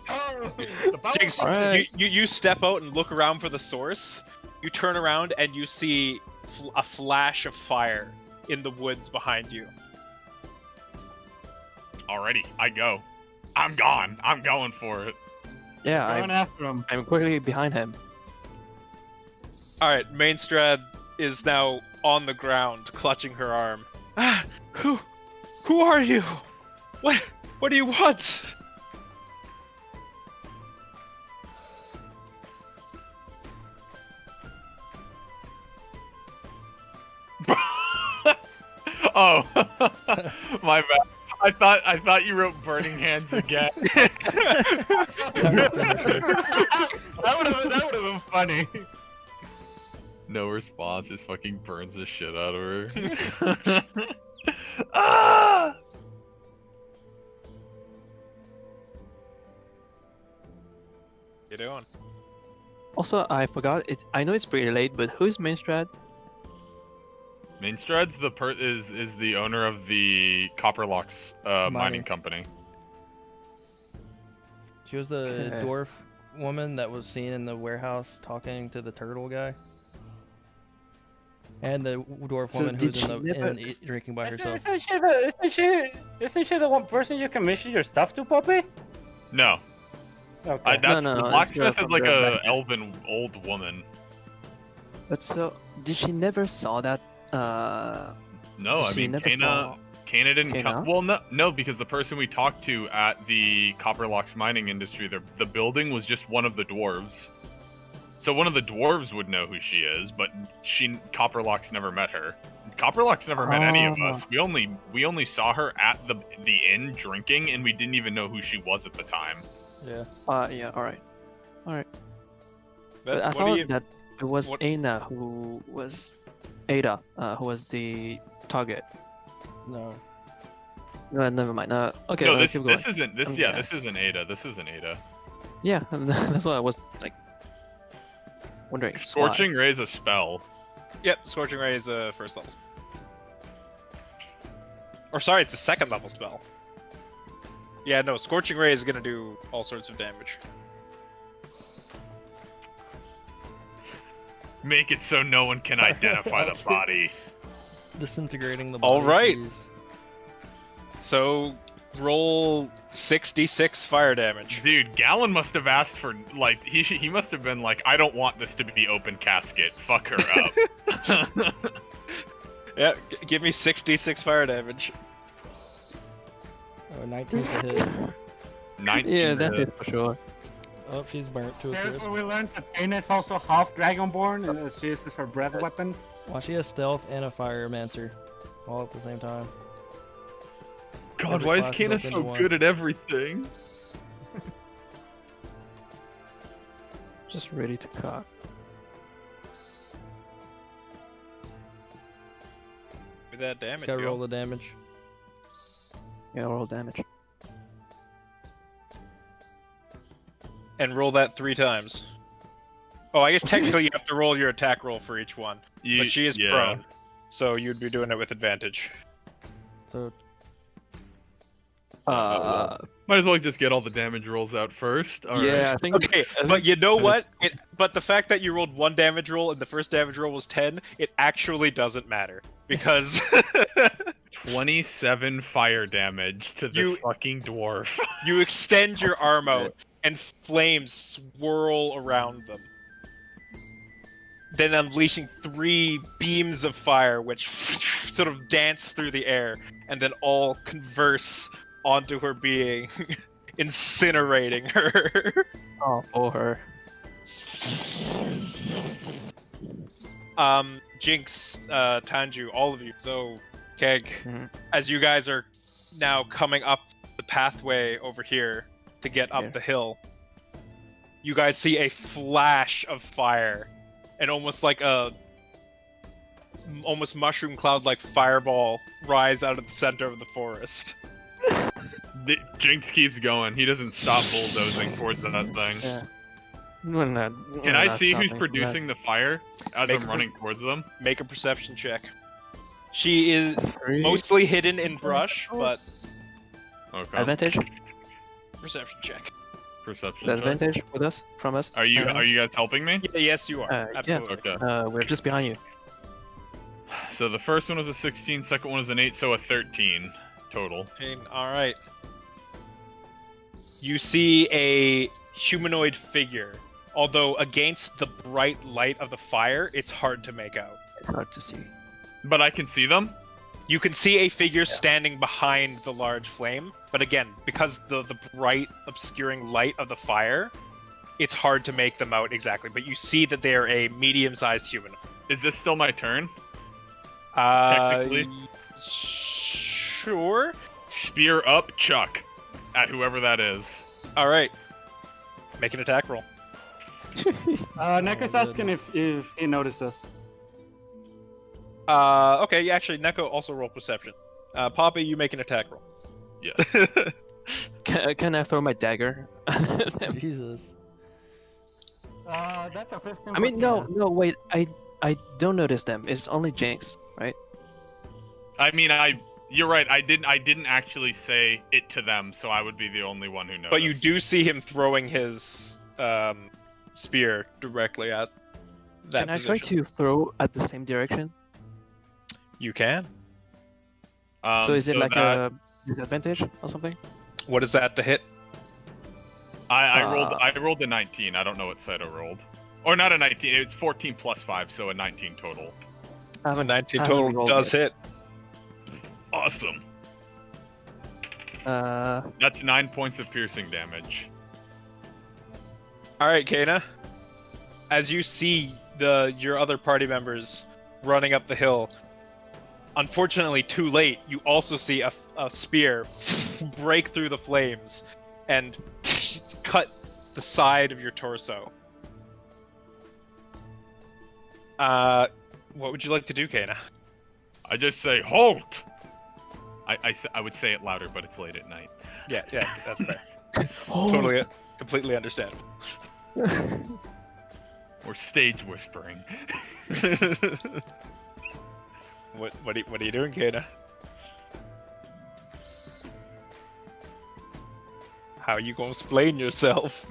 Oh, the power Jinx, of- Alright. you step out and look around for the source. You turn around and you see a flash of fire in the woods behind you. Alrighty, I go. I'm gone. I'm going for it. Yeah, Going after him. I'm quickly behind him. All right, Mainstrad is now on the ground, clutching her arm. Ah, who are you? What do you want? Oh, my bad. I thought you wrote burning hands again. That would have been funny. No response, just fucking burns the shit out of her. Ah! You doing? Also, I forgot. I know it's pretty late, but who's Mainstrad? Mainstrad's is the owner of the Copperlocks mining Mining. company. She was the Okay. dwarf woman that was seen in the warehouse talking to the turtle guy. And the dwarf So woman did who's in she the never- inn drinking by herself. Isn't she the one person you commission your stuff to, Puppy? No, Okay. that's no, the it's blacksmith is from like the a blacksmith. elven old woman. But so, did she never saw that? No, Did I she mean never Kana didn't Kana? come. Well, no, because the person we talked to at the Copperlocks mining industry, the building was just one of the dwarves. So one of the dwarves would know who she is, but Copperlocks never met her. Copperlock's never met any of Oh. us. We only saw her at the inn drinking, and we didn't even know who she was at the time. Yeah. Yeah. All right. But But I what do thought you- that it was what- Aina who was Ada, who was the target. No. No, never mind. Okay, no, this keep going. isn't this. Okay. Yeah, this isn't Ada. This isn't Ada. Yeah, that's what I was like wondering. why. Scorching Ray's a spell. Yep, Scorching Ray is a first level spell. Or sorry, it's a second level spell. Yeah, no, Scorching Ray is gonna do all sorts of damage. Make it so no one can identify the body. Disintegrating the All body, right. please. So roll 6d6 fire damage. Dude, Gallon must have asked for like he must have been like, I don't want this to be open casket. Fuck her up. Yeah, give me 6d6 fire damage. Oh, 19 to hit. 19 Yeah, that hit. is for sure. Oh, she's burnt to a There's crisp. where we learned that Aina is also half Dragonborn, and she uses her breath weapon. Wow, she has stealth and a firemancer all at the same time. God, Every why is class Kana built into so one. good at everything? Just ready to cock. With that Just damage, gotta yo. roll the damage. Yeah, roll damage. And roll that 3 times. Oh, I guess technically you have to roll your attack roll for each one. But she is yeah. prone, so you'd be doing it with advantage. So Might as well just get all the damage rolls out first. All right. yeah, I think. Okay, but you know what? But the fact that you rolled 1 damage roll and the first damage roll was 10, it actually doesn't matter. Because 27 fire damage to this You- fucking dwarf. you extend your That's arm good. out and flames swirl around them. Then unleashing 3 beams of fire which sort of dance through the air and then all converse onto her being, incinerating her. Oh, for her. Jinx, Tanju, all of you, so Keg, Mhm. as you guys are now coming up the pathway over here to get up Yeah. the hill, you guys see a flash of fire and almost like a almost mushroom cloud like fireball rise out of the center of the forest. Jinx keeps going. He doesn't stop bulldozing towards that thing. Yeah. We're not, Can we're I not see stopping. who's producing the fire as Make I'm a- running towards them? Make a perception check. She is Three. mostly hidden in brush, but Okay. Advantage? perception check. Perception. The check. advantage with us, from us. Are you guys helping me? Yes, you are. Yes. Absolutely. Okay. We're just behind you. So the first one was a 16, second one was an 8, so a 13 total. All right. You see a humanoid figure. Although against the bright light of the fire, it's hard to make out. It's hard to see. But I can see them. You can see a figure standing behind the large flame, but again, because the bright, obscuring light of the fire, it's hard to make them out exactly. But you see that they are a medium-sized human. Is this still my turn? Uh, Technically. Sure. Spear up, Chuck, at whoever that is. All right. Make an attack roll. Neko's asking if he noticed us. Okay. Yeah, actually, Neko also roll perception. Poppy, you make an attack roll. Yes. Can I throw my dagger? Jesus. That's a 15. I mean, no, wait. I don't notice them. It's only Jinx, right? I mean, you're right. I didn't actually say it to them, so I would be the only one who knows. But you do see him throwing his spear directly at that Can I position. try to throw at the same direction? You can. So is it so like that- a disadvantage or something? What is that to hit? I rolled a 19. I don't know what Saito rolled. Or not a 19. It's 14 plus 5, so a 19 total. I haven't. 19 I haven't total rolled does hit. Awesome. Uh, That's 9 points of piercing damage. All right, Kana. As you see your other party members running up the hill, unfortunately, too late, you also see a spear break through the flames and cut the side of your torso. What would you like to do, Kana? I just say, halt! I would say it louder, but it's late at night. Yeah, that's fair. Hold. Totally, completely understand. Or stage whispering. What are you doing, Kana? How are you gonna explain yourself?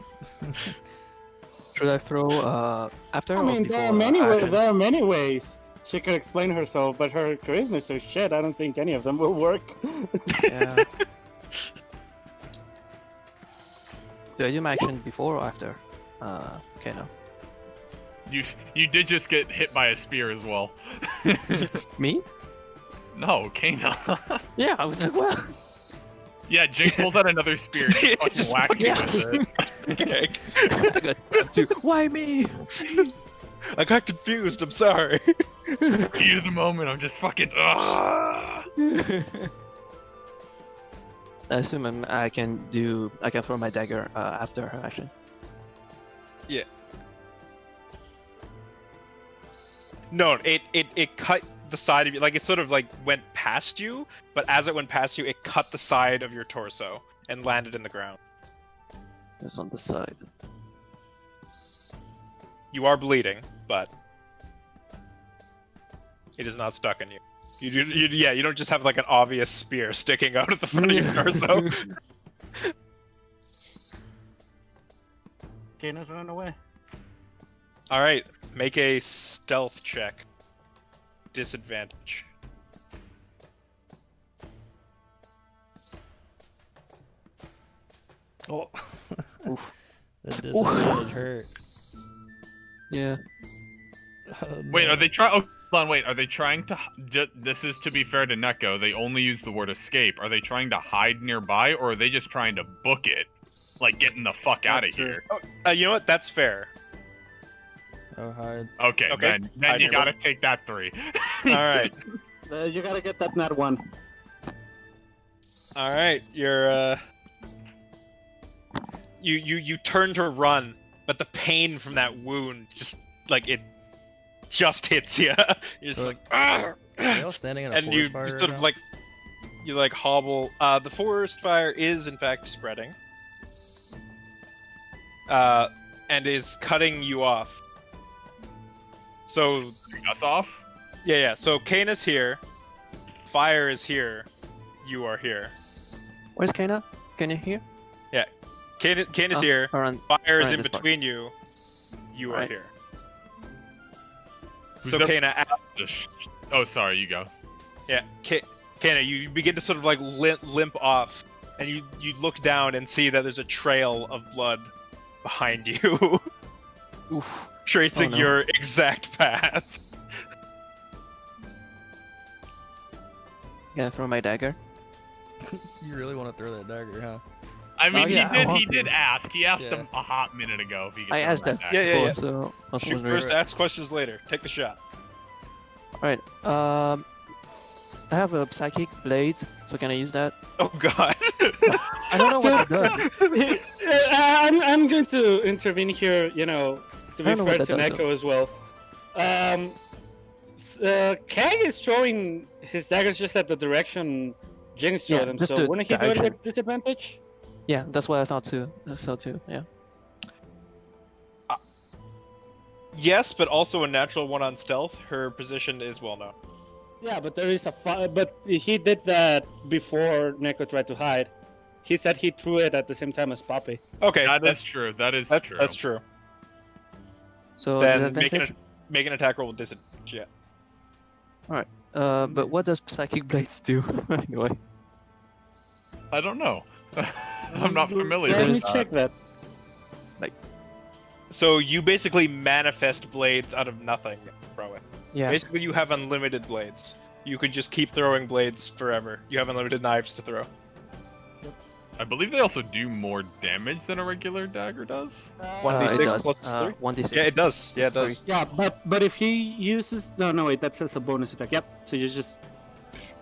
Should I throw after I or mean, before there are many action? there are many ways she could explain herself, but her charisma is so shit. I don't think any of them will work. Yeah. Do I do my action before or after? Okay, no. You did just get hit by a spear as well. Me? No, Kana. Yeah, I was like, well. Yeah, Jake pulls out another spear and just fucking whacks you with it. Okay. I got two. Why me? I got confused. I'm sorry. Heat of the moment, I'm just fucking. I assume I can throw my dagger after her action. Yeah. No, it cut the side of you, like it sort of like went past you, but as it went past you, it cut the side of your torso and landed in the ground. So it's on the side. You are bleeding, but it is not stuck in you. You don't just have like an obvious spear sticking out of the front of your torso. Kana's running away. All right, make a stealth check. Disadvantage. Oh. Oof. The disadvantage hurt. Yeah. Oh, Wait, no. are they trying? Oh, hold on, wait. Are they trying to? This is to be fair to Neko. They only use the word escape. Are they trying to hide nearby, or are they just trying to book it, like getting the fuck out of here? You know what? That's fair. Oh, hide. Okay, Okay. then Hide you nearby. gotta take that 3. All right, You gotta get that nat one. all right. You're you turn to run, but the pain from that wound just like it just hits you. You're just So- like, "Argh!" Are they all standing in a and you forest fire sort right of now? like you like hobble. The forest fire is in fact spreading, and is cutting you off. So Us off? yeah. So Kana's here, fire is here, you are here. Where's Kana? Can you hear? Kana's Oh, here, Around. fire is right, in this part. between you, you are Right. here. Who's So up? Kana, Oh, sorry, you go. yeah, Kana, you begin to sort of like limp off, and you look down and see that there's a trail of blood behind you, Oof. tracing Oh, no. your exact path. Gonna throw my dagger. You really want to throw that dagger, huh? I mean, yeah, I he want did to. ask. He asked Yeah. him a hot minute ago if he could I throw asked that back. Yeah, yeah, before, yeah. so I was Shoot wondering. first, ask questions later. Take the shot. Alright, I have a psychic blade, so can I use that? Oh god. I don't know what that does. I'm going to intervene here, to I be don't know fair what to that does, Neko as well. Kang is throwing his daggers just at the direction Jinx threw Yeah, them, just so the wouldn't he do it direction. with disadvantage? Yeah, that's what I thought too. So too, yeah. Yes, but also a natural one on stealth. Her position is well known. Yeah, but there is but he did that before Neko tried to hide. He said he threw it at the same time as Poppy. Okay, That is that's true. That is that's, true. that's true. So Then make disadvantage. an attack roll with disadvantage. Yeah. But what does psychic blades do anyway? I don't know. I'm not familiar Let me with that. check that. So you basically manifest blades out of nothing, throw it. Yeah. Basically, you have unlimited blades. You could just keep throwing blades forever. You have unlimited knives to throw. I believe they also do more damage than a regular dagger does. 1d6 it does. plus 3? 1d6. Yeah, it does. Yeah, it does. Yeah, but if he uses no wait, that says a bonus attack. Yep. So you just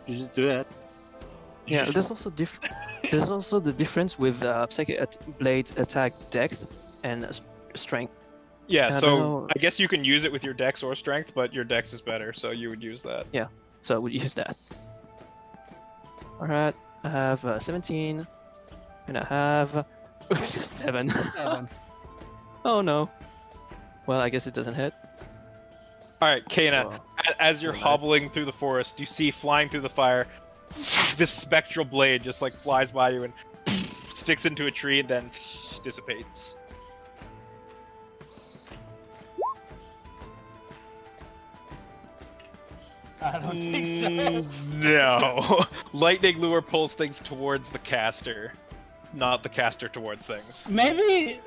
You just do that. Yeah, there's also there's also the difference with psychic blade attack dex and strength. Yeah, I don't so know. I guess you can use it with your dex or strength, but your dex is better, so you would use that. So I would use that. Alright, I have 17, and I have 7. 7. Oh no. Well, I guess it doesn't hit. All right, Kana, So, as you're doesn't matter. hobbling through the forest, you see flying through the fire, this spectral blade just like flies by you and sticks into a tree and then dissipates. I don't think so. No. Lightning lure pulls things towards the caster, not the caster towards things. Maybe.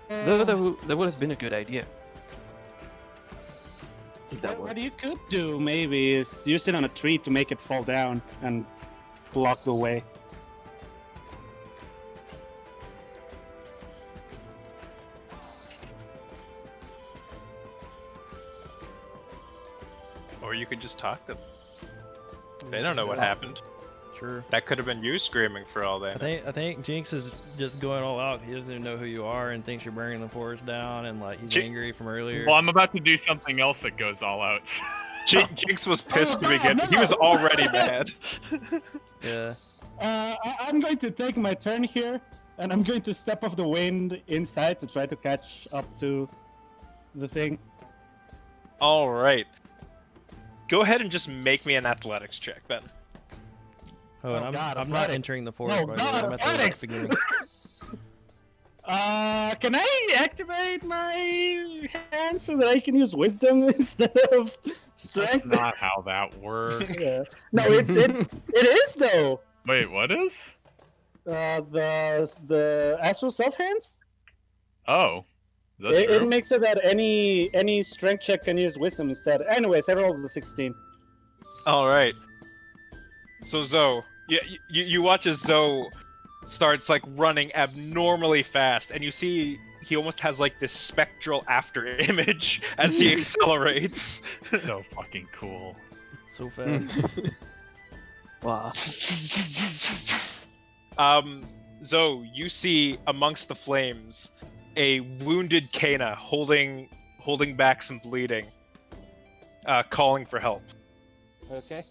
Though that would have been a good idea. If that What worked. you could do maybe is use it on a tree to make it fall down and block the way. Or you could just talk to them. They don't know what happened. Sure. That could have been you screaming for all I that. think Jinx is just going all out. He doesn't even know who you are and thinks you're burning the forest down, and like he's Ji- angry from earlier. Well, I'm about to do something else that goes all out. Jinx was pissed to no, begin. no, He was no. already mad. Yeah. I'm going to take my turn here, and I'm going to step off the wind inside to try to catch up to the thing. All right. Go ahead and just make me an athletics check then. Oh, and Oh, I'm, God, I'm not athletics. entering the forest. No, by the way. God, I'm at the athletics. beginning. Can I activate my hand so that I can use wisdom instead of That's strength? not how that works. Yeah. No, it is though. Wait, what is? The astral self hands. Oh, that's It true. makes it that any strength check can use wisdom instead. Anyways, I rolled the 16. All right. So Zoe, you watch as Zoe starts like running abnormally fast, and you see he almost has like this spectral after image as he accelerates. So fucking cool. So fast. Wow. Zoe, you see amongst the flames a wounded Kana holding back some bleeding, calling for help. Okay.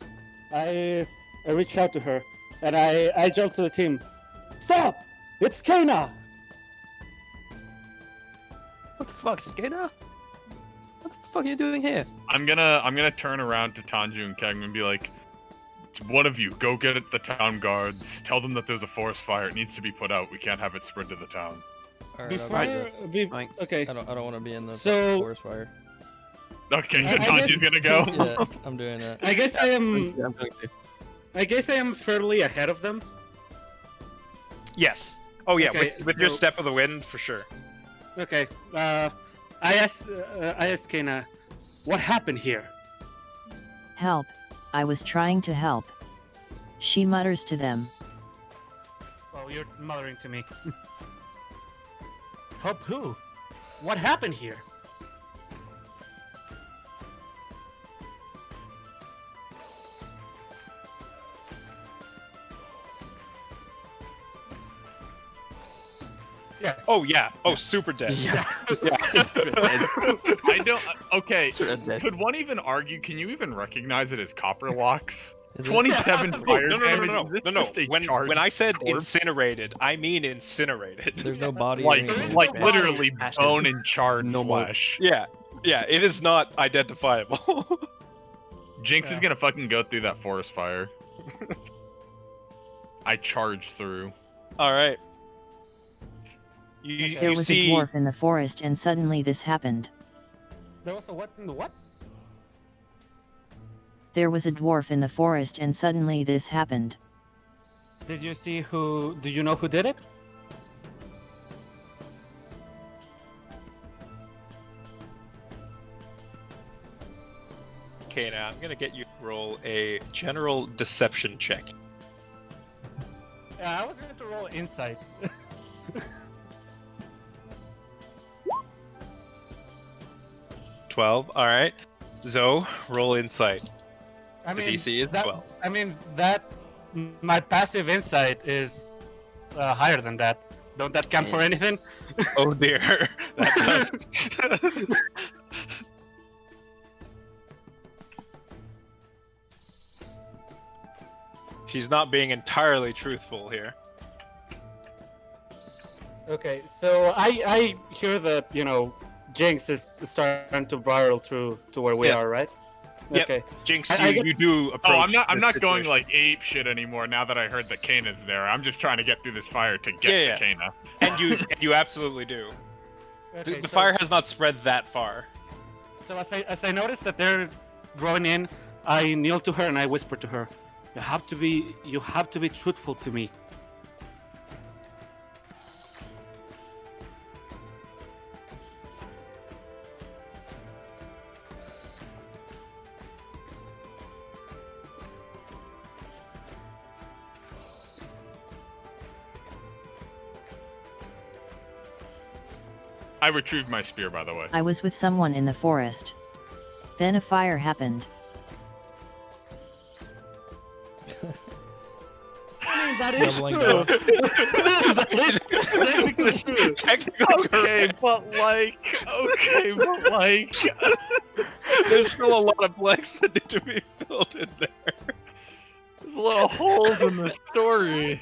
I reach out to her and I jump to the team. Stop! It's Kana! What the fuck, Skater? What the fuck are you doing here? I'm gonna turn around to Tanju and Kegman and be like, one of you, go get the town guards. Tell them that there's a forest fire. It needs to be put out. We can't have it spread to the town. All right, I'll Before, do that. Fine. okay. I don't want to be in the So- forest fire. Okay, so I guess- Tanju's gonna go. Yeah, I'm doing that. I guess I am. I'm going to. I guess I am fairly ahead of them. Yes. Oh yeah, Okay, with your so- step of the wind for sure. Okay. I asked Kana, what happened here? Help, I was trying to help. She mutters to them. Oh, you're mothering to me. Help who? What happened here? Yes. Oh yeah. Oh, super dead. Yeah. I don't. Okay, Dead. could one even argue? Can you even recognize it as copper locks? Is it- 27 Oh, fire no, damage. no, Is this no. just a When charged I said corpse? incinerated, I mean incinerated. There's no body. Like, or anything. like bad. literally Ashes. bone and charred No more. flesh. Yeah, it is not identifiable. Jinx Yeah. is gonna fucking go through that forest fire. I charge through. All right. You, There you was see a dwarf in the forest and suddenly this happened. There was a what in the what? There was a dwarf in the forest and suddenly this happened. Did you see who? Do you know who did it? Okay, now I'm gonna get you to roll a general deception check. Yeah, I was going to roll insight. 12. All right. Zoe, roll insight. I The mean, DC is that, 12. I mean that my passive insight is higher than that. Don't that count for Yeah. anything? Oh dear, that does. She's not being entirely truthful here. Okay, so I hear that Jinx is starting to barrel through to where we Yeah. are, right? Yep. Okay. Jinx, I you, get- you do Oh, approach. I'm the not going situation. like ape shit anymore now that I heard that Kana's there. I'm just trying to get through this fire to get Yeah, to Kana. And you absolutely do. Okay, The so- fire has not spread that far. So as I notice that they're drawing in, I kneel to her and I whisper to her, you have to be truthful to me." I retrieved my spear, by the way. I was with someone in the forest. Then a fire happened. I mean, that is Doubling true. down. That is true. Technically correct. There's still a lot of blanks that need to be filled in there. There's little holes in the story.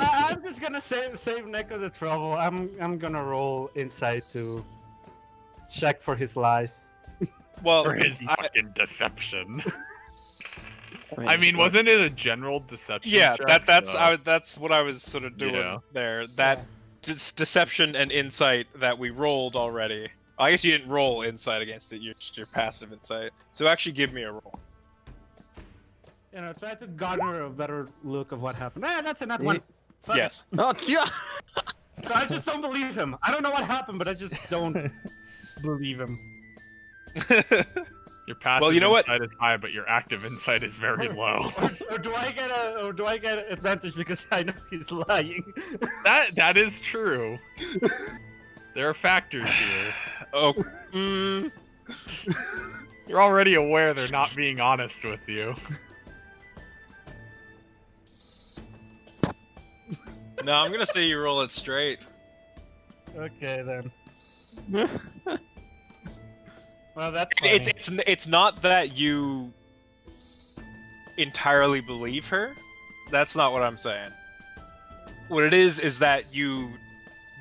I'm just gonna save Neko the trouble. I'm gonna roll insight to check for his lies. Well, For his I- fucking deception. I I mean, what's- wasn't it a general deception? yeah, check, that's so- that's what I was sort of doing Yeah. there. That deception and insight that we rolled already. I guess you didn't roll insight against it. You're just your passive insight. So actually, give me a roll. Try to garner a better look of what happened. That's a nat See? one. Fuck it. Yes. Oh, yeah. So I just don't believe him. I don't know what happened, but I just don't believe him. Your passive Well, you know what? insight is high, but your active insight is very low. Or do I get an advantage because I know he's lying? That is true. There are factors here. Oh. You're already aware they're not being honest with you. No, I'm gonna say you roll it straight. Okay then. Well, that's funny. It's not that you entirely believe her. That's not what I'm saying. What it is that you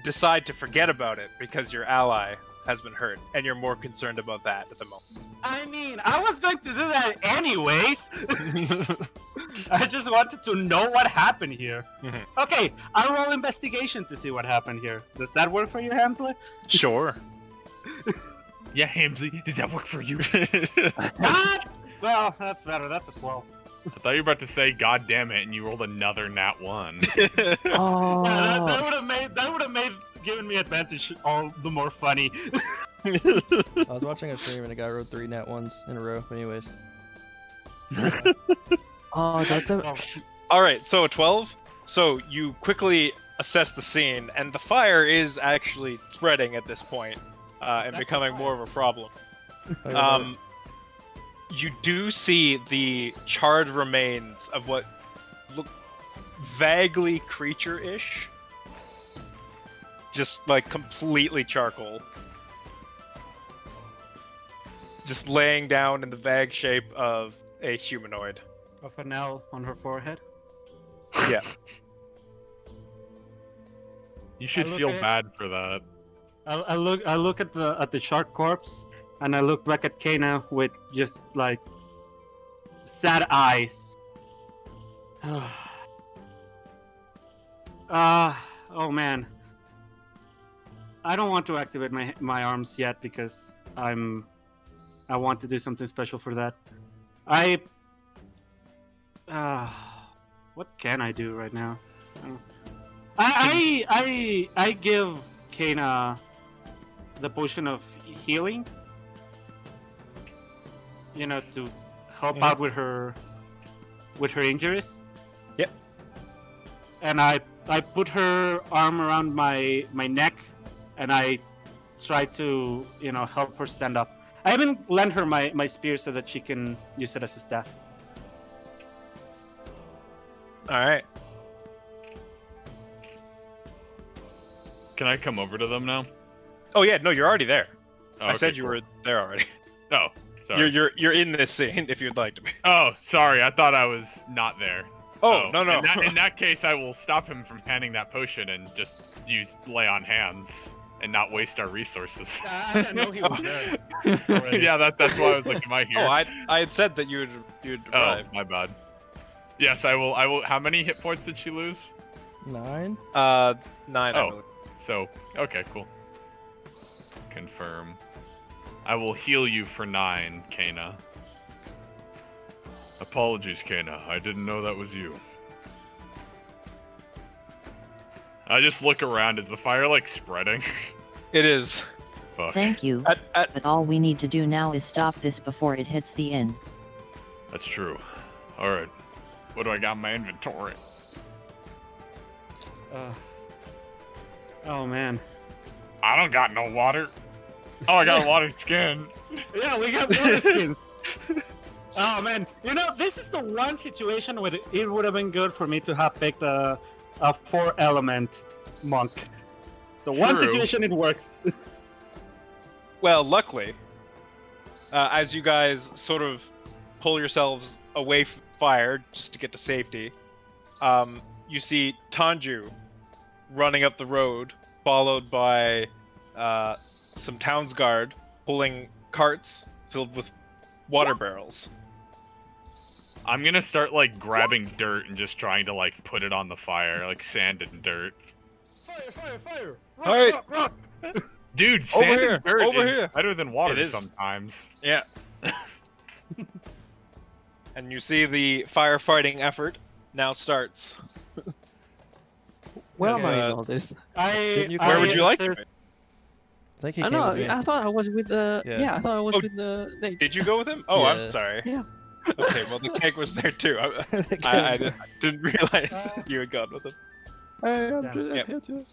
decide to forget about it because your ally has been hurt, and you're more concerned about that at the I mean, I was going to do that anyways. moment. I just wanted to know what happened here. Mhm. Okay, I roll investigation to see what happened here. Does that work for you, Hamsley? Sure. Yeah, Hamsley, does that work for you? Ah! Well, that's better. That's a 12. I thought you were about to say, "God damn it," and you rolled another nat 1. Oh. Yeah, that would have made giving me advantage all the more funny. I was watching a stream and a guy wrote 3 nat 1s in a row. But anyways. Oh, that's a... All right, so a 12. So you quickly assess the scene, and the fire is actually spreading at this point, and That's becoming fine. more of a problem. I don't know. You do see the charred remains of what look vaguely creature-ish, just like completely charcoal, just laying down in the vague shape of a humanoid. Of an L on her forehead. Yeah. You should I look feel at- bad for that. I look at the shark corpse, and I look back at Kana with just like sad eyes. Oh man. I don't want to activate my arms yet because I want to do something special for that. What can I do right now? I give Kana the potion of healing. To help out with her injuries. Yep. And I put her arm around my neck, and I try to help her stand up. I even lent her my spear so that she can use it as a staff. All right. Can I come over to them now? Oh yeah, no, you're already there. Oh, I okay, said you cool. were there already. Oh, sorry. You're in this scene if you'd like to be. Oh, sorry. I thought I was not there. Oh, no. In that case, I will stop him from handing that potion and just use lay on hands and not waste our resources. I didn't know he was there. Yeah, that's why I was like, am I here? Oh, I had said that you'd arrive. Oh, my bad. Yes, I will. How many hit points did she lose? 9. 9. I Oh. believe. So, okay, cool. Confirm. I will heal you for 9, Kana. Apologies, Kana. I didn't know that was you. I just look around. Is the fire, like, spreading? It is. Fuck. Thank you, but all we need to do now is stop this before it hits the inn. That's true. Alright. What do I got in my inventory? Oh man. I don't got no water. Oh, I got a water skin. Yeah, we got water skin. Oh man, you know this is the one situation where it would have been good for me to have picked a 4-element monk. It's the one True. situation it works. Well, luckily, as you guys sort of pull yourselves away from fire just to get to safety, you see Tanju running up the road, followed by some townsguard pulling carts filled with water barrels. I'm gonna start, like, grabbing dirt and just trying to, like, put it on the fire, like sand and dirt. Fire! All right. Rock! Dude, Over sand here, and dirt over is here. better than water It is. sometimes. Yeah. And you see the firefighting effort now starts. Where Yes, am I in uh, all this? Where would you like to be? I think he I came know. with me. I thought I was with the. Yeah. Yeah, I thought I was Oh, with the. Nate. Did you go with him? Oh, I'm Yeah. sorry. Yeah. Okay, well the keg was there too. The I keg. didn't realize you had gone with him. I'm Yeah. here too.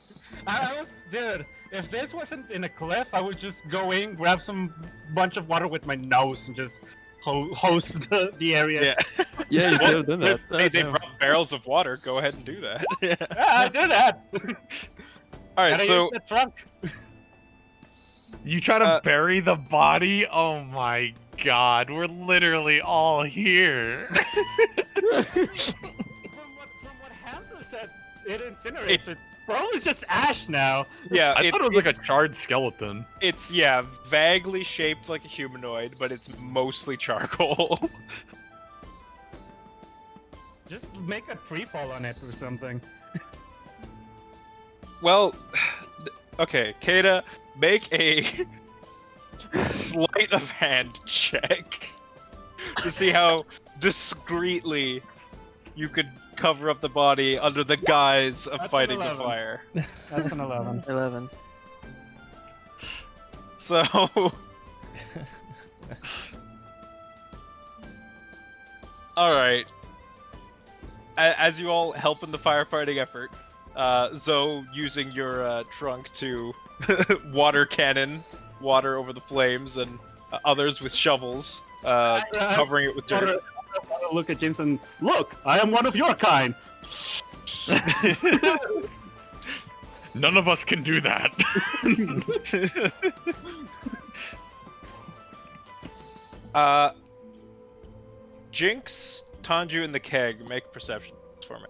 I was, dude. If this wasn't in a cliff, I would just go in, grab some bunch of water with my nose, and just hose the area. Yeah. Yeah, you could have done that. They Damn. brought barrels of water. Go ahead and do that. Yeah, I do that. All right, Gotta so use the trunk. You try to bury the body? Oh my god, we're literally all here. From what Hamza said, it incinerates. So probably it's just ash now. yeah, I thought it was like a charred skeleton. it's vaguely shaped like a humanoid, but it's mostly charcoal. Just make a tree fall on it or something. Well, okay, Kata, make a sleight of hand check to see how discreetly you could cover up the body under the guise of That's an fighting the 11. fire. That's an 11. 11. So, all right. As you all help in the firefighting effort, Zoe using your trunk to water cannon water over the flames, and others with shovels covering it with dirt. I look at Jensen. Look, I am one of your kind. None of us can do that. Jinx, Tanju, and the keg make perception for me.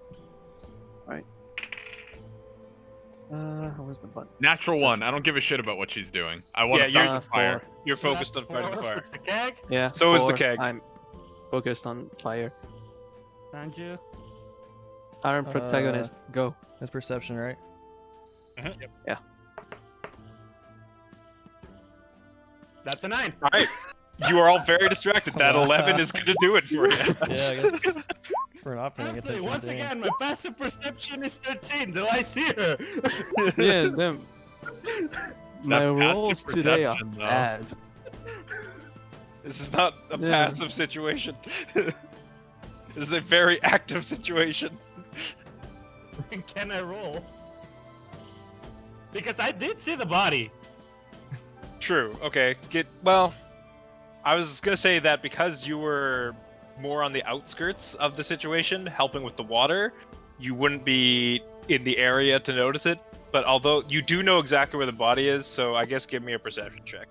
Where's the button? Natural one. I don't give a shit about what she's doing. I want to Yeah, start the fire. You're focused on fighting the fire. The keg. Yeah. So is the 4. keg. I'm focused on fire. Sanju. Iron protagonist, go. That's perception, right? Yeah. That's a 9. All right. You are all very distracted. That 11 is going to do it for you. Yeah, I guess we're not paying Honestly, attention. once dang. again, my passive perception is 13. Do I see her? Yeah, them. My passive rolls today are perception, though. bad. This is not a Yeah. passive situation. This is a very active situation. Can I roll? Because I did see the body. True. Okay. I was gonna say that because you were more on the outskirts of the situation, helping with the water, you wouldn't be in the area to notice it. But although you do know exactly where the body is, so I guess give me a perception check.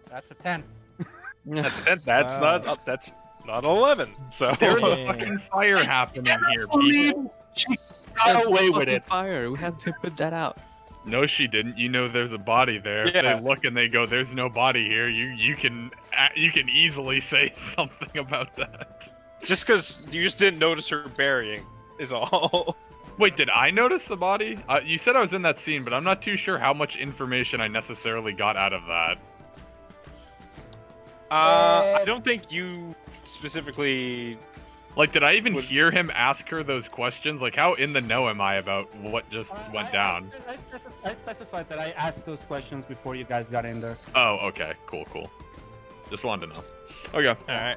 That's a 10. That's that's Wow. not that's not 11. So There's a Dang. fucking fire happening here, people. She That's got away the with fucking it. fire. We have to put that out. No, she didn't. You know, there's a body there. If Yeah. they look and they go, "There's no body here." You can easily say something about that. just because you just didn't notice her burying is all. Wait, did I notice the body? You said I was in that scene, but I'm not too sure how much information I necessarily got out of that. I don't think you specifically. Like, did I even Would- hear him ask her those questions? Like, how in the know am I about what just went down? I specified that I asked those questions before you guys got in there. Oh, okay. Cool. Just wanted to know. Okay.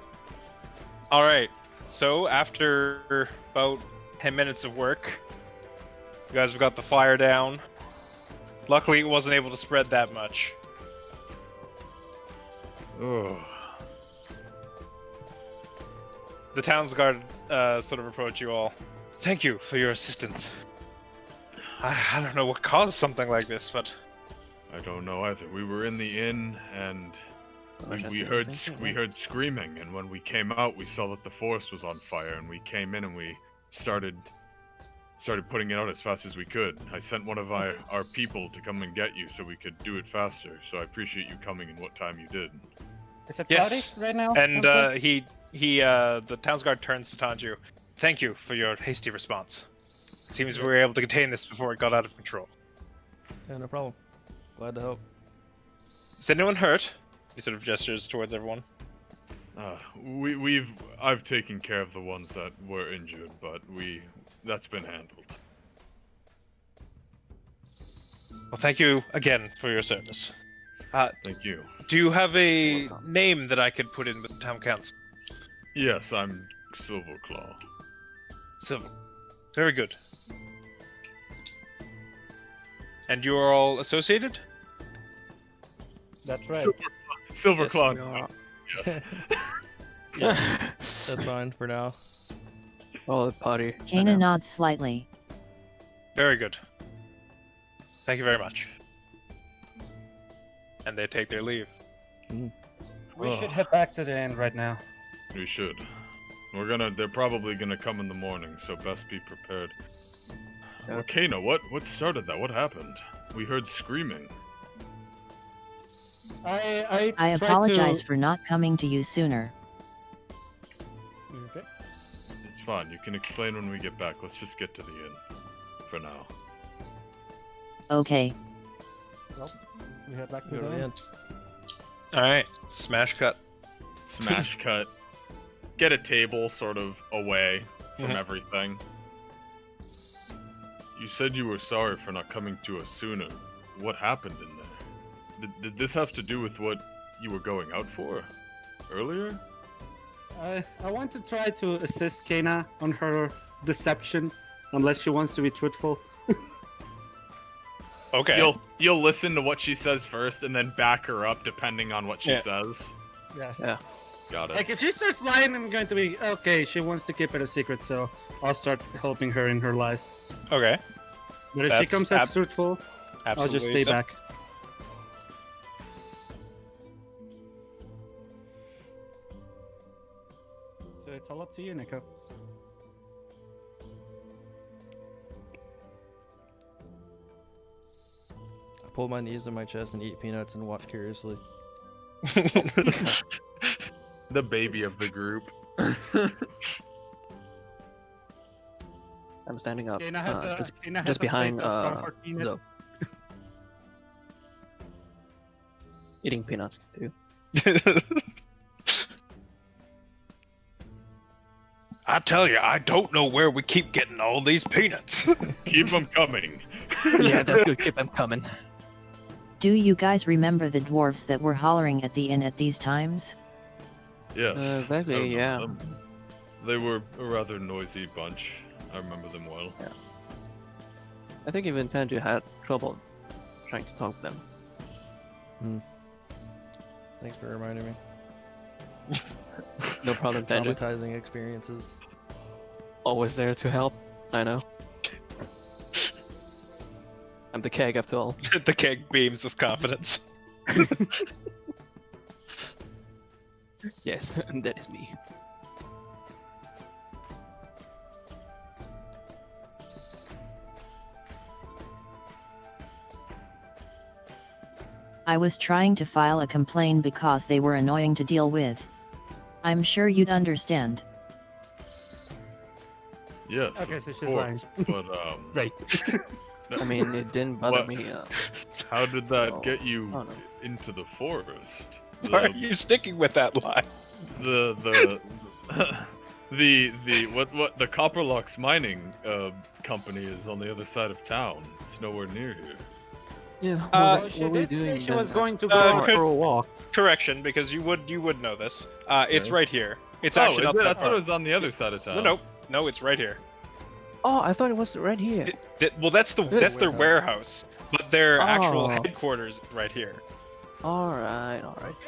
All right. So after about 10 minutes of work, you guys have got the fire down. Luckily, it wasn't able to spread that much. Oh. The town's guard sort of approach you all. Thank you for your assistance. I don't know what caused something like this, but I don't know either. We were in the inn and we heard screaming, and when we came out, we saw that the forest was on fire, and we came in and we started putting it out as fast as we could. I sent one of our people to come and get you so we could do it faster. So I appreciate you coming in what time you did. Is it Yes. cloudy right now? and also? the town's guard turns to Tanju. Thank you for your hasty response. Seems we were able to contain this before it got out of control. Yeah, no problem. Glad to help. Is anyone hurt? He sort of gestures towards everyone. I've taken care of the ones that were injured, but that's been handled. Well, thank you again for your service. Thank you. Do you have a Welcome. name that I could put in with the town council? Yes, I'm Silverclaw. Silver. Very good. And you are all associated? That's right. Silverclaw. That's fine for now. Oh, the party. Kana nods slightly. Very good. Thank you very much. And they take their leave. We should head back to the inn right now. We should. They're probably gonna come in the morning, so best be prepared. Yeah. Kana, what started that? What happened? We heard screaming. I I tried apologize to... for not coming to you sooner. Okay. It's fine. You can explain when we get back. Let's just get to the inn. For now. Okay. Well, we head back to Go to the the inn. end. Alright, smash cut. Smash cut. Get a table sort of away from Mhm. everything. You said you were sorry for not coming to us sooner. What happened in there? Did this have to do with what you were going out for earlier? I want to try to assist Kana on her deception, unless she wants to be truthful. Okay. You'll listen to what she says first and then back her up depending on what she Yeah. says. Yes. Yeah. Got it. Like, if she starts lying, I'm going to be, okay, she wants to keep it a secret, so I'll start helping her in her lies. Okay. But if she That's comes as truthful, I'll just stay acceptable. back. So it's all up to you, Nico. I pull my knees to my chest and eat peanuts and watch curiously. The baby of the group. I'm standing up. Kana has a, Just Kana has just a behind, plate of comfort peanuts. Zoe. Eating peanuts too. I tell you, I don't know where we keep getting all these peanuts. Keep them coming. Yeah, that's good. Keep them coming. Do you guys remember the dwarves that were hollering at the inn at these times? Yes. Vaguely, I remember yeah. them. They were a rather noisy bunch. I remember them well. I think even Tanju had trouble trying to talk to them. Thanks for reminding me. No problem, Tanjo. Traumatizing experiences. Always there to help. I know. I'm the keg after all. The keg beams with confidence. Yes, and that is me. I was trying to file a complaint because they were annoying to deal with. I'm sure you'd understand. Yes. Okay, so of she's lying. course, But Right. I mean, it didn't bother What? me. how did that So, get you I don't know. into the forest? Why are The- you sticking with that lie? the what the Copperlocks mining company is on the other side of town. It's nowhere near here. Yeah, Uh, what, She what were you did say doing she then? was going to go Uh, for a walk. Correction, because you would know this. It's Okay. right here. It's Oh, actually is not it? I that thought it far. was on the other side of town. No, it's right here. Oh, I thought it was right here. Well, that's their warehouse. warehouse, but their actual Oh. headquarters is right here. Alright.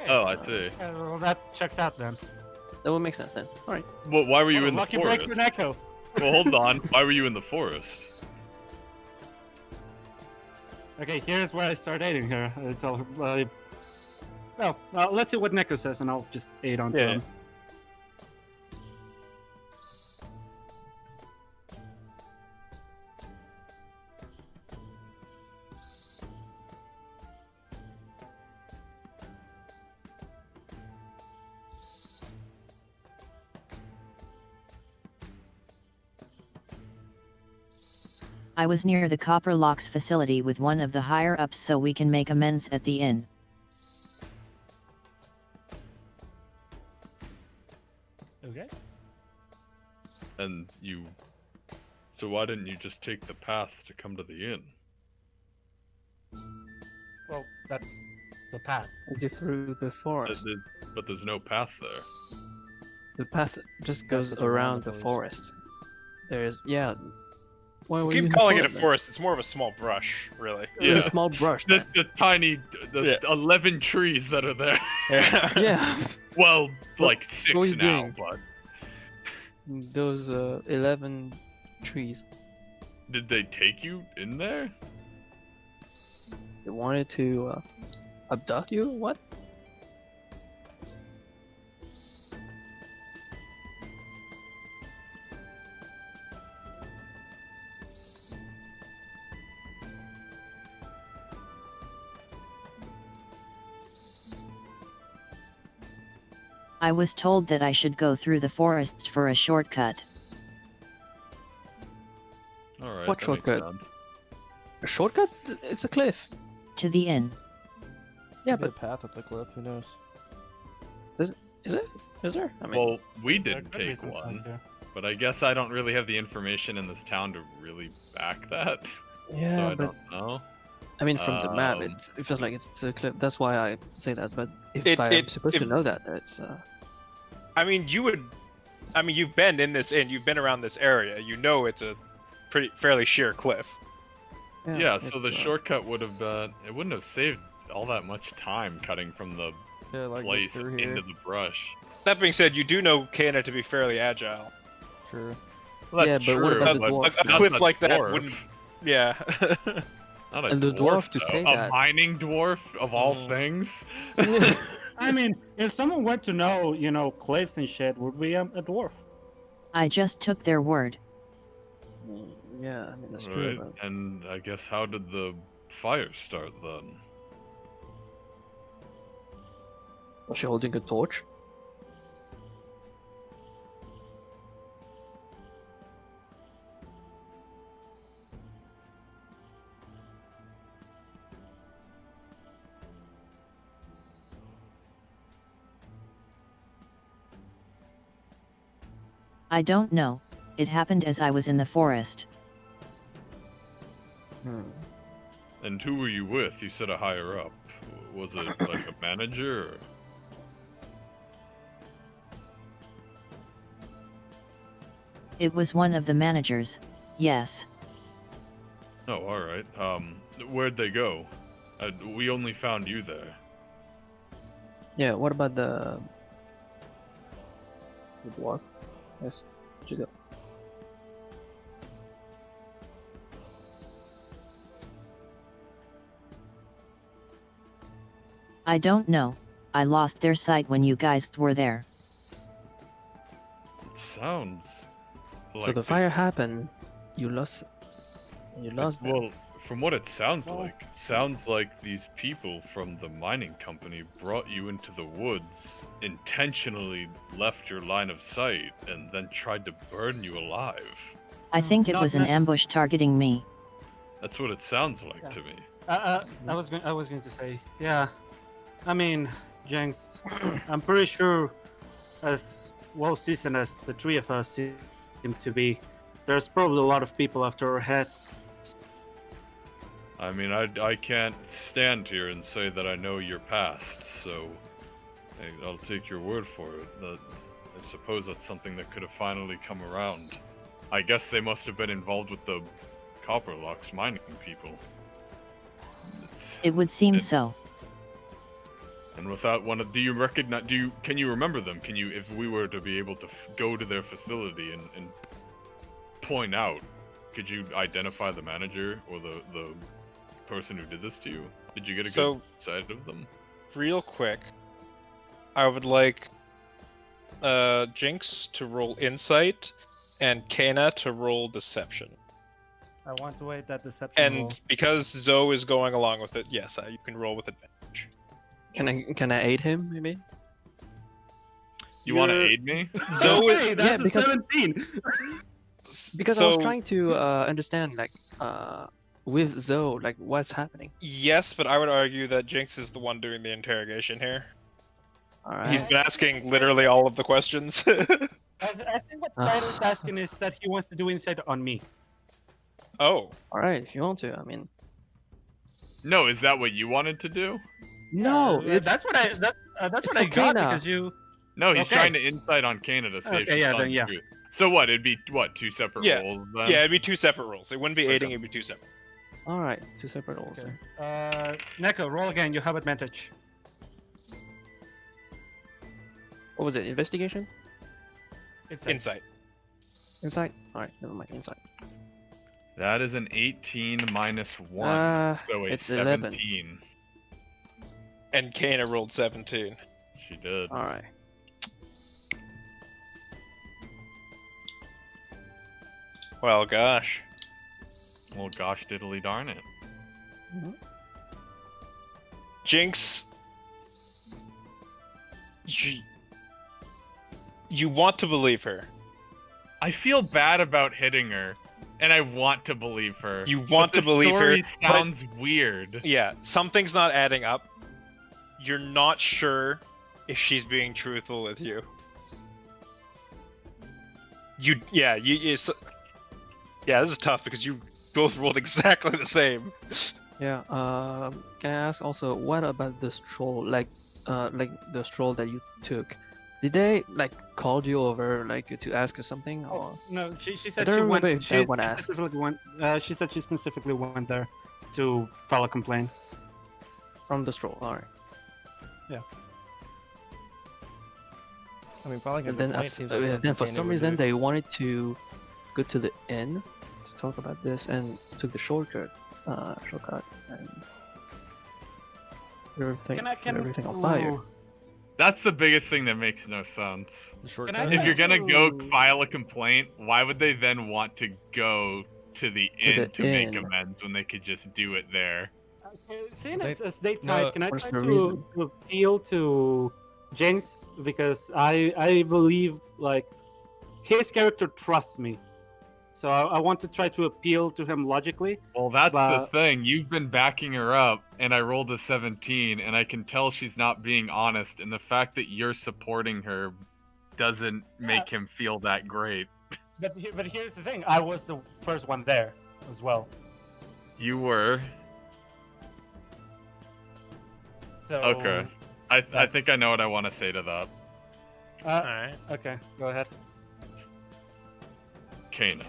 Oh, I see. Well, that checks out then. That would make sense then. Alright. Well, why were you Oh, in the lucky break forest? for Neko. Well, hold on. Why were you in the forest? Okay, here's where I start aiding her. I tell her, well, let's see what Neko says, and I'll just aid onto Yeah. him. I was near the Copper Locks facility with one of the higher-ups so we can make amends at the inn. Okay. And you. So why didn't you just take the path to come to the inn? Well, that's the path. Is it through the forest? But there's no path there. The path just goes is around around the the forest. forest. There's Why were You you keep in the calling it a forest then? forest. It's more of a small brush, really. It's Yeah. a small brush. The, Then. the tiny, the Yeah. 11 trees that are there. Yeah. Yeah. Well, What- like 6 what were you now, doing? but Those 11 trees. did they take you in there? They wanted to abduct you? What? I was told that I should go through the forest for a shortcut. Alright. What that makes shortcut? sense. A shortcut? It's a cliff. To the inn. Yeah, Maybe but a path up the cliff. Who knows? is it? Is there? I mean, Well, we There didn't could be take some one, fun, but I guess I don't really have the information in this town to really back that. yeah, so I but don't know. I mean, from the map, Um, it feels like it's a cliff. That's why I say that. But if It- I am it- supposed to it- know that, it's I mean, you've been in this inn. You've been around this area. You know it's a fairly sheer cliff. Yeah, so the it's, shortcut would have been. It wouldn't have saved all that much time cutting from the Yeah, like place just through here. into the brush. That being said, you do know Kana to be fairly agile. True. Well, Yeah, that's but what true, about the but dwarf? A not cliff the like that dwarf. wouldn't. Yeah. Not a And the dwarf to though. say a that- mining dwarf of all Mm. things. I mean, if someone were to know, cliffs and shit, would be a dwarf. I just took their word. Yeah, I mean that's true. Right, But and I guess how did the fire start then? was she holding a torch? I don't know. It happened as I was in the forest. Hmm. And who were you with? You said a higher up. Was it like a manager? Or... It was one of the managers. Yes. Oh, all right. Where'd they go? We only found you there. Yeah. What about the dwarf? Yes. Should go. I don't know. I lost their sight when you guys were there. It sounds like So the fire happened. You lost. You lost them. Well, from what it sounds Well- like, it sounds like these people from the mining company brought you into the woods, intentionally left your line of sight, and then tried to burn you alive. I think it Not was an necess- ambush targeting me. That's what it sounds like Yeah. to me. I was going to say, yeah. I mean, Jenks, I'm pretty sure, as well seasoned as the three of us seem to be, there's probably a lot of people after our heads. I mean, I can't stand here and say that I know your past, so I'll take your word for it. I suppose that's something that could have finally come around. I guess they must have been involved with the Copperlocks mining people. It would seem It- so. And without one of, do you recognize? Can you remember them? Can you, if we were to be able to go to their facility and point out, could you identify the manager or the person who did this to you? Did you get a So- good sight of them? Real quick, I would like Jinx to roll Insight and Kana to roll Deception. I want to wait that deception roll. And because Zoe is going along with it, yes, you can roll with advantage. Can I aid him maybe? You want to You're- aid me? Zoe, Hey, that's a because- 17! Because I was so- trying to understand like with Zoe like what's happening. Yes, but I would argue that Jinx is the one doing the interrogation here. All right. He's been asking literally all of the questions. I think what Tyler's asking is that he wants to do insight on me. Oh, All right. If you want to, I mean. No, is that what you wanted to do? No, it's that's what I it's- that's it's what I for got Kana. because you. No, he's Okay. trying to insight on Kana to see if Okay, she's yeah, telling then, the yeah. truth. So what? It'd be what? Two separate Yeah. roles then? yeah, it'd be two separate rolls. It wouldn't be Okay. aiding, it'd be two separate. all right. Two separate roles. Okay. then. Neko, roll again. You have advantage. What was it? Investigation? It's Insight. Insight? All right. Never mind. Insight. That is an 18 minus 1. So a it's 17. 11. And Kana rolled 17. She did. All right. Well, gosh. Well, gosh diddly darn it. Jinx. You want to believe her. I feel bad about hitting her, and I want to believe her. You but want the to believe her, story but- sounds weird. Yeah, something's not adding up. You're not sure if she's being truthful with you. Yeah, this is tough because you both rolled exactly the same. Yeah. Can I ask also what about the stroll? Like the stroll that you took. Did they like called you over like to ask us something? Or... Oh, no, she said don't she remember went. if She that one asked. specifically went. She said she specifically went there to file a complaint. From the stroll. All right. I mean, filing a And then, complaint seems like something then for Kane some would reason do. they wanted to go to the inn to talk about this and took the shortcut and everything, Can everything on fire. Ooh. That's the biggest thing that makes no sense. The I shortcut. If you're gonna go Ooh. file a complaint, why would they then want to go to the inn the to make inn. amends when they could just do it there? Okay, seeing They- as they no, tied, can I what's try the to, reason? to appeal to Jinx because I believe like his character trusts me, so I want to try to appeal to him logically. Well, that's But- the thing. You've been backing her up, and I rolled a 17, and I can tell she's not being honest. And the fact that you're supporting her doesn't make him feel that great. But here's the thing: I was the first one there as well. You were. So Okay. I think I know what I want to say to that. Alright. Okay, go ahead. Kana.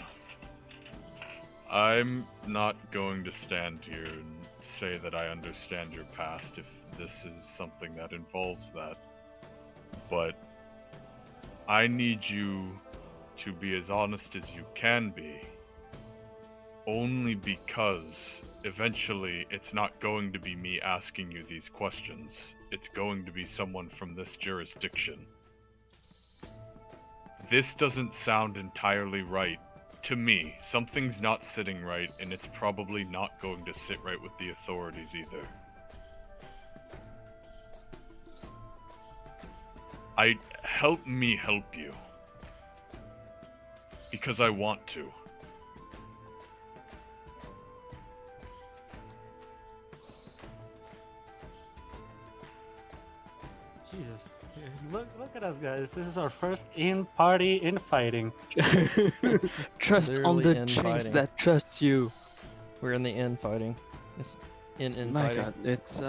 I'm not going to stand here and say that I understand your past if this is something that involves that. But I need you to be as honest as you can be. Only because eventually it's not going to be me asking you these questions. It's going to be someone from this jurisdiction. This doesn't sound entirely right to me. Something's not sitting right, and it's probably not going to sit right with the authorities either. Help me help you. Because I want to. Jesus. Look at us, guys. This is our first in-party infighting. Trust on the Literally jinx infighting. that trusts you. We're in the infighting. It's in My fighting. god, it's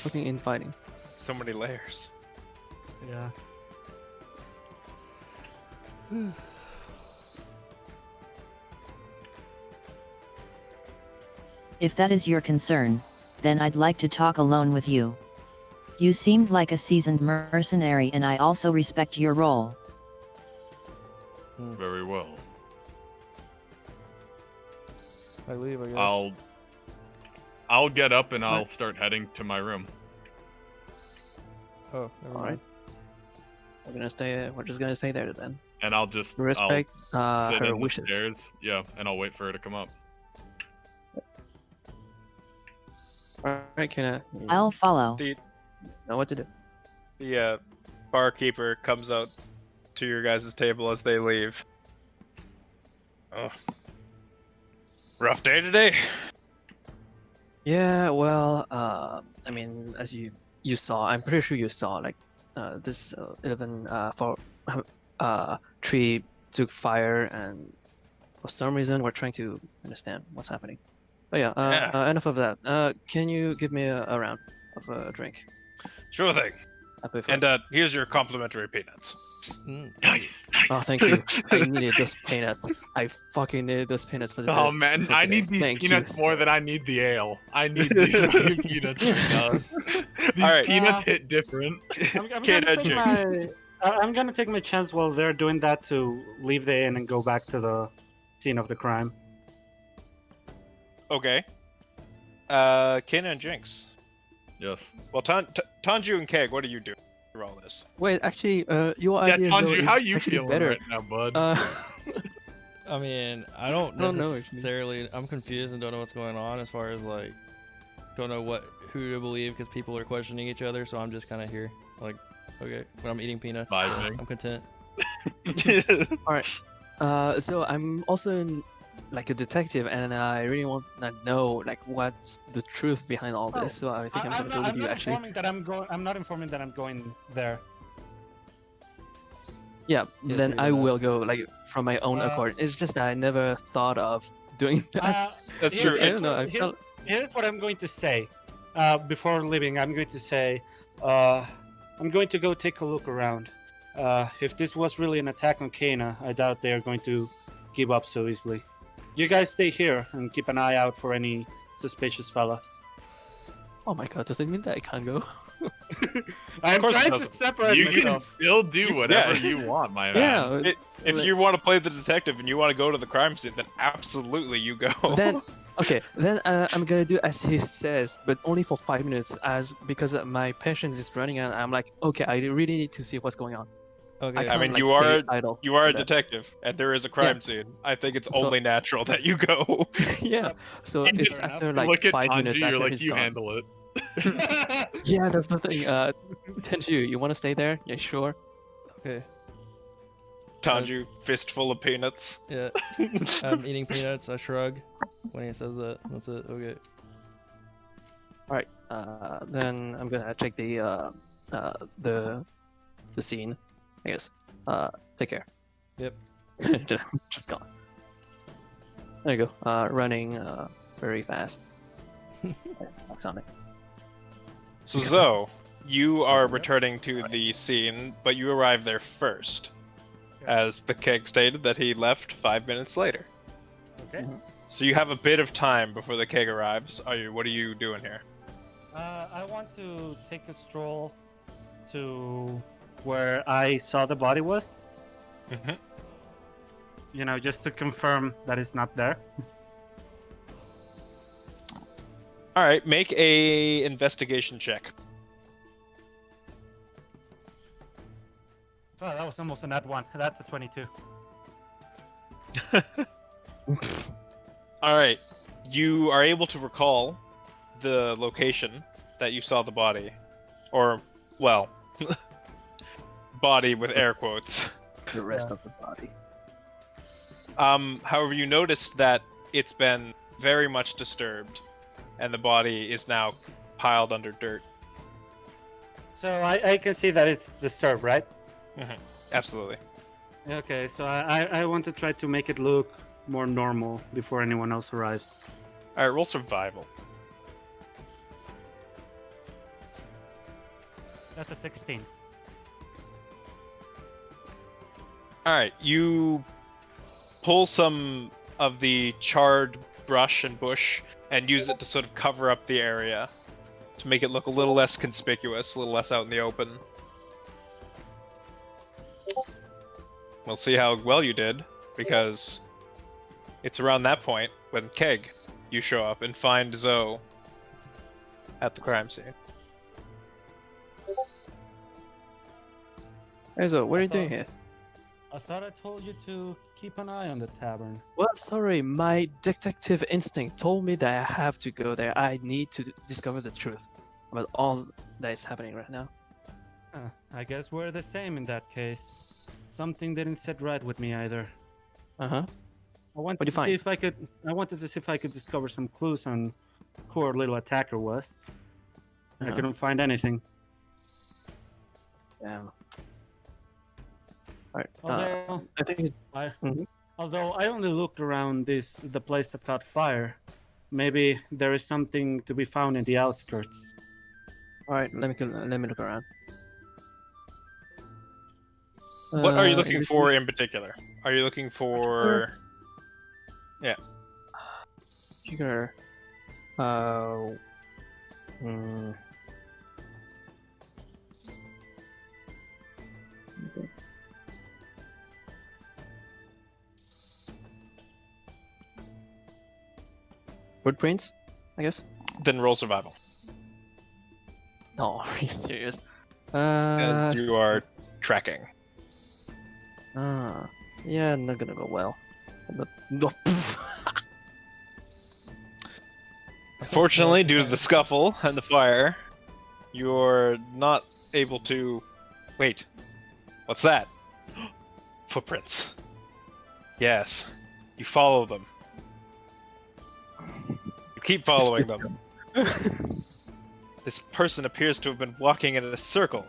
fucking infighting. So many layers. Yeah. If that is your concern, then I'd like to talk alone with you. You seemed like a seasoned mercenary and I also respect your role. Very well. I leave, I guess. I'll get up and I'll start heading to my room. Oh, never Alright. mind. We're just gonna stay there then. And I'll just Respect sit her in the wishes. stairs. Yeah, and I'll wait for her to come up. Alright, Kina. You I'll follow. The know what to do. the barkeeper comes out to your guys' table as they leave. Oh. Rough day today. Yeah, well, I mean, as you saw, I'm pretty sure you saw, like, this 11 tree took fire, and for some reason we're trying to understand what's happening. But yeah, Yeah. enough of that. Can you give me a round of a drink? Sure thing. I pay for And it. here's your complimentary peanuts. Nice. Oh, thank you. I needed those peanuts. I fucking needed those peanuts for the Oh man, for I today. need these Thank peanuts you. more than I need the ale. I need these fucking peanuts right now. These Alright. peanuts hit different. I'm Kid gonna take Jinx. I'm gonna take my chance while they're doing that to leave the inn and go back to the scene of the crime. Okay. Kin and Jinx. Yes. Well, Tanju and Keg, what are you doing through all this? Wait, actually, your Yeah, idea though Tanju, is how you actually feeling better. right now, bud? I mean, I don't I don't know, actually. necessarily. I'm confused and don't know what's going on as far as like, don't know who to believe because people are questioning each other. So I'm just kind of here, like, okay, but I'm eating peanuts. So Vibing. I'm content. All right. So I'm also like a detective, and I really want to know like what's the truth behind all this. So I think I'm gonna go with you actually. I'm not informing that I'm going there. Yeah. Yes, Then you're I gonna- will go like from my own accord. It's just that I never thought of doing that. That's Here's- true. I don't know. I here- felt Here's what I'm going to say. Before leaving, I'm going to say, I'm going to go take a look around. If this was really an attack on Kana, I doubt they are going to give up so easily. You guys stay here and keep an eye out for any suspicious fellas. oh my god, does it mean that I can't go? I'm course it trying to doesn't. separate You can myself. still do whatever Yeah. you want, my man. Yeah. If you want to play the detective and you want to go to the crime scene, then absolutely you go. Then okay, then I'm gonna do as he says, but only for 5 minutes, as because my patience is running out. I'm like, okay, I really need to see what's going on. Okay. I I can't, mean, like, you stay are idle. you are a for that. detective, and there is a crime scene. I think it's So- only natural that you go. Yeah. So And it's fair enough. after like Look at 5 Tanju, minutes you're after like, he's you gone. handle it. Yeah, that's the thing. Tenju, you want to stay there? Yeah, sure. Okay. Tanju, fistful of peanuts. Yeah. I'm eating peanuts. I shrug when he says that. That's it. Okay. All right. Then I'm gonna check the scene. I guess. Take care. Yep. Just gone. There you go. Running very fast. Like Sonic. So Because Zoe, you are Something. returning to the scene, but you arrive there first, as the keg stated that he left 5 minutes later. Okay. So you have a bit of time before the keg arrives. What are you doing here? I want to take a stroll to where I saw the body was. Mhm. You know, just to confirm that it's not there. All right, make a investigation check. Oh, that was almost a nat one. That's a 22. All right, you are able to recall the location that you saw the body, or well, body with air quotes. The rest of the body. However, you noticed that it's been very much disturbed, and the body is now piled under dirt. So I can see that it's disturbed, right? Absolutely. Okay, so I want to try to make it look more normal before anyone else arrives. All right, roll survival. That's a 16. All right, you pull some of the charred brush and bush and use it to sort of cover up the area to make it look a little less conspicuous, a little less out in the open. We'll see how well you did, because it's around that point when Keg, you show up and find Zoe at the crime scene. Hey Zo, what are you doing here? I thought I told you to keep an eye on the tavern. Well, sorry, my detective instinct told me that I have to go there. I need to discover the truth about all that is happening right now. I guess we're the same in that case. Something didn't sit right with me either. Uh-huh. What'd you find? I wanted to see if I could discover some clues on who our little attacker was. I Uh-huh. couldn't find anything. Damn. Alright, Although, I think it's... although I only looked around the place that caught fire. Maybe there is something to be found in the outskirts. Alright, let me look around. What are you looking anything- for in particular? Are you looking for... Sugar. Hmm. Let me think. Footprints, I guess. Then roll survival. No, are you serious? As you are tracking. Yeah, not gonna go well. No. Unfortunately, due to the scuffle and the fire, you're not able to... Wait. What's that? Footprints. Yes. You follow them. You keep following them. This person appears to have been walking in a circle.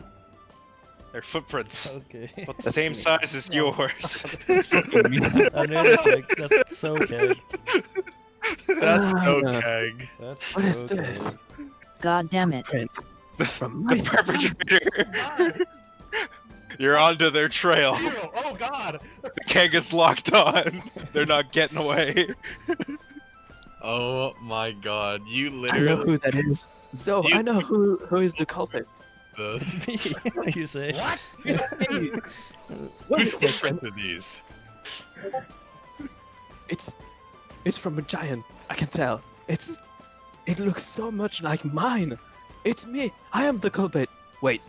Their footprints, Okay. about the That's same me. size as yours. I knew it, like, that's so Keg. That's so Ah, keg. That's What is so this? Keg. God damn it. Footprints from my The side. perpetrator. You're onto their trail. Oh God! The keg is locked on. They're not getting away. Oh my god, you I know literally who that is. So You- I know who is the culprit. It's me. You say. What? It's me. Wait a Whose second. footprints are these? It's from a giant. I can tell. It looks so much like mine. It's me. I am the culprit. Wait.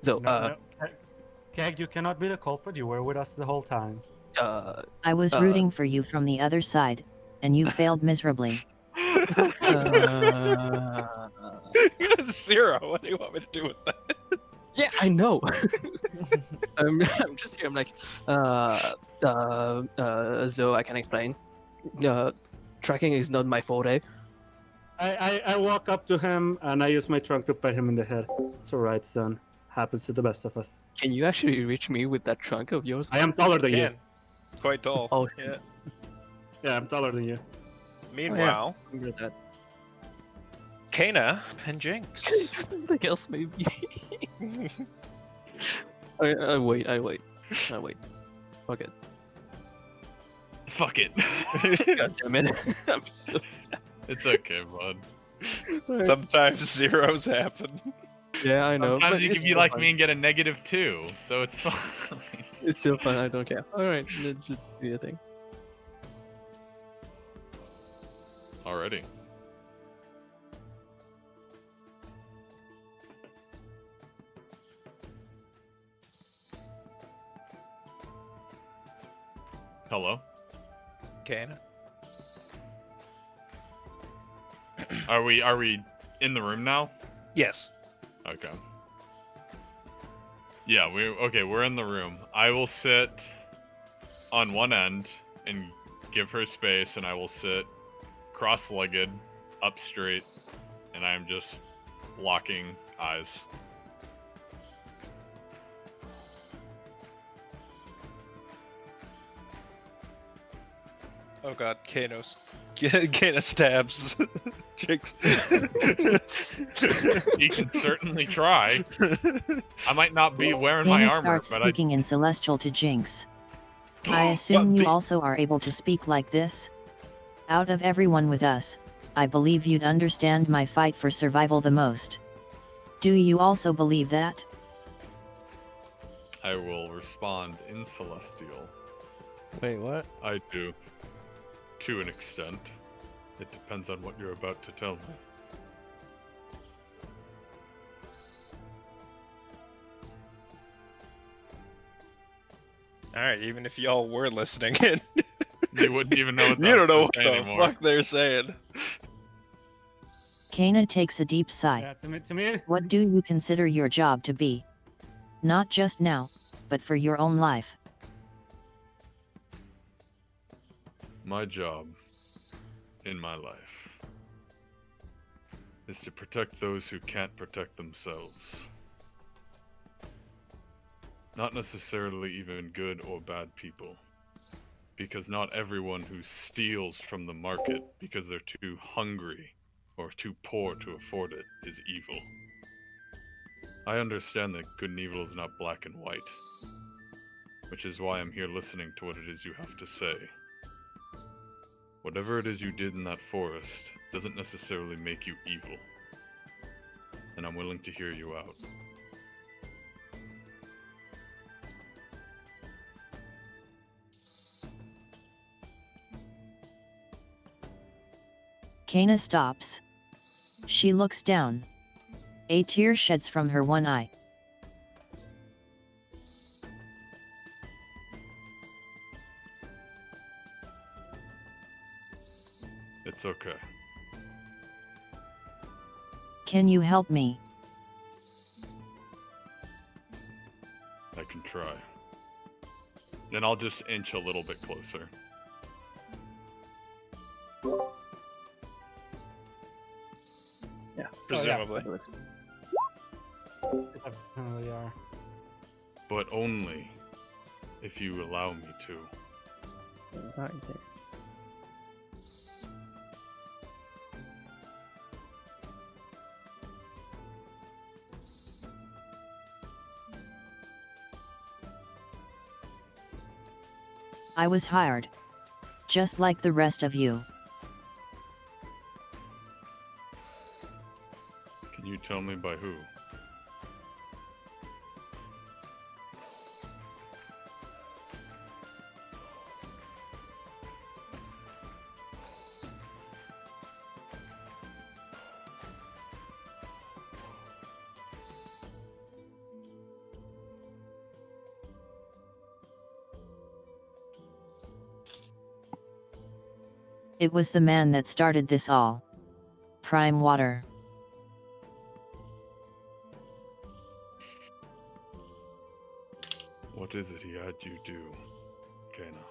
So Keg, you cannot be the culprit. You were with us the whole time. I was rooting for you from the other side, and you failed miserably. Zero. What do you want me to do with that? Yeah, I know. I'm just here. I'm like, so I can explain. Tracking is not my forte. I walk up to him and I use my trunk to pat him in the head. It's alright, son. Happens to the best of us. Can you actually reach me with that trunk of yours? I am taller than you. Can. It's quite tall. Oh, Yeah. Yeah, I'm taller than you. Meanwhile, I remember that. Kana and Can I Jinx. do something else, maybe? I wait. Fuck it. Fuck it. God damn it. I'm so sad. It's okay, bud. Sometimes zeros happen. Yeah, I know. Sometimes But you can it's be still like fun. me and get a -2, so it's fine. It's still fun. I don't care. All right, let's just do your thing. Already. Hello? Kana. Are we in the room now? Yes. Okay. Yeah, we're in the room. I will sit on one end and give her space, and I will sit cross-legged, up straight, and I am just locking eyes. Oh god, Kana stabs Jinx. You can certainly try. I might not be wearing my Kana armor, starts but speaking in Celestial to Jinx. I assume But you the- also are able to speak like this? Out of everyone with us, I believe you'd understand my fight for survival the most. Do you also believe that? I will respond in Celestial. Wait, what? I do. To an extent. It depends on what you're about to tell me. Alright, even if y'all were listening in, You wouldn't even know what you don't know what to the say anymore. fuck they're saying. Kana takes a deep sigh. Yeah, to me, What do you consider your job to be? Not just now, but for your own life. My job in my life is to protect those who can't protect themselves. Not necessarily even good or bad people. Because not everyone who steals from the market because they're too hungry or too poor to afford it is evil. I understand that good and evil is not black and white, which is why I'm here listening to what it is you have to say. Whatever it is you did in that forest doesn't necessarily make you evil, and I'm willing to hear you out. Kana stops. She looks down. A tear sheds from her one eye. It's okay. Can you help me? I can try. Then I'll just inch a little bit closer. Yeah. Presumably. definitely are. But only if you allow me to. Right there. I was hired. Just like the rest of you. Can you tell me by who? It was the man that started this all. Prime Water. What is it he had you do, Kana?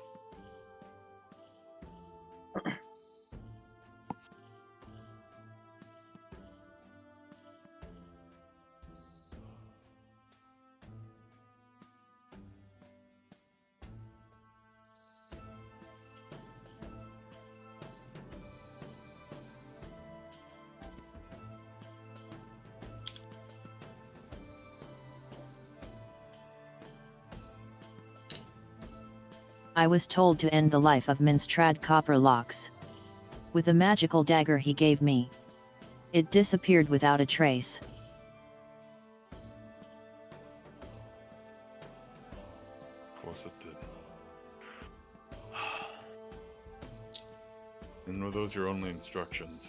I was told to end the life of Minstrad Copperlocks. With a magical dagger he gave me. It disappeared without a trace. Of course it did. And were those your only instructions?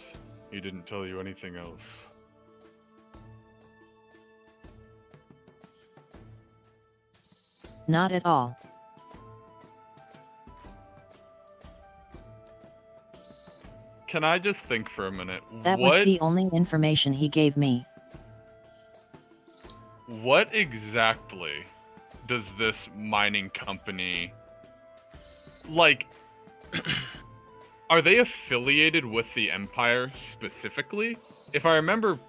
He didn't tell you anything else? Not at all. Can I just think for a minute? That was the only information he gave me. What exactly does this mining company... Like... Are they affiliated with the Empire specifically? If I remember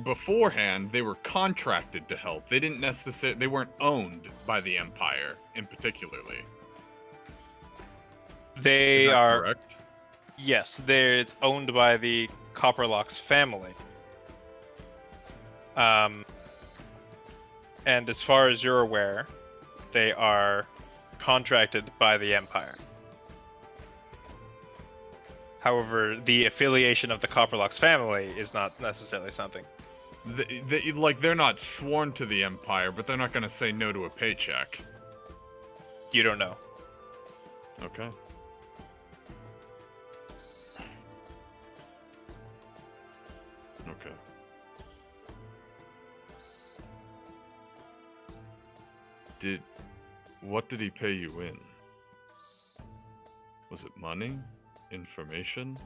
beforehand, they were contracted to help. They didn't necessarily... They weren't owned by the Empire, in particularly. They Is that are... correct? Yes, it's owned by the Copperlocks family. And as far as you're aware, they are contracted by the Empire. However, the affiliation of the Copperlocks family is not necessarily something. They're not sworn to the Empire, but they're not going to say no to a paycheck. You don't know. Okay. Okay. What did he pay you in? Was it money? Information?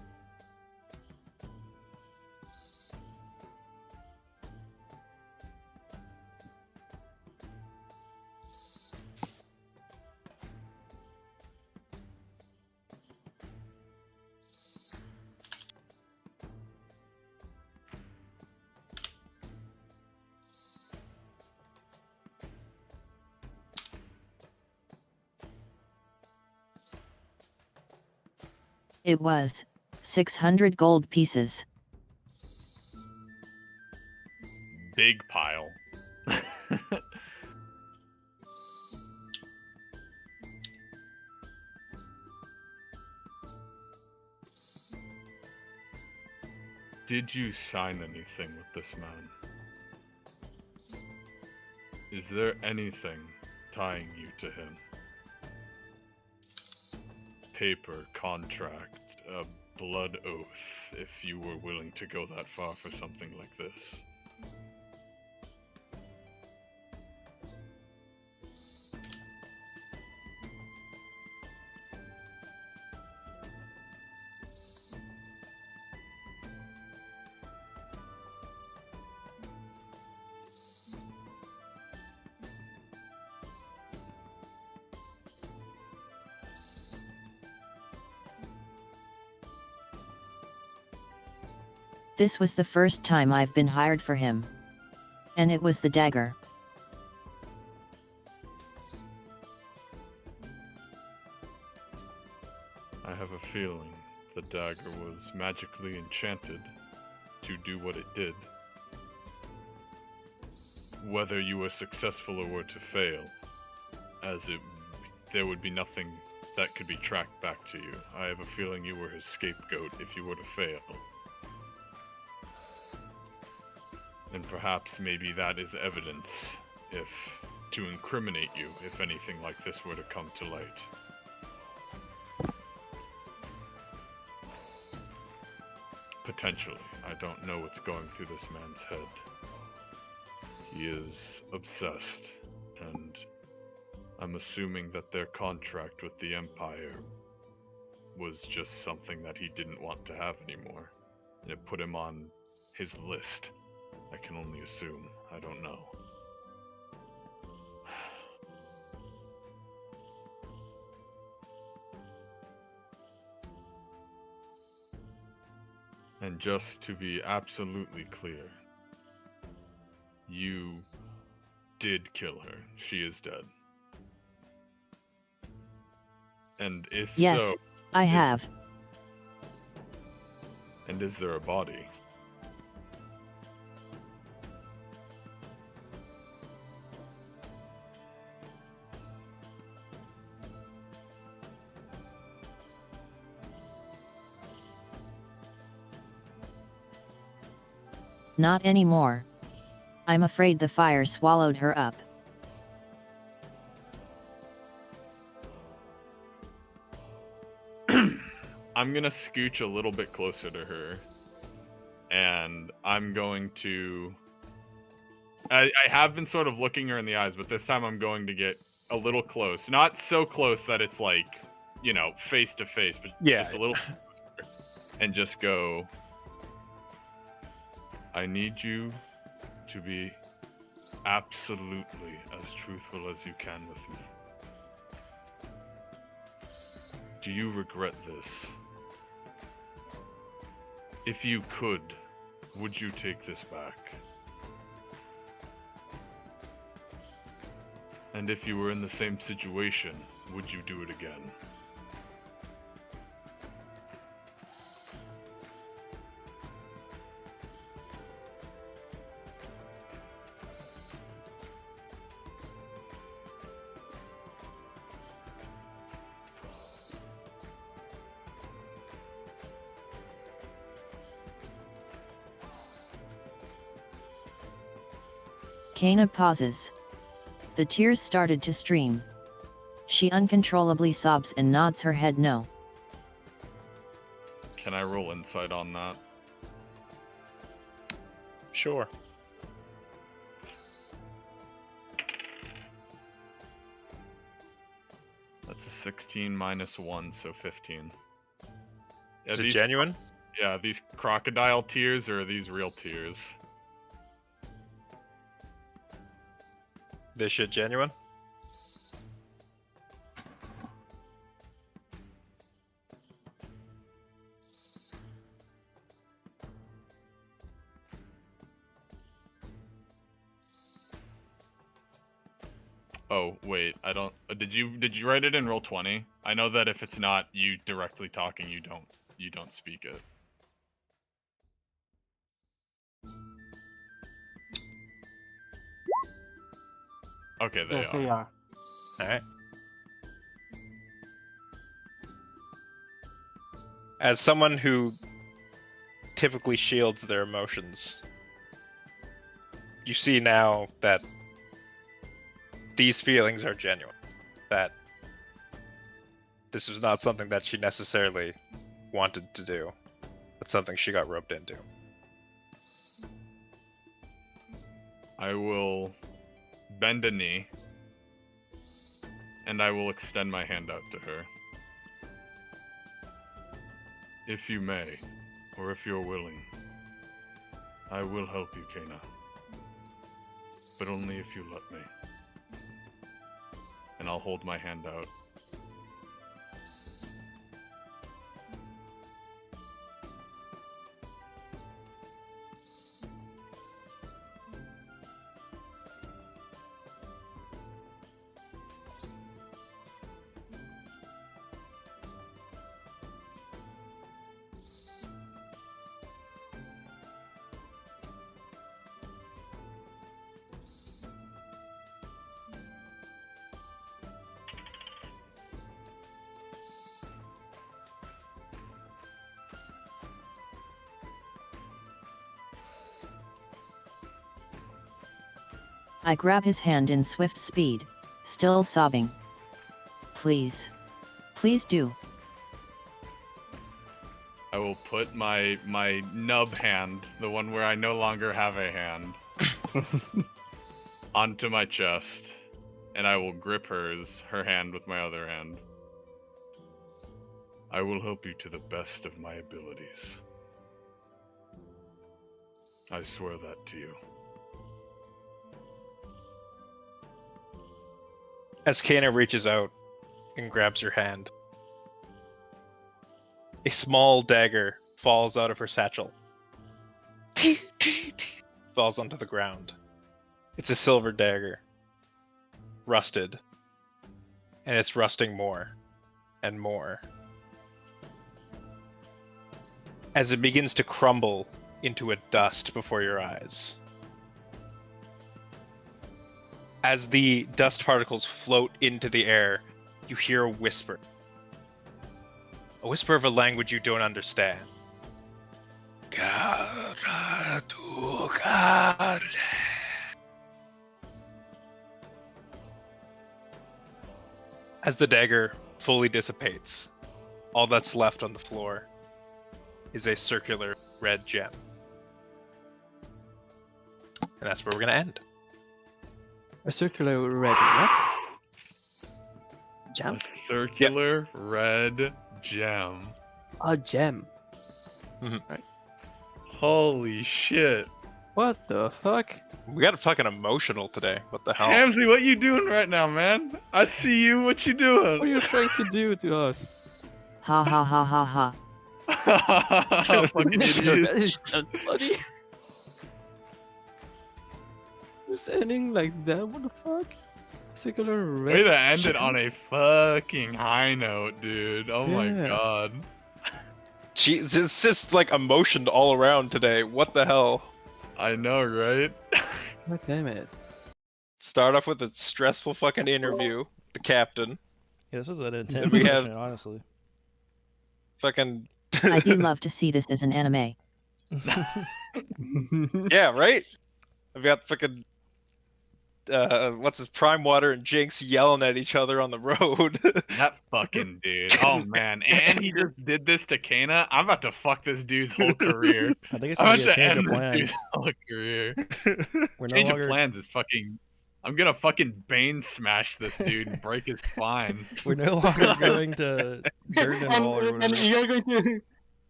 It was 600 gold pieces. Big pile. Did you sign anything with this man? Is there anything tying you to him? Paper, contract, a blood oath, if you were willing to go that far for something like this. This was the first time I've been hired for him. And it was the dagger. I have a feeling the dagger was magically enchanted to do what it did. Whether you were successful or were to fail, there would be nothing that could be tracked back to you. I have a feeling you were his scapegoat if you were to fail. And perhaps maybe that is evidence to incriminate you if anything like this were to come to light. Potentially. I don't know what's going through this man's head. He is obsessed, and I'm assuming that their contract with the Empire was just something that he didn't want to have anymore. And it put him on his list. I can only assume. I don't know. And just to be absolutely clear, you did kill her. She is dead. And if Yes, so... I have. And is there a body? Not anymore. I'm afraid the fire swallowed her up. I'm gonna scooch a little bit closer to her, and I'm going to. I have been sort of looking her in the eyes, but this time I'm going to get a little close. Not so close that it's like, face to face, but Yeah. just a little closer, and just go. I need you to be absolutely as truthful as you can with me. Do you regret this? If you could, would you take this back? And if you were in the same situation, would you do it again? Kana pauses. The tears started to stream. She uncontrollably sobs and nods her head no. Can I roll insight on that? Sure. That's a 16 minus 1, so 15. Is it genuine? Yeah, these crocodile tears, or are these real tears? This shit genuine? Oh, wait, I don't... Did you write it in roll 20? I know that if it's not you directly talking, you don't speak it. Okay, Yes, they are. Alright. As someone who typically shields their emotions, you see now that these feelings are genuine. That this was not something that she necessarily wanted to do, but something she got roped into. I will bend a knee, and I will extend my hand out to her. If you may, or if you're willing, I will help you, Kana. But only if you let me. And I'll hold my hand out. I grab his hand in swift speed, still sobbing. Please. Please do. I will put my nub hand, the one where I no longer have a hand, onto my chest, and I will grip her hand with my other hand. I will help you to the best of my abilities. I swear that to you. As Kana reaches out and grabs her hand, a small dagger falls out of her satchel. Falls onto the ground. It's a silver dagger. Rusted. And it's rusting more and more. As it begins to crumble into a dust before your eyes. As the dust particles float into the air, you hear a whisper. A whisper of a language you don't understand. Karatu God. As the dagger fully dissipates, all that's left on the floor is a circular red gem. And that's where we're going to end. A circular red what? A Gem? circular red gem. A gem. Holy shit. What the fuck? We got fucking emotional today. What the hell? Hamsey, what you doing right now, man? I see you. What you doing? What are you trying to do to us? Ha ha ha ha ha. Fucking idiot. That is not funny. This ending like that? What the fuck? Circular red. Way to end it gem? on a fucking high note, dude. Oh my Yeah. god. Jeez, it's just like emotioned all around today. What the hell? I know, right? God damn it. Start off with a stressful fucking interview. The captain. Yeah, this was an intense we have- session, honestly. Fucking. I do love to see this as an anime. Yeah, right? I've got fucking. What's his Prime Water and Jinx yelling at each other on the road. That fucking dude. Oh man. And he just did this to Kana. I'm about to fuck this dude's whole career. I think it's I'm gonna about be a to change end of this plans. dude's whole career. We're no Change of longer plans is fucking. I'm gonna fucking Bane smash this dude and break his spine. we're no longer going to Durden Wall or and whatever.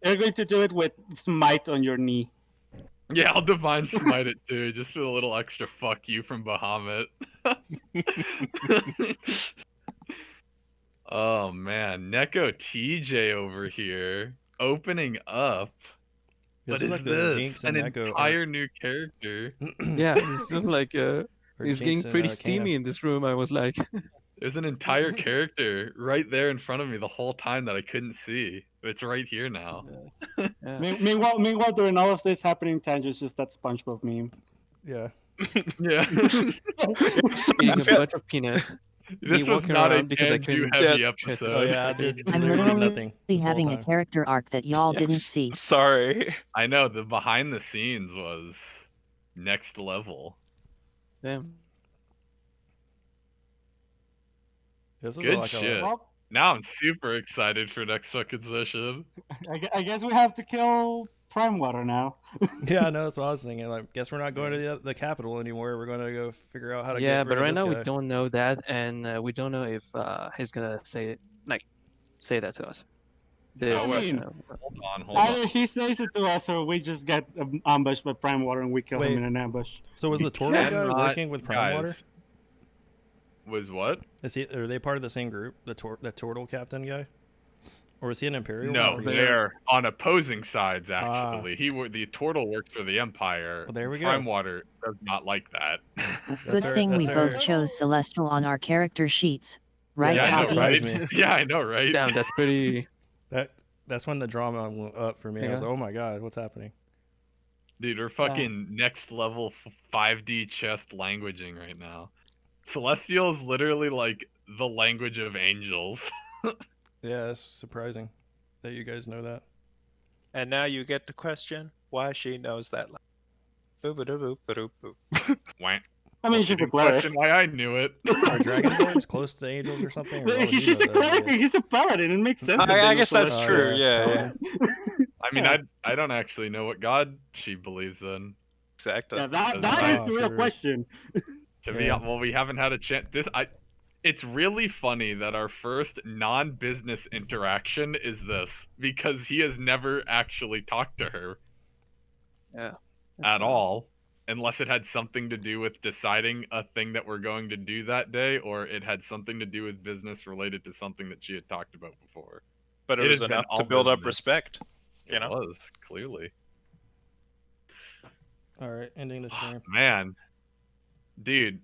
you're going to do it with smite on your knee. Yeah, I'll divine smite it too, just for a little extra fuck you from Bahamut. Oh man, Neko TJ over here opening up. This What is is like the this? Jinx An and Echo entire new character. Yeah, it's sort of like or it's Jinx getting and, pretty Kana. steamy in this room. I was like, There's an entire character right there in front of me the whole time that I couldn't see. It's right here now. yeah. Meanwhile, during all of this happening, Tanger's just that SpongeBob meme. Yeah. Yeah. Eating a bunch of peanuts. Me This was walking not a around because I Kenju couldn't heavy Yeah, shit. episode. Oh yeah, I did I'm literally literally nothing. this whole having a time. character arc that y'all didn't Yes. see. Sorry. I know the behind the scenes was next level. Damn. This was Good like shit. Well, Now I'm super excited for next fucking session. I guess we have to kill Prime Water now. Yeah, I know. That's what I was thinking. Like, guess we're not going to the capital anymore. We're going to go figure out how to Yeah, get rid but of right this now guy. we don't know that, and we don't know if he's gonna say that to us. This, I mean, Hold on. Either he says it to us, or we just get ambushed by Prime Water and we kill Wait. him in an ambush. So was the You Turtle guy cannot- working with Prime Water? guys, Was what? Is he? Are they part of the same group? The Turtle Captain guy, or was he an Imperial? No, I forget. they're on opposing sides. Ah. Actually, the Turtle works for the Empire. Well, there we go. Prime Water does not like that. Good our- thing we that's both our- chose Celestial on our character sheets. Right, Yeah, I that know, Cappy? surprised right? me. Yeah, I know, right? damn, that's pretty. That's when the drama went up for me. I was Yeah. like, oh my god, what's happening? Dude, we're fucking next level 5D chest languaging right now. Celestial is literally like the language of angels. Yeah, that's surprising that you guys know that. And now you get to question why she knows that. Boop-a-doop-a-doop-a-doop. Wah. I mean, She she's a didn't cleric. question why I knew it. Are Dragonborns close to angels or something? Or why would He's you just a know that, I cleric. guess? He's a paladin. It makes sense. that I they guess know that's Oh, true. Yeah, yeah. I mean, Yeah. I don't actually know what god she believes in. exactly. Yeah, that Oh, is the real sure. question. To be Yeah. well, we haven't had a chance. It's really funny that our first non-business interaction is this because he has never actually talked to her at all, unless it had something to do with deciding a thing that we're going to do that day, or it had something to do with business related to something that she had talked about before. But it It was has been enough all to build up business. respect. It You know? was clearly. All right, ending the stream. Man, dude.